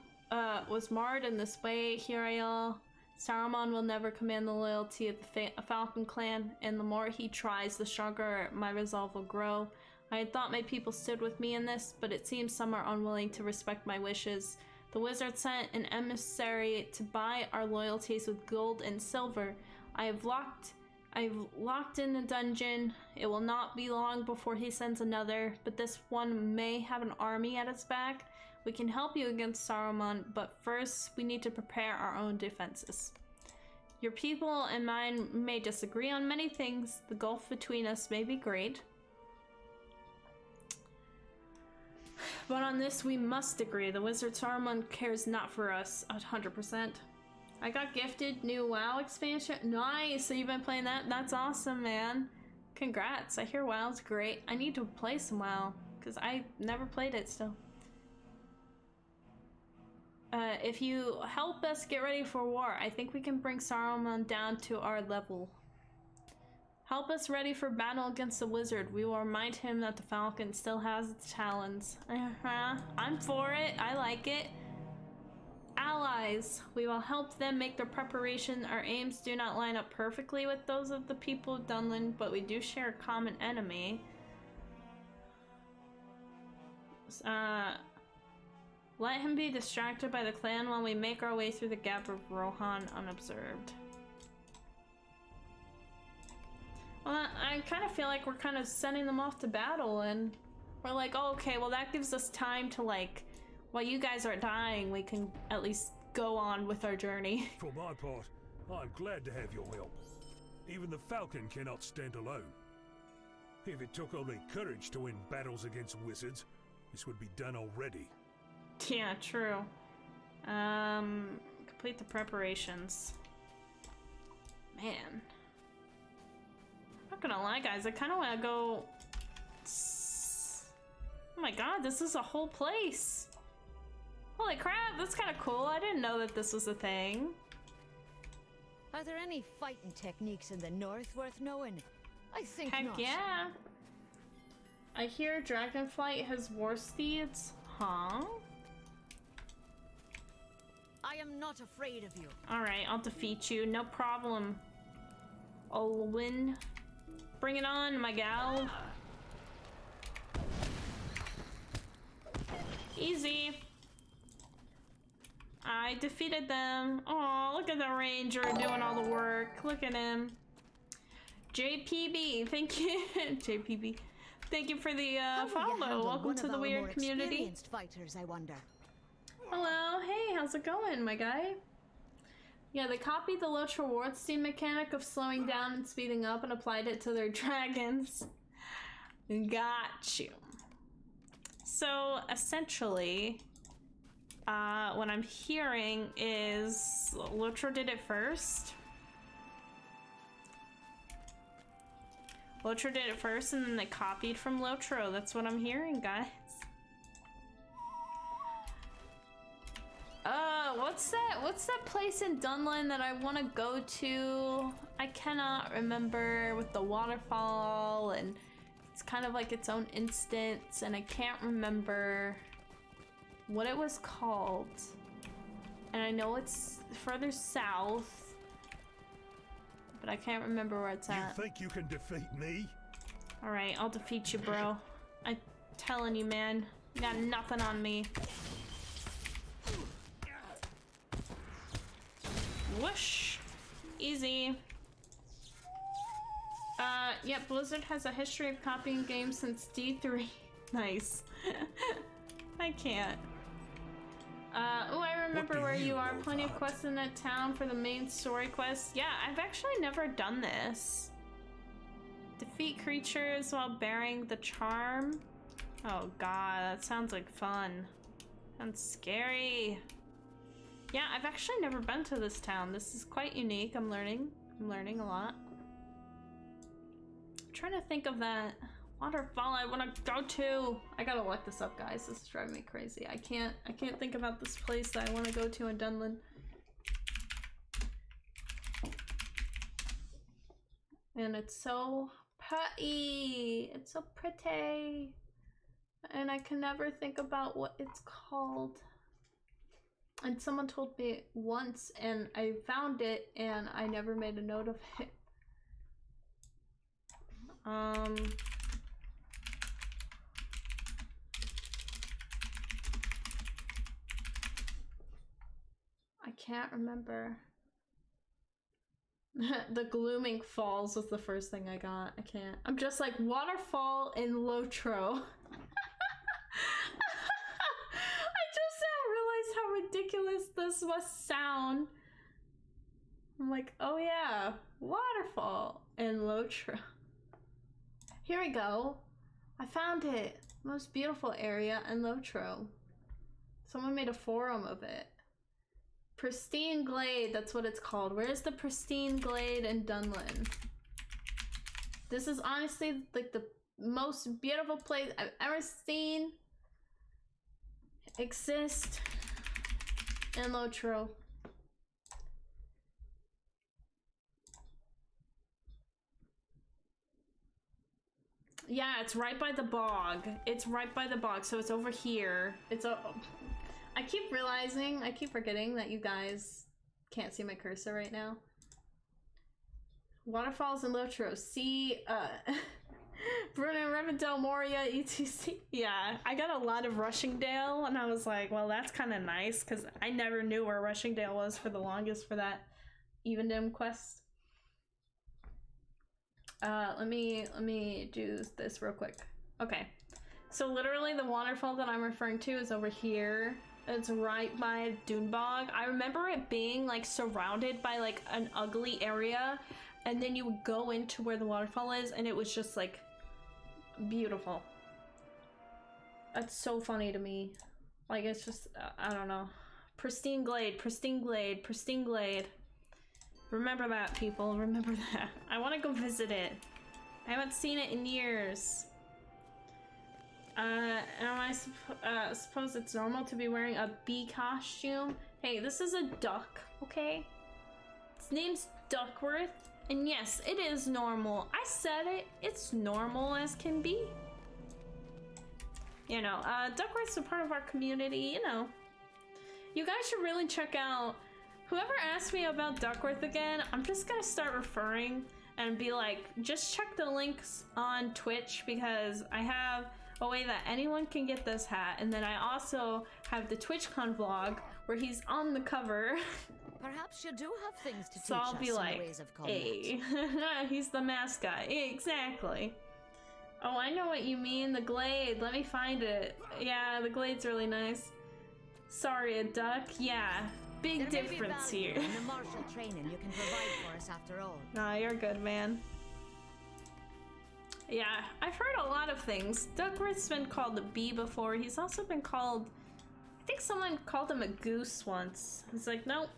was marred in this way, Huriel. Saruman will never command the loyalty of the Falcon clan, and the more he tries, the stronger my resolve will grow. I had thought my people stood with me in this, but it seems some are unwilling to respect my wishes. The wizard sent an emissary to buy our loyalties with gold and silver. I've locked in the dungeon. It will not be long before he sends another, but this one may have an army at its back. We can help you against Saruman, but first we need to prepare our own defenses. Your people and mine may disagree on many things. The gulf between us may be great, but on this we must agree. The wizard Saruman cares not for us 100%. I got gifted new WoW expansion. Nice, so you've been playing that? That's awesome, man. Congrats. I hear WoW's great. I need to play some WoW, because I never played it still. If you help us get ready for war, I think we can bring Saruman down to our level. Help us ready for battle against the wizard. We will remind him that the Falcon still has its talons. I'm for it. I like it. Allies. We will help them make their preparation. Our aims do not line up perfectly with those of the people of Dunland, but we do share a common enemy. Let him be distracted by the clan while we make our way through the gap of Rohan unobserved. Well, I kind of feel like we're kind of sending them off to battle, and we're like, oh, okay, well that gives us time to, like, while you guys are dying, we can at least go on with our journey. For my part, I'm glad to have your help. Even the Falcon cannot stand alone. If it took only courage to win battles against wizards, this would be done already. Yeah, true. Complete the preparations. Man. Not gonna lie, guys, I kind of want to go... Oh my god, this is a whole place. Holy crap, that's kind of cool. I didn't know that this was a thing. Are there any fighting techniques in the north worth knowing? I think Heck not. yeah. I hear Dragonflight has war steeds. Huh? I am not afraid of you. Alright, I'll defeat you. No problem. Olwyn. Bring it on, my gal. Easy. I defeated them. Oh, look at the ranger doing all the work. Look at him. JPB, thank you. JPB. Thank you for the follow. Welcome to the weird community. Fighters, I wonder. Hello, hey, how's it going, my guy? Yeah, they copied the LOTRO War Steam mechanic of slowing down and speeding up and applied it to their dragons. Got you. So, essentially, what I'm hearing is LOTRO did it first. LOTRO did it first and then they copied from LOTRO. That's what I'm hearing, guys. What's that place in Dunland that I want to go to? I cannot remember, with the waterfall, and it's kind of like its own instance, and I can't remember what it was called. And I know it's further south, but I can't remember where it's at. You think you can defeat me? Alright, I'll defeat you, bro. I'm telling you, man. You got nothing on me. Whoosh! Easy. Yeah, Blizzard has a history of copying games since D3. Nice. I can't. Oh, I remember where you are. Plenty of quests in that town for the main story quest. Yeah, I've actually never done this. Defeat creatures while bearing the charm. Oh god, that sounds like fun. Sounds scary. Yeah, I've actually never been to this town. This is quite unique. I'm learning a lot. I'm trying to think of that waterfall I want to go to. I gotta look this up, guys. This is driving me crazy. I can't think about this place that I want to go to in Dunland. And it's so pretty. It's so pretty. And I can never think about what it's called. And someone told me once, and I found it, and I never made a note of it. I can't remember. The Glooming Falls was the first thing I got. I can't. I'm just like, waterfall in LOTRO. Ridiculous this must sound. I'm like, oh yeah, waterfall in LOTRO. Here we go. I found it. Most beautiful area in LOTRO. Someone made a forum of it. Pristine Glade, that's what it's called. Where's the Pristine Glade in Dunland? This is honestly like the most beautiful place I've ever seen exist in LOTRO. Yeah, it's right by the bog. It's right by the bog, so it's over here. I keep realizing, I keep forgetting that you guys can't see my cursor right now. Waterfalls in LOTRO. See, Bruno, Rivendell, Moria, etc. Yeah, I got a lot of Rushingdale, and I was like, well, that's kind of nice, because I never knew where Rushingdale was for the longest for that Evendim quest. Let me do this real quick. Okay, so literally the waterfall that I'm referring to is over here. It's right by Dunebog. I remember it being like surrounded by like an ugly area, and then you would go into where the waterfall is, and it was just like beautiful. That's so funny to me. Like, it's just, I don't know. Pristine Glade, Pristine Glade, Pristine Glade. Remember that, people. Remember that. I want to go visit it. I haven't seen it in years. And I suppose it's normal to be wearing a bee costume. Hey, this is a duck, okay? Its name's Duckworth. And yes, it is normal. I said it. It's normal as can be. You know, Duckworth's a part of our community, you know. You guys should really check out... Whoever asks me about Duckworth again, I'm just gonna start referring and be like, just check the links on Twitch, because I have a way that anyone can get this hat. And then I also have the TwitchCon vlog where he's on the cover. Perhaps you do have things to So teach I'll us be in like, the ways of combat. hey, he's the mascot. Exactly. Oh, I know what you mean. The glade. Let me find it. Yeah, the glade's really nice. Sorry, a duck. Yeah, big There may be difference value here. in the martial training you can provide for us after all. Nah, you're good, man. Yeah, I've heard a lot of things. Duckworth's been called a bee before. He's also been called... I think someone called him a goose once. It's like, nope.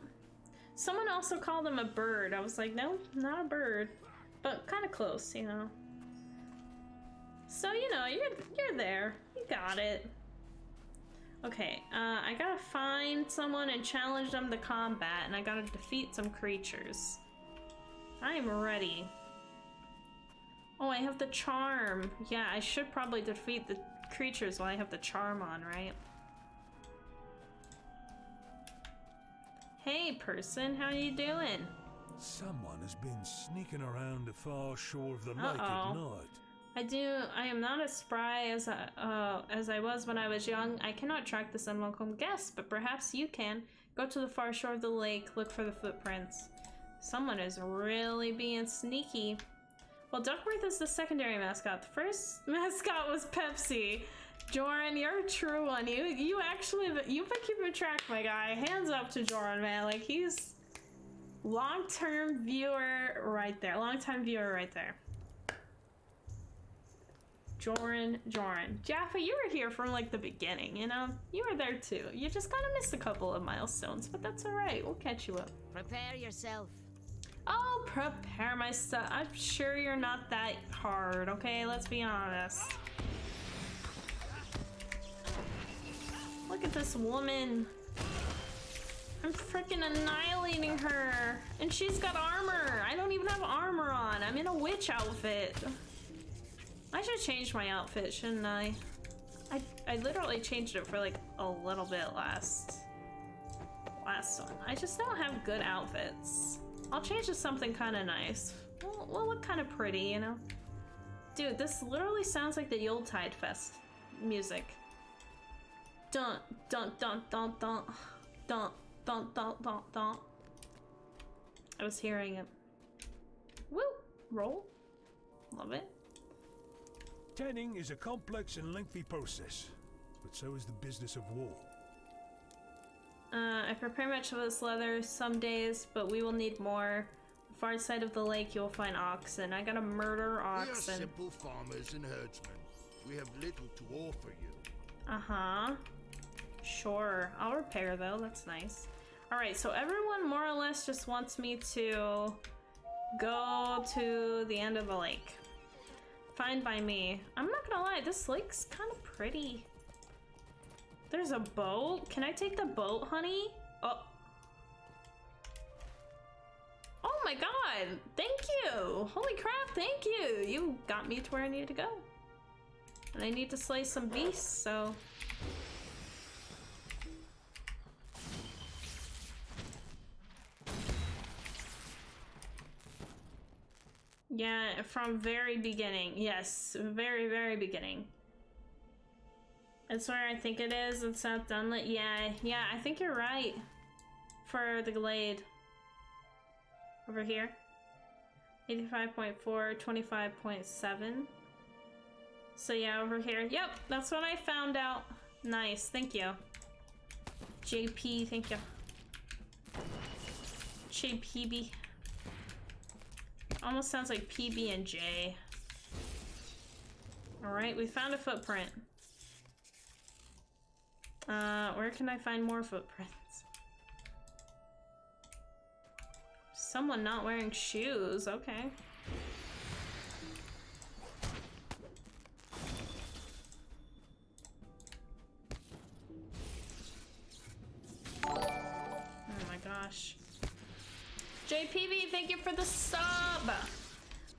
Someone also called him a bird. I was like, no, not a bird. But kind of close, you know. So, you know, you're there. You got it. Okay, I gotta find someone and challenge them to combat, and I gotta defeat some creatures. I am ready. Oh, I have the charm. Yeah, I should probably defeat the creatures while I have the charm on, right? Hey, person, how you doing? Someone has been sneaking around the far shore of the lake at night. I am not as spry as I was when I was young. I cannot track this unwelcome guest, but perhaps you can. Go to the far shore of the lake, look for the footprints. Someone is really being sneaky. Well, Duckworth is the secondary mascot. The first mascot was Pepsi. Joran, you're a true one. You've been keeping track, my guy. Hands up to Joran, man. Like, he's long-term viewer right there. Long-time viewer right there. Joran. Jaffa, you were here from like the beginning, you know? You were there too. You just kind of missed a couple of milestones, but that's alright. We'll catch you up. Prepare yourself. I'll prepare myself. I'm sure you're not that hard, okay? Let's be honest. Look at this woman. I'm freaking annihilating her. And she's got armor. I don't even have armor on. I'm in a witch outfit. I should change my outfit, shouldn't I? I literally changed it for like a little bit last one. I just don't have good outfits. I'll change to something kind of nice. We'll look kind of pretty, you know? Dude, this literally sounds like the Yuletide Fest music. Dun dun dun dun dun dun dun dun dun dun. I was hearing it. Woo! Roll. Love it. Tanning is a complex and lengthy process, but so is the business of war. I prepare much of this leather some days, but we will need more. On the far side of the lake, you will find oxen. I gotta murder oxen. We are simple farmers and herdsmen. We have little to offer you. Uh-huh. Sure. I'll repair, though. That's nice. Alright, so everyone more or less just wants me to go to the end of the lake. Fine by me. I'm not gonna lie, this lake's kind of pretty. There's a boat. Can I take the boat, honey? Oh. Oh my god. Thank you. Holy crap, thank you. You got me to where I need to go. And I need to slay some beasts, so... Yeah, from very beginning. Yes, very, very beginning. That's where I think it is. It's not Dunland. Yeah, I think you're right. For the glade. Over here. 85.4, 25.7. So yeah, over here. Yep, that's what I found out. Nice, thank you. JP, thank you. JPB. Almost sounds like PB and J. Alright, we found a footprint. Where can I find more footprints? Someone not wearing shoes, okay. Oh my gosh. JPB, thank you for the sub!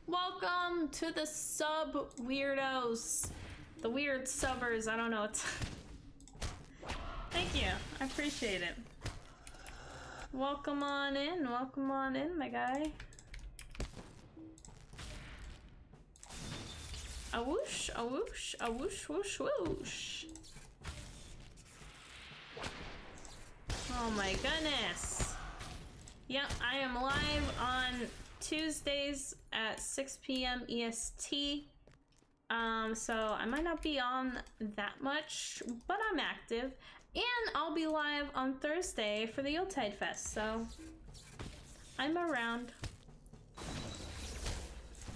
Welcome to the sub weirdos. The weird subbers, I don't know. Thank you, I appreciate it. Welcome on in, my guy. A whoosh, a whoosh, a whoosh, whoosh, whoosh. Oh my goodness. Yep, I am live on Tuesdays at 6 p.m. EST. So I might not be on that much, but I'm active. And I'll be live on Thursday for the Yuletide Fest, so I'm around.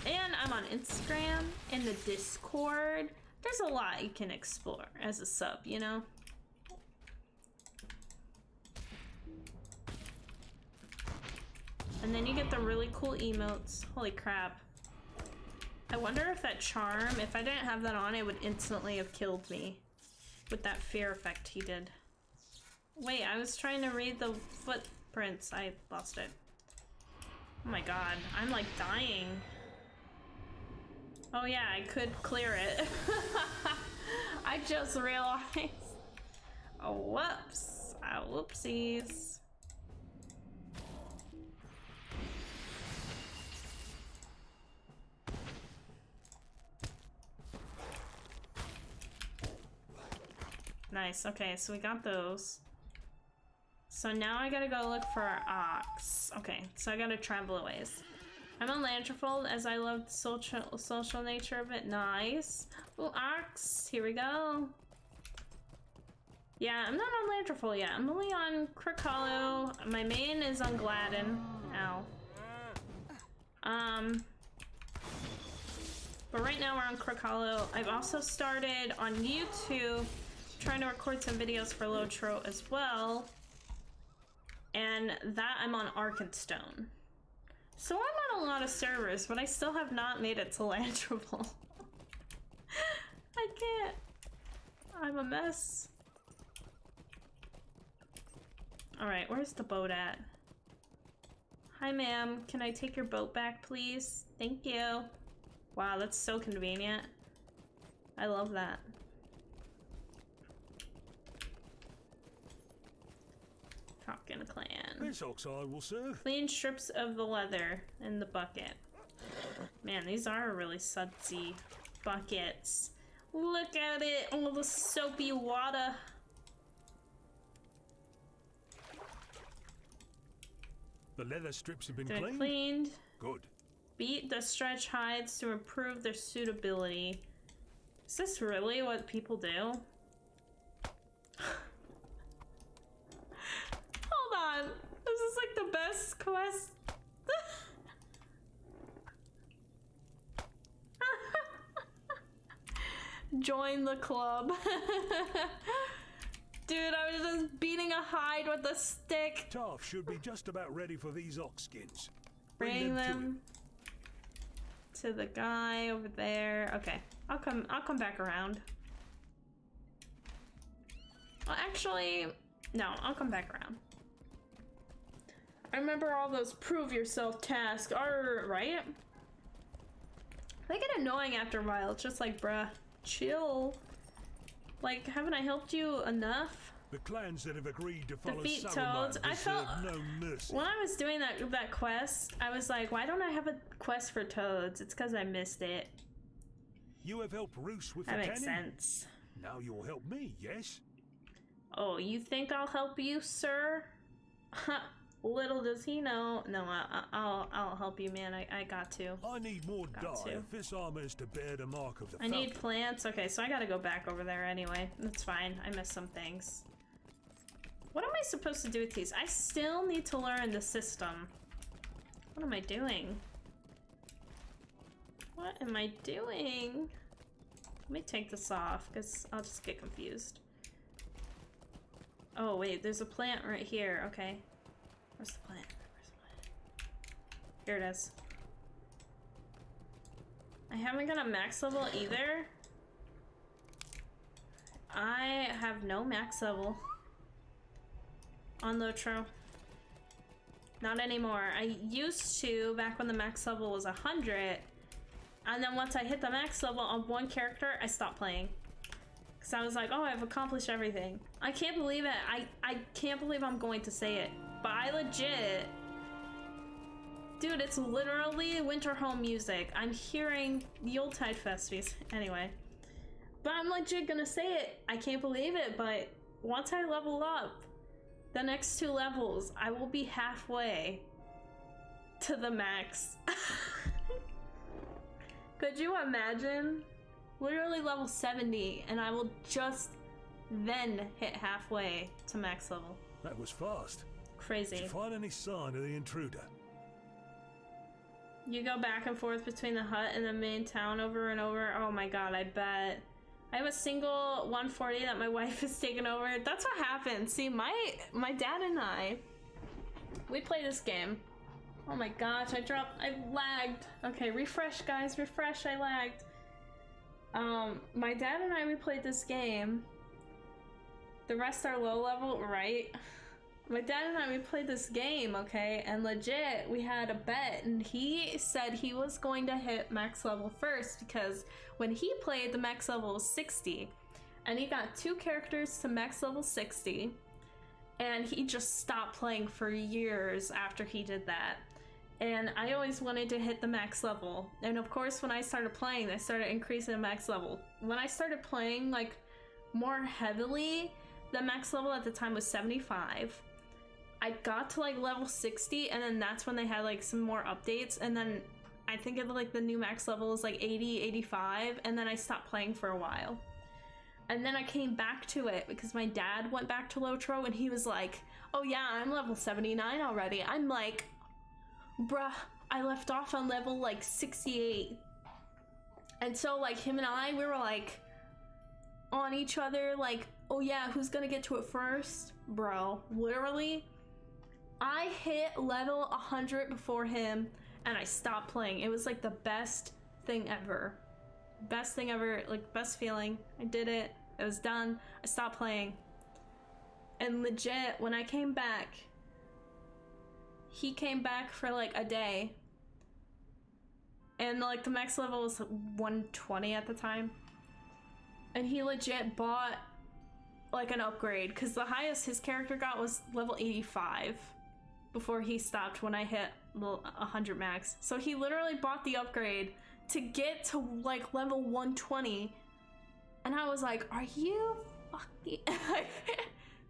And I'm on Instagram and the Discord. There's a lot you can explore as a sub, you know? And then you get the really cool emotes. Holy crap. I wonder if that charm, if I didn't have that on, it would instantly have killed me. With that fear effect he did. Wait, I was trying to read the footprints. I lost it. Oh my god, I'm like dying. Oh yeah, I could clear it. I just realized. Oh, whoops. Whoopsies. Nice, okay, so we got those. So now I gotta go look for our ox. Okay, so I gotta travel a ways. I'm on Lanterfold as I love the social nature of it. Nice. Ooh, ox, here we go. Yeah, I'm not on Lanterfold yet. I'm only on Crook Hollow. My main is on Gladden. Ow. But right now we're on Crook Hollow. I've also started on YouTube trying to record some videos for LOTRO as well. And that I'm on Arkenstone. So I'm on a lot of servers, but I still have not made it to Lanterfold. I can't. I'm a mess. Alright, where's the boat at? Hi ma'am, can I take your boat back please? Thank you. Wow, that's so convenient. I love that. Falcon Clan. This ox I will serve. Clean strips of the leather in the bucket. Man, these are really sudsy buckets. Look at it, all the soapy water. The leather strips have been They're cleaned? cleaned. Good. Beat the stretch hides to improve their suitability. Is this really what people do? Hold on. This is like the best quest. Join the club. Dude, I was just beating a hide with a stick. Taff should be just about ready for these ox skins. Bring them to the guy over there. Okay, I'll come back around. Well, actually, no, I'll come back around. I remember all those prove yourself tasks are right. They get annoying after a while. It's just like, bruh, chill. Like, haven't I helped you enough? The clans that have agreed to follow Defeat Saruman Toads. I felt no mercy. when I was doing that quest, I was like, why don't I have a quest for Toads? It's because I missed it. You have helped Roos with That the makes cannon. sense. Now you'll help me, yes? Oh, you think I'll help you, sir? Little does he know. No, I'll help you, man. I got to. I need more Got dye to. if this armor is to bear the mark of the I need Falcon. plants. Okay, so I gotta go back over there anyway. That's fine. I missed some things. What am I supposed to do with these? I still need to learn the system. What am I doing? What am I doing? Let me take this off, because I'll just get confused. Oh, wait, there's a plant right here. Okay. Where's the plant? Where's the plant? Here it is. I haven't got a max level either. I have no max level on LOTRO. Not anymore. I used to back when the max level was 100. And then once I hit the max level on one character, I stopped playing. Because I was like, oh, I've accomplished everything. I can't believe it. I can't believe I'm going to say it. But I legit Dude, it's literally winter home music. I'm hearing Yuletide Festies. Anyway. But I'm legit gonna say it. I can't believe it, but once I level up the next 2 levels, I will be halfway to the max. Could you imagine? Literally level 70, and I will just then hit halfway to max level. That was fast. Crazy. Did you find any sign of the intruder? You go back and forth between the hut and the main town over and over. Oh my god, I bet. I have a single 140 that my wife has taken over. That's what happened. See, my dad and I, we play this game. Oh my gosh, I lagged. Okay, refresh guys, refresh, I lagged. My dad and I, we played this game. The rest are low level, right? My dad and I, we played this game, okay? And legit, we had a bet, and he said he was going to hit max level first because when he played, the max level was 60. And he got 2 characters to max level 60. And he just stopped playing for years after he did that. And I always wanted to hit the max level. And of course, when I started playing, they started increasing the max level. When I started playing, like, more heavily, the max level at the time was 75. I got to like level 60, and then that's when they had like some more updates, and then I think it like the new max level is like 80, 85, and then I stopped playing for a while. And then I came back to it because my dad went back to LOTRO, and he was like, oh yeah, I'm level 79 already. I'm like, bruh, I left off on level like 68. And so like him and I, we were like on each other like, oh yeah, who's gonna get to it first? Bro, literally, I hit level 100 before him and I stopped playing. It was like the best thing ever. Best thing ever, like best feeling. I did it, it was done, I stopped playing. And legit, when I came back, he came back for like a day. And like the max level was 120 at the time. And he legit bought like an upgrade because the highest his character got was level 85 before he stopped when I hit 100 max. So he literally bought the upgrade to get to like level 120, and I was like, are you fucking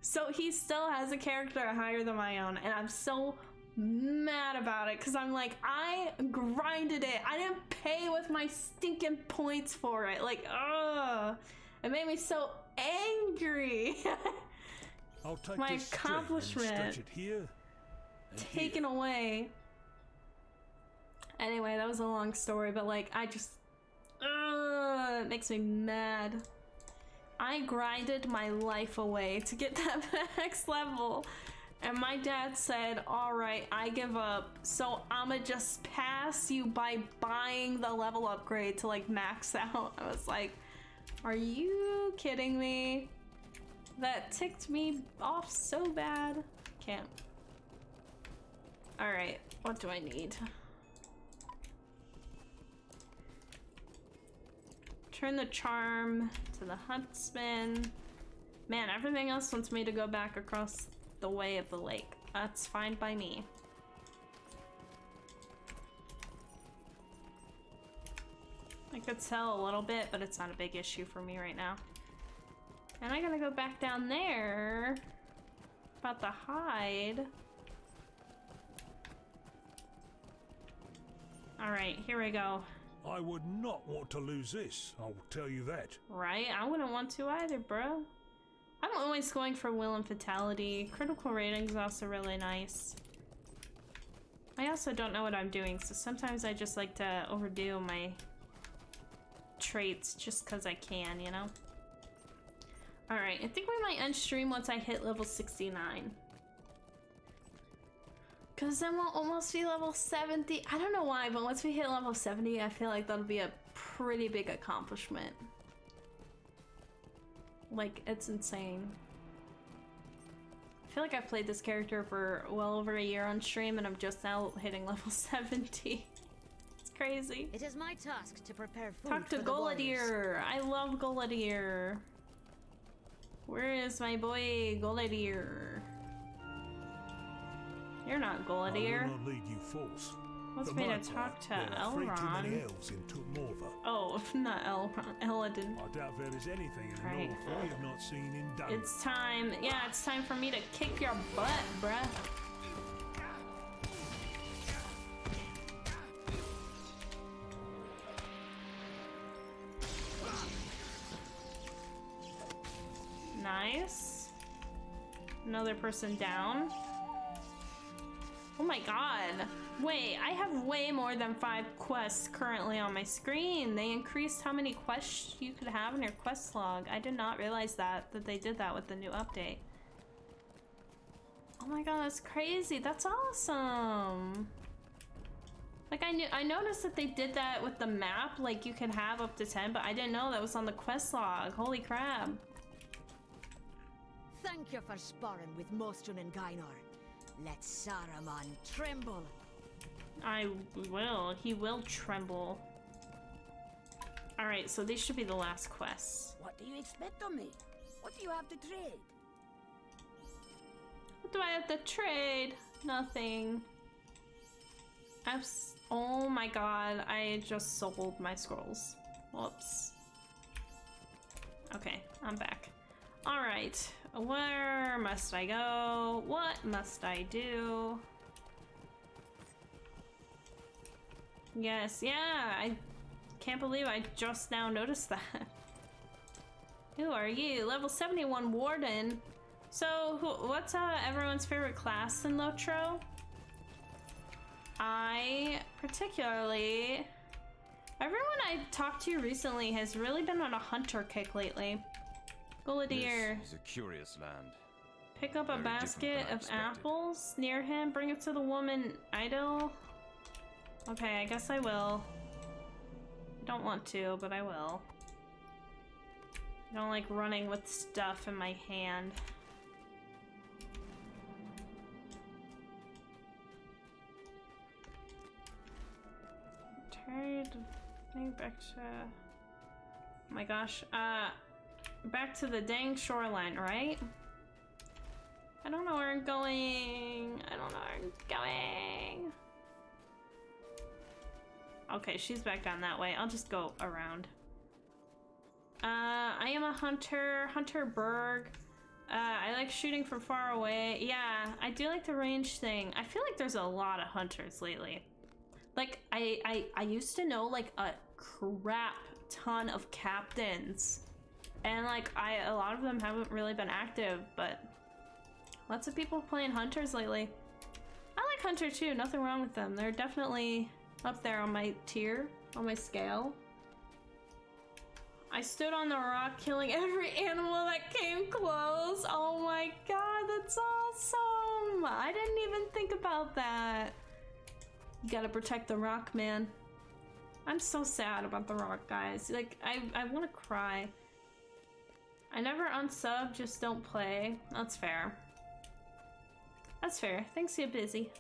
so he still has a character higher than my own, and I'm so mad about it because I'm like, I grinded it, I didn't pay with my stinking points for it. Like, ugh, it made me so angry. I'll take my this accomplishment string and stretch it here and taken here. away. Anyway, that was a long story, but like, I just, it makes me mad. I grinded my life away to get that next level, and my dad said, alright, I give up, so I'ma just pass you by buying the level upgrade to like max out. I was like, are you kidding me? That ticked me off so bad. Can't. Alright, what do I need? Turn the charm to the huntsman. Man, everything else wants me to go back across the way of the lake. That's fine by me. I could sell a little bit, but it's not a big issue for me right now. And I gotta go back down there. About the hide. Alright, here we go. I would not want to lose this, I'll tell you that. Right? I wouldn't want to either, bro. I'm always going for will and fatality. Critical rating is also really nice. I also don't know what I'm doing, so sometimes I just like to overdo my traits just because I can, you know? Alright, I think we might end stream once I hit level 69. Because then we'll almost be level 70. I don't know why, but once we hit level 70, I feel like that'll be a pretty big accomplishment. Like, it's insane. I feel like I've played this character for well over a year on stream, and I'm just now hitting level 70. It's crazy. It is my task to prepare food. Talk to for the warriors. Goladier. I love Goladier. Where is my boy Goladier? You're not Goladier. I will not lead you false. Wants For me my to part, talk to there are 3 too many Elrond. elves in Tutmorva. Oh, not Eladin. I doubt there is anything in the Right. north we have not seen in Dunland. It's time. Yeah, it's time for me to kick your butt, bruh. Nice. Another person down. Oh my god. Wait, I have way more than 5 quests currently on my screen. They increased how many quests you could have in your quest log. I did not realize that they did that with the new update. Oh my god, that's crazy. That's awesome. Like I noticed that they did that with the map, like you could have up to 10, but I didn't know that was on the quest log. Holy crap. Thank you for sparring with Mostyn and Gainor. Let Saruman tremble. I will. He will tremble. Alright, so these should be the last quests. What do you expect of me? What do you have to trade? What do I have to trade? Nothing. Oh my god, I just sold my scrolls. Whoops. Okay, I'm back. Alright, where must I go? What must I do? Yes, yeah, I can't believe I just now noticed that. Who are you? Level 71 Warden. So, what's everyone's favorite class in LOTRO? Everyone I've talked to recently has really been on a hunter kick lately. Gullidir. This is a curious land. Pick up a Very different basket than I of expected. apples near him. Bring it to the woman idol. Okay, I guess I will. I don't want to, but I will. I don't like running with stuff in my hand. Tired of getting back to... Oh my gosh. Back to the dang shoreline, right? I don't know where I'm going. I don't know where I'm going. Okay, she's back down that way. I'll just go around. I am a hunter. Hunter Berg. I like shooting from far away. Yeah, I do like the range thing. I feel like there's a lot of hunters lately. Like, I used to know, like, a crap ton of captains. And, like, a lot of them haven't really been active, but lots of people playing hunters lately. I like hunter, too. Nothing wrong with them. They're definitely up there on my tier, on my scale. I stood on the rock killing every animal that came close. Oh my god, that's awesome! I didn't even think about that. You gotta protect the rock, man. I'm so sad about the rock, guys. Like, I want to cry. I never unsub, just don't play. That's fair. That's fair. Things get busy.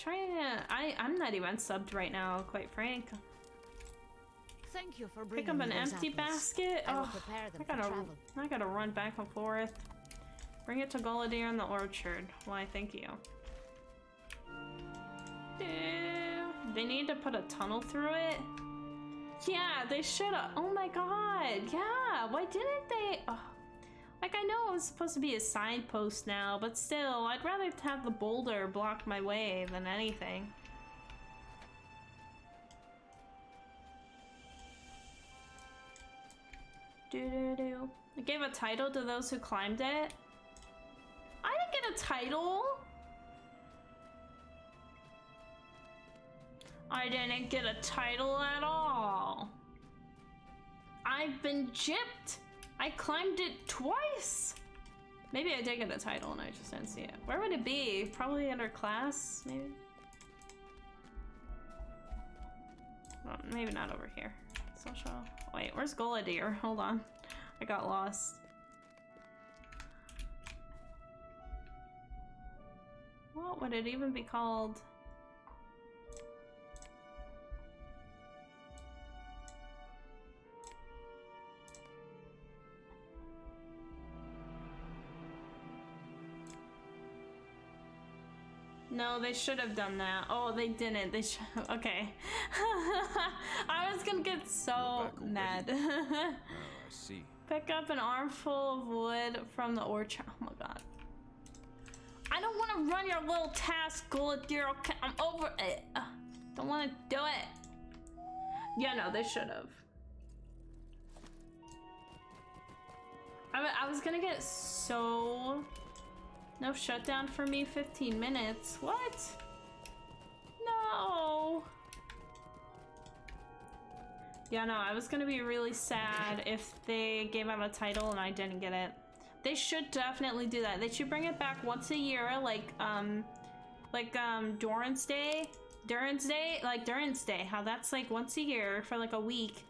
I'm not even subbed right now, quite frank. Thank you for Pick bringing up an me those empty apples. basket. I will Oh, prepare them for travel. I gotta run back and forth. Bring it to Gullidir in the orchard. Why, thank you. They need to put a tunnel through it? Yeah, they should've. Oh my god, yeah, why didn't they? Oh. Like, I know it was supposed to be a signpost now, but still, I'd rather have the boulder block my way than anything. Doo-doo-doo. I gave a title to those who climbed it. I didn't get a title! I didn't get a title at all. I've been gypped! I climbed it twice! Maybe I did get a title and I just didn't see it. Where would it be? Probably under class, maybe? Well, maybe not over here. Social. Wait, where's Gullidir? Hold on. I got lost. What would it even be called? No, they should have done that. Oh, they didn't. They should. Okay. I was gonna get so mad. Oh, I see. Pick up an armful of wood from the orchard. Oh my god. I don't want to run your little task, Gullidir. Okay, I'm over it. Don't want to do it. Yeah, no, they should have. I was gonna get so... No shutdown for me, 15 minutes. What? No. Yeah, no, I was gonna be really sad if they gave out a title and I didn't get it. They should definitely do that. They should bring it back once a year, like Doran's Day. Durance Day, how that's like once a year for like a week.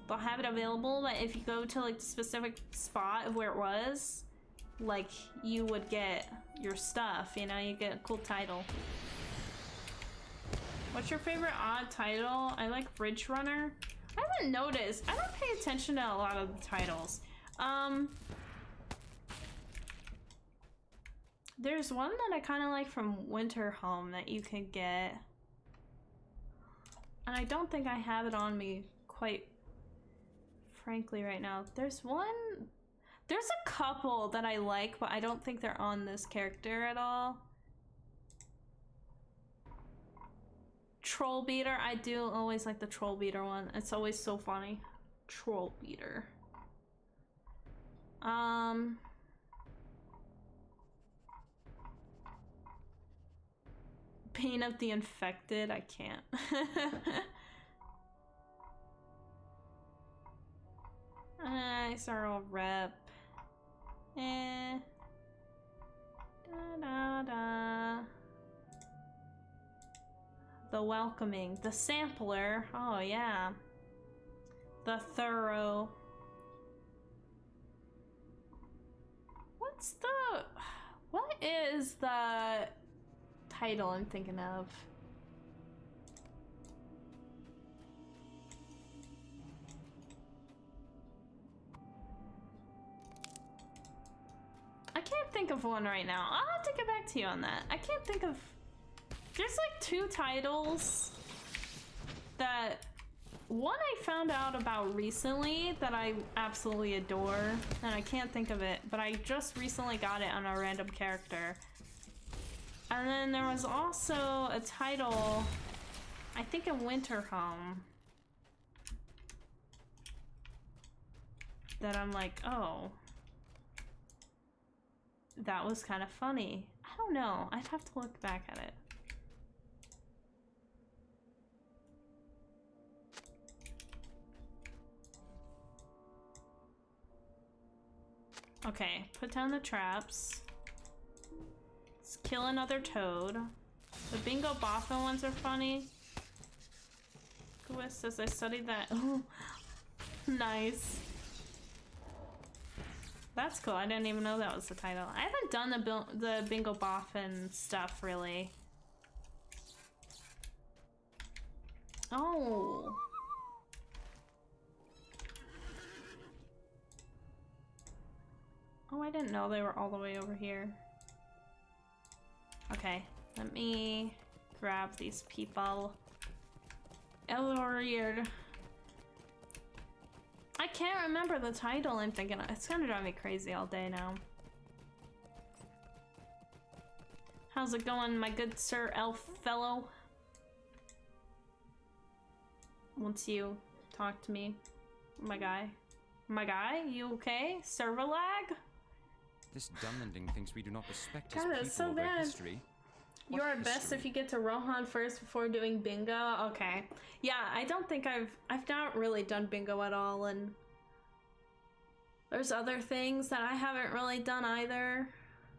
They'll have it available that if you go to like the specific spot of where it was, like you would get your stuff, you know, you get a cool title. What's your favorite odd title? I like Bridge Runner. I haven't noticed. I don't pay attention to a lot of the titles. There's one that I kind of like from Winterhome that you could get. And I don't think I have it on me quite frankly right now. There's a couple that I like, but I don't think they're on this character at all. Troll Beater, I do always like the Troll Beater one. It's always so funny. Troll Beater. Pain of the Infected, I can't. Sorrow Rep. Da da da. The Welcoming. The Sampler. Oh yeah. The Thorough. What is the title I'm thinking of? I can't think of one right now. I'll have to get back to you on that. I can't think of... There's like 2 titles that... One I found out about recently that I absolutely adore, and I can't think of it, but I just recently got it on a random character. And then there was also a title, I think in Winterhome, that I'm like, oh, that was kind of funny. I don't know, I'd have to look back at it. Okay, put down the traps. Let's kill another toad. The Bingo Boffin ones are funny. Gua says I studied that. Oh, nice. That's cool. I didn't even know that was the title. I haven't done the Bingo Boffin stuff really. Oh. Oh, I didn't know they were all the way over here. Okay, let me grab these people. Eloriard. I can't remember the title I'm thinking of. It's gonna drive me crazy all day now. How's it going, my good Sir Elf fellow? Once you talk to me, my guy. My guy, you okay? Server lag? This Dunlanding thinks we do not respect his God, people that's so or their bad. history. You're What at best history? if you get to Rohan first before doing bingo. Okay. Yeah, I don't think I've not really done bingo at all, and there's other things that I haven't really done either,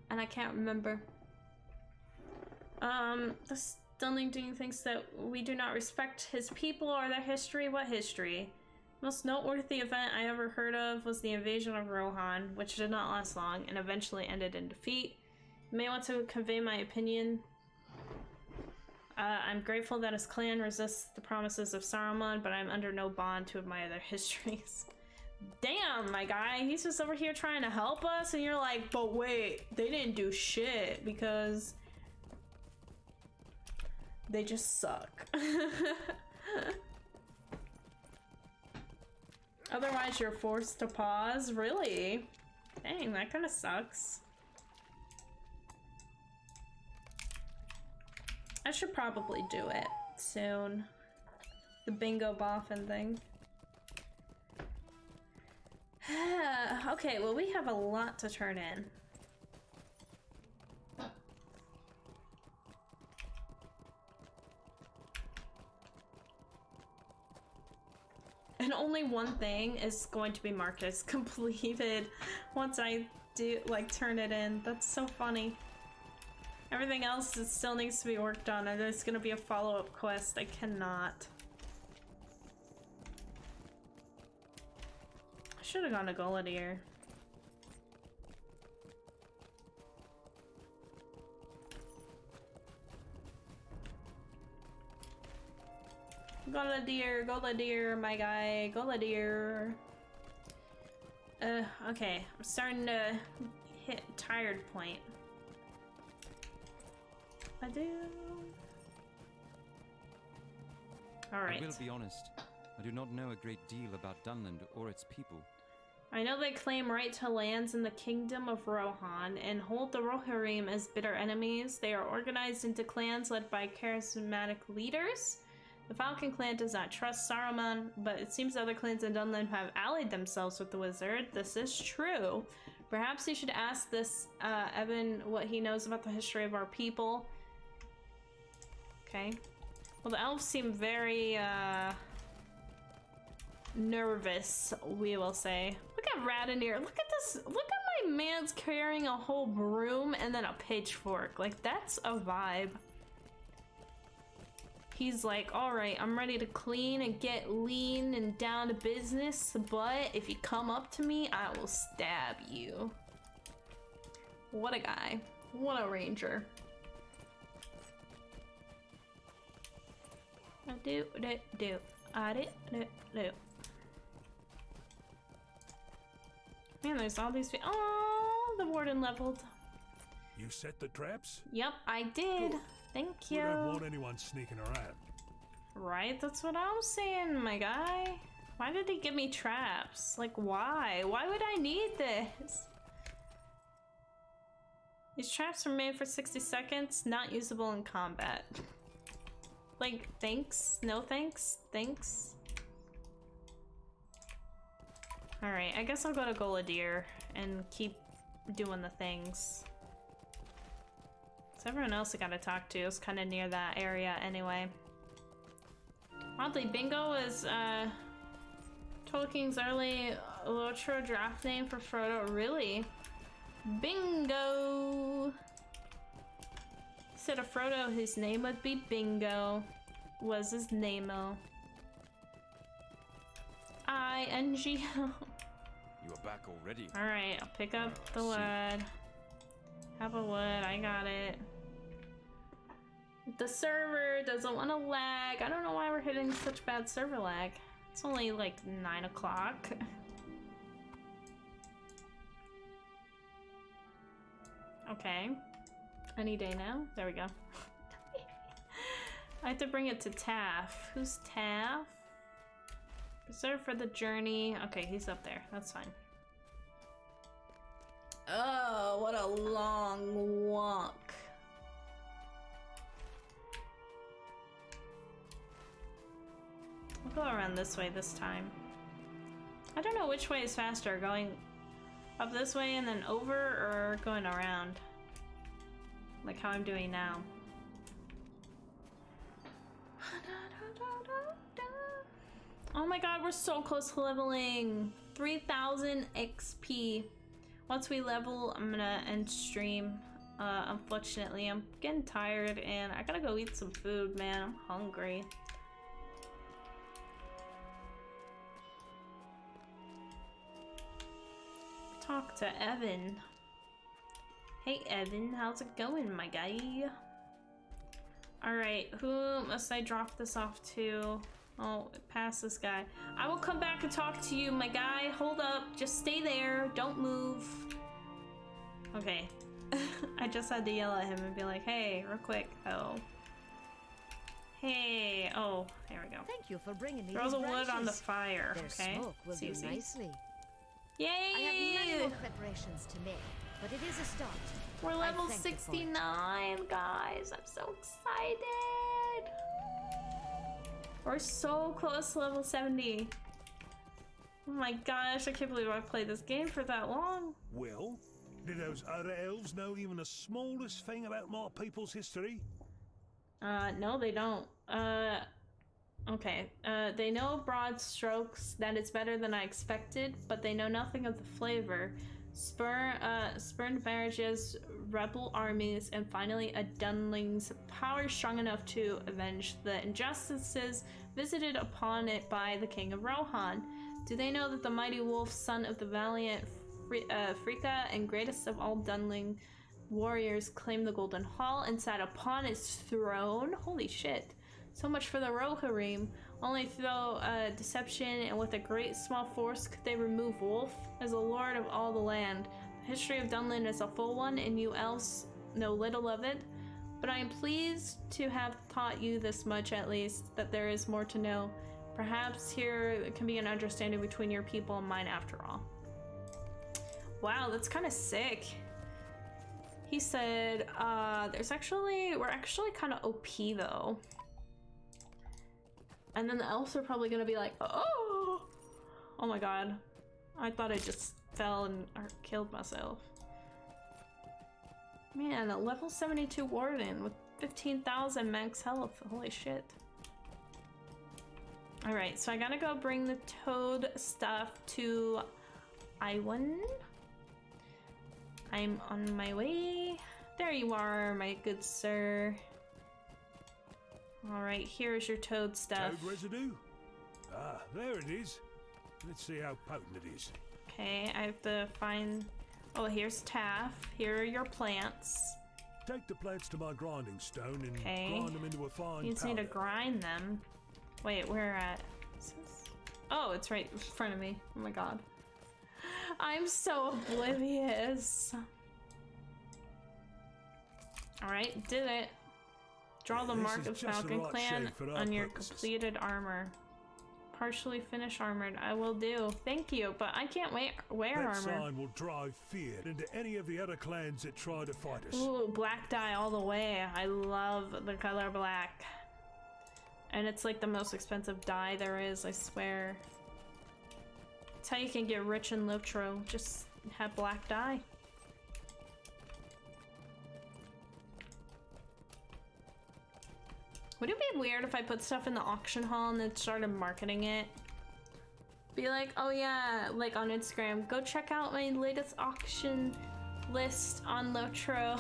and I can't remember. This Dunlanding thinks that we do not respect his people or their history. What history? Most noteworthy event I ever heard of was the invasion of Rohan, which did not last long and eventually ended in defeat. You may want to convey my opinion. I'm grateful that his clan resists the promises of Saruman, but I'm under no bond to admire their histories. Damn, my guy, he's just over here trying to help us, and you're like, but wait, they didn't do shit, because They just suck. Otherwise, you're forced to pause? Really? Dang, that kind of sucks. I should probably do it soon. The bingo boffin thing. Okay, well, we have a lot to turn in. And only one thing is going to be marked as completed once I do, like, turn it in. That's so funny. Everything else still needs to be worked on, and there's gonna be a follow-up quest. I cannot. I should have gone to Goladier. Goladier, Goladier, my guy, Goladier. Okay, I'm starting to hit tired point. I do. Alright. I will be honest. I do not know a great deal about Dunland or its people. I know they claim right to lands in the kingdom of Rohan and hold the Rohirrim as bitter enemies. They are organized into clans led by charismatic leaders. The Falcon clan does not trust Saruman, but it seems other clans in Dunland have allied themselves with the wizard. This is true. Perhaps you should ask this Evan what he knows about the history of our people. Okay. Well, the elves seem very nervous, we will say. Look at Radonir. Look at this. Look at my man's carrying a whole broom and then a pitchfork. Like, that's a vibe. He's like, all right, I'm ready to clean and get lean and down to business, but if you come up to me, I will stab you. What a guy. What a ranger. I do. Man, there's all these people. Oh, the warden leveled. You set the traps? Yep, I did. Good. Thank you. We don't want anyone sneaking around. Right, that's what I'm saying, my guy. Why did he give me traps? Like, why? Why would I need this? These traps were made for 60 seconds, not usable in combat. Like, thanks? No thanks? Thanks? Alright, I guess I'll go to Goladier and keep doing the things. So everyone else I gotta talk to is kind of near that area anyway. Oddly, Bingo is Tolkien's early LOTRO draft name for Frodo. Really? Bingo! He said of Frodo his name would be Bingo. Was his name-o. I-N-G-O. You are back already. Alright, I'll pick up the wood. Have a wood, I got it. The server doesn't want to lag. I don't know why we're hitting such bad server lag. It's only like 9 o'clock. Okay. Any day now? There we go. I have to bring it to Taff. Who's Taff? Reserved for the journey. Okay, he's up there. That's fine. Oh, what a long walk. We'll go around this way this time. I don't know which way is faster, going up this way and then over, or going around. Like how I'm doing now. Oh my god, we're so close to leveling. 3,000 XP. Once we level, I'm gonna end stream. Unfortunately, I'm getting tired and I gotta go eat some food, man. I'm hungry. Talk to Evan. Hey Evan, how's it going, my guy? Alright, who must I drop this off to? Oh, past this guy. I will come back and talk to you, my guy. Hold up, just stay there. Don't move. Okay. I just had to yell at him and be like, hey, real quick. Oh. Hey, oh, there we go. Thank you for bringing me Throw these the branches. wood on the fire, Their okay? smoke will It's do easy. nicely. Yay! I have many more preparations to make, but it is a start. We're level thank you for it. 69, guys. I'm so excited. We're so close to level 70. Oh my gosh, I can't believe I've played this game for that long. Well, do those other elves know even the smallest thing about my people's history? No, they don't. Okay. They know broad strokes that it's better than I expected, but they know nothing of the flavor. Spurned marriages, rebel armies, and finally a Dunling's power strong enough to avenge the injustices visited upon it by the King of Rohan. Do they know that the mighty wolf, son of the valiant Frika and greatest of all Dunling warriors, claimed the Golden Hall and sat upon its throne? Holy shit. So much for the Rohirrim. Only through deception and with a great small force could they remove Wolf as the lord of all the land. The history of Dunland is a full one, and you elves know little of it. But I am pleased to have taught you this much at least, that there is more to know. Perhaps here can be an understanding between your people and mine after all. Wow, that's kind of sick. He said, we're actually kind of OP though. And then the elves are probably gonna be like, oh my god. I thought I just fell and killed myself. Man, a level 72 warden with 15,000 max health. Holy shit. Alright, so I gotta go bring the toad stuff to Iwan. I'm on my way. There you are, my good sir. Alright, here's your toad stuff. Toad residue? Ah, there it is. Let's see how potent it is. Okay, I have to find... Oh, here's Taff. Here are your plants. Take the plants to my grinding stone and Okay. grind them into a fine You just need to powder. grind them. Wait, where at? Is this... Oh, it's right in front of me. Oh my god. I'm so oblivious. Alright, did it. Draw the This mark is of just the Falcon right Clan shape for our on your purposes. completed armor. Partially finished armored. I will do. Thank you, but I can't wear That armor. sign will drive fear into any of the other clans that try to fight us. Ooh, black dye all the way. I love the color black. And it's like the most expensive dye there is, I swear. It's how you can get rich in LOTRO. Just have black dye. Would it be weird if I put stuff in the auction hall and then started marketing it? Be like, oh yeah, like on Instagram, go check out my latest auction list on LOTRO.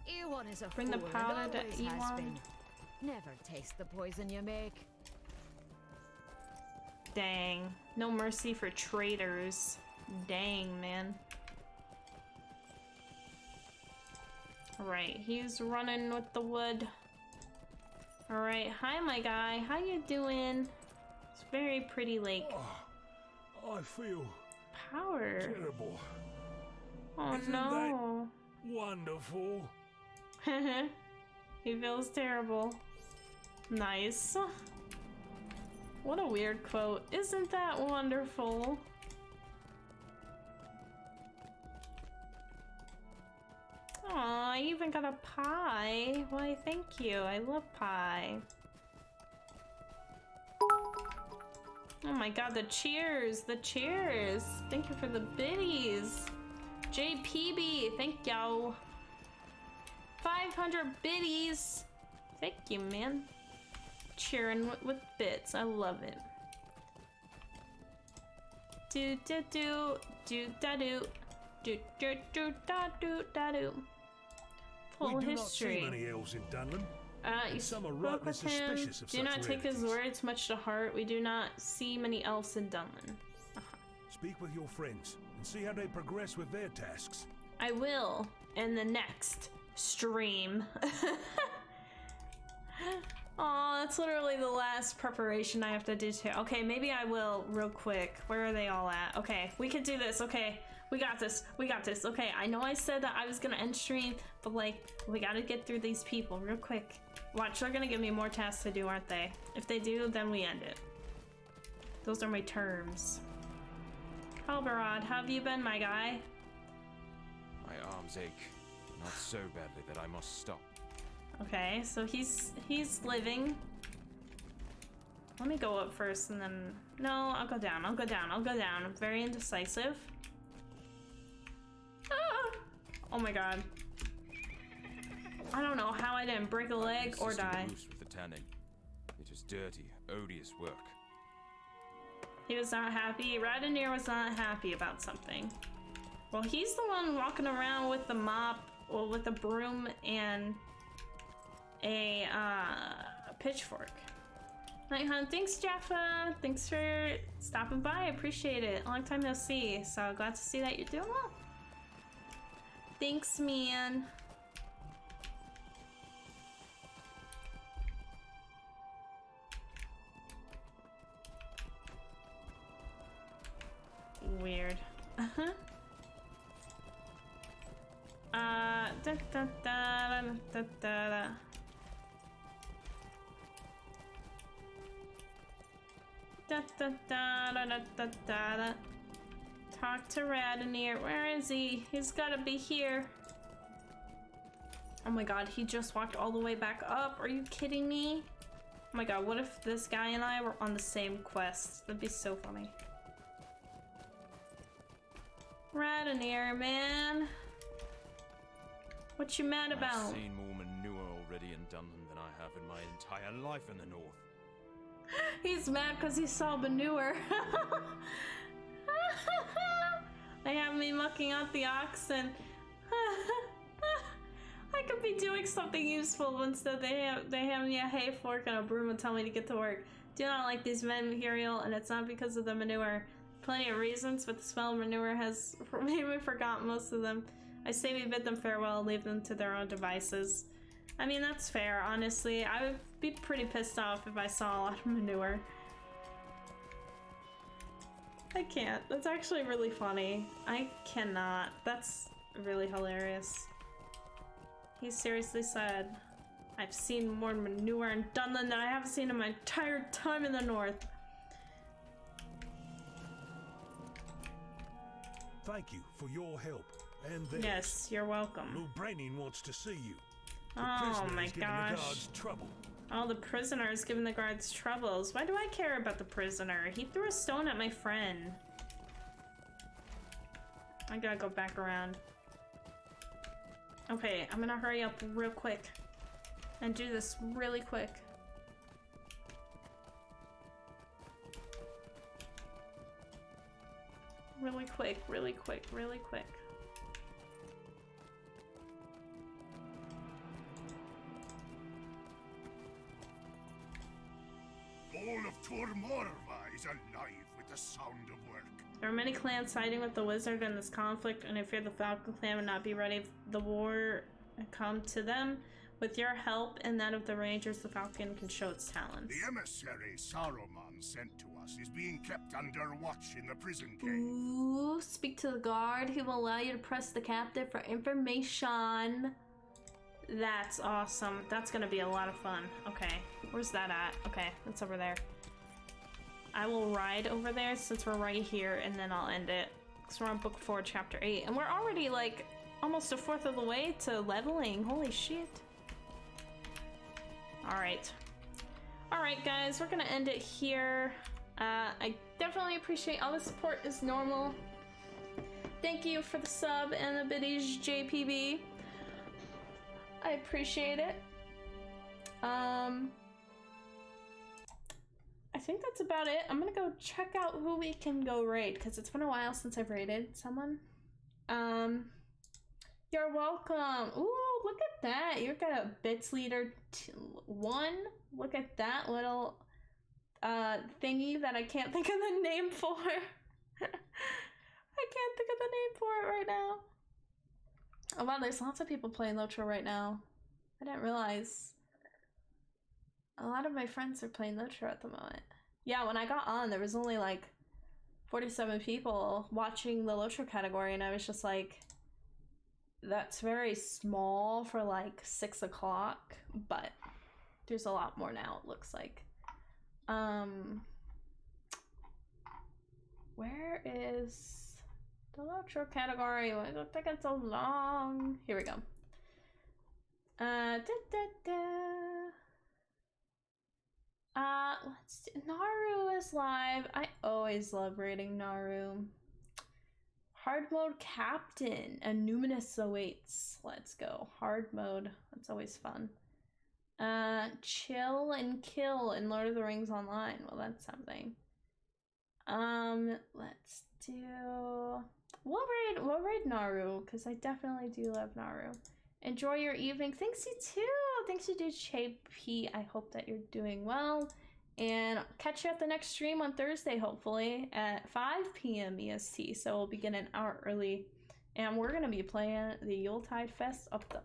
Ewan is a Bring the fool powder and to always has Ewan. been. Never taste the poison you make. Dang. No mercy for traitors. Dang, man. Alright, he's running with the wood. Alright, hi my guy. How you doing? It's a very pretty lake. Oh, I feel Power. terrible. Oh Isn't no. Wonderful. He feels terrible. Nice. What a weird quote. Isn't that wonderful? Aw, I even got a pie. Why, thank you. I love pie. Oh my god, the cheers! The cheers! Thank you for the biddies! JPB, thank you! 500 biddies! Thank you, man. Cheering with bits. I love it. Do do do do da do do do do da do da do. Full We do history. not see many elves in Dunland. You and some are spoke rightly with him. suspicious of Do such not take his rarities. words much to heart. We do not see many elves in Dunland. Speak with your friends and see how they progress with their tasks. I will in the next stream. Oh, that's literally the last preparation I have to do too. Okay, maybe I will real quick. Where are they all at? Okay, we can do this. Okay, We got this. We got this. Okay, I know I said that I was gonna end stream, but like, we gotta get through these people real quick. Watch, they're gonna give me more tasks to do, aren't they? If they do, then we end it. Those are my terms. Halbarad, how have you been, my guy? My arms ache. Not so badly that I must stop. Okay, so he's living. Let me go up first and then... No, I'll go down. I'll go down. I'll go down. I'm very indecisive. Ah! Oh my god. I don't know how I didn't break a leg or die. With the tanning. It is dirty, odious work. He was not happy. Radonir was not happy about something. Well, he's the one walking around with the mop, well, with a broom and a pitchfork. Night Hunt, thanks Jaffa. Thanks for stopping by. I appreciate it. Long time no see. So glad to see that you're doing well. Thanks, man. Weird. Uh-huh. Da da da da da da. Da da da da da da da. Talk to Radonir. Where is he? He's gotta be here. Oh my god, he just walked all the way back up. Are you kidding me? Oh my god, what if this guy and I were on the same quest? That'd be so funny. Radonir, man. What you mad about? I've seen more manure already in Dunland than I have in my entire life in the north. He's mad because he saw manure. They have me mucking out the oxen. I could be doing something useful instead they have me a hay fork and a broom and tell me to get to work. Do not like these men, Imperial, and it's not because of the manure. Plenty of reasons, but the smell of manure has made me forget most of them. I say we bid them farewell and leave them to their own devices. I mean, that's fair, honestly. I would be pretty pissed off if I saw a lot of manure. I can't. That's actually really funny. I cannot. That's really hilarious. He seriously said, I've seen more manure in Dunland than I have seen in my entire time in the north. Thank you for your help and theirs. Yes, you're welcome. Lord Brainin wants to see you. The Oh prisoner my is giving gosh. the guards trouble. Oh, the prisoner is giving the guards troubles. Why do I care about the prisoner? He threw a stone at my friend. I gotta go back around. Okay, I'm gonna hurry up real quick and do this really quick. Really quick, really quick, really quick. All of Tormorva is alive with the sound of work. There are many clans siding with the wizard in this conflict, and I fear the Falcon clan would not be ready if the war come to them. With your help and that of the Rangers, the Falcon can show its talents. The emissary Saruman sent to us is being kept under watch in the prison cave. Ooh, speak to the guard. He will allow you to press the captive for information. That's awesome. That's gonna be a lot of fun. Okay, where's that at? Okay, it's over there. I will ride over there since we're right here, and then I'll end it. Because we're on book 4, chapter 8. And we're already, like, almost a fourth of the way to leveling. Holy shit. Alright. Alright, guys, we're gonna end it here. I definitely appreciate all the support as normal. Thank you for the sub and the biddies, JPB. I appreciate it. I think that's about it. I'm gonna go check out who we can go raid, because it's been a while since I've raided someone. You're welcome. Ooh, look at that. You've got a Bits Leader 1. Look at that little thingy that I can't think of the name for. I can't think of the name for it right now. Oh wow, there's lots of people playing LOTRO right now. I didn't realize. A lot of my friends are playing LOTRO at the moment. Yeah, when I got on, there was only like 47 people watching the LOTRO category, and I was just like, that's very small for like 6 o'clock, but there's a lot more now, it looks like. Where is the LOTRO category? Why is it taking so long? Here we go. Let's see. Naru is live. I always love rating Naru. Hard mode captain. A numinous awaits. Let's go. Hard mode. That's always fun. Chill and kill in Lord of the Rings Online. Well, that's something. Let's do. We'll raid Naru because I definitely do love Naru. Enjoy your evening. Thanks you too. Thanks you, dude. P. I hope that you're doing well. And catch you at the next stream on Thursday, hopefully, at 5 p.m. EST. So we'll begin an hour early. And we're going to be playing the Yuletide Fest up the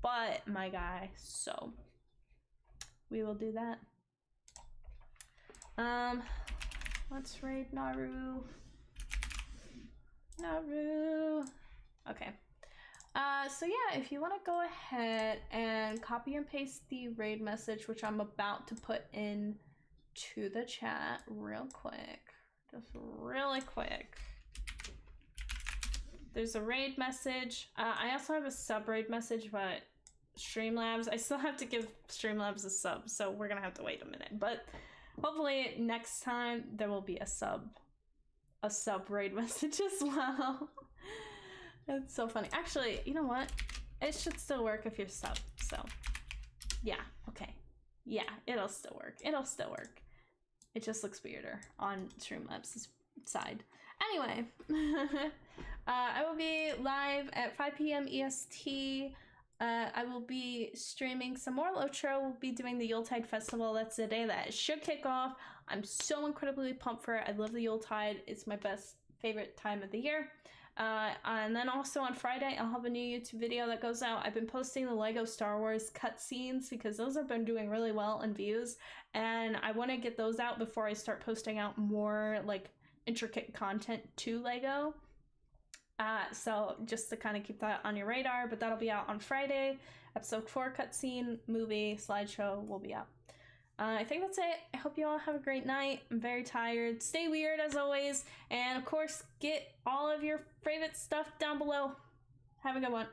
butt, my guy. So we will do that. Let's raid Naru. Naru. Okay. So yeah, if you want to go ahead and copy and paste the raid message, which I'm about to put in to the chat real quick, just really quick. There's a raid message. I also have a sub raid message, but Streamlabs, I still have to give Streamlabs a sub, so we're gonna have to wait a minute. But hopefully next time there will be a sub raid message as well. That's so funny. Actually, you know what? It should still work if you're sub. So, yeah. Okay. Yeah, it'll still work. It'll still work. It just looks weirder on Streamlabs' side. Anyway, I will be live at 5 p.m. EST. I will be streaming some more LOTRO. We'll be doing the Yuletide Festival. That's the day that it should kick off. I'm so incredibly pumped for it. I love the Yuletide. It's my favorite time of the year. And then also on Friday, I'll have a new YouTube video that goes out. I've been posting the Lego Star Wars cutscenes because those have been doing really well in views. And I want to get those out before I start posting out more like intricate content to Lego. So just to kind of keep that on your radar, but that'll be out on Friday. Episode 4 cutscene, movie, slideshow will be out. I think that's it. I hope you all have a great night. I'm very tired. Stay weird as always. And of course, get all of your favorite stuff down below. Have a good one.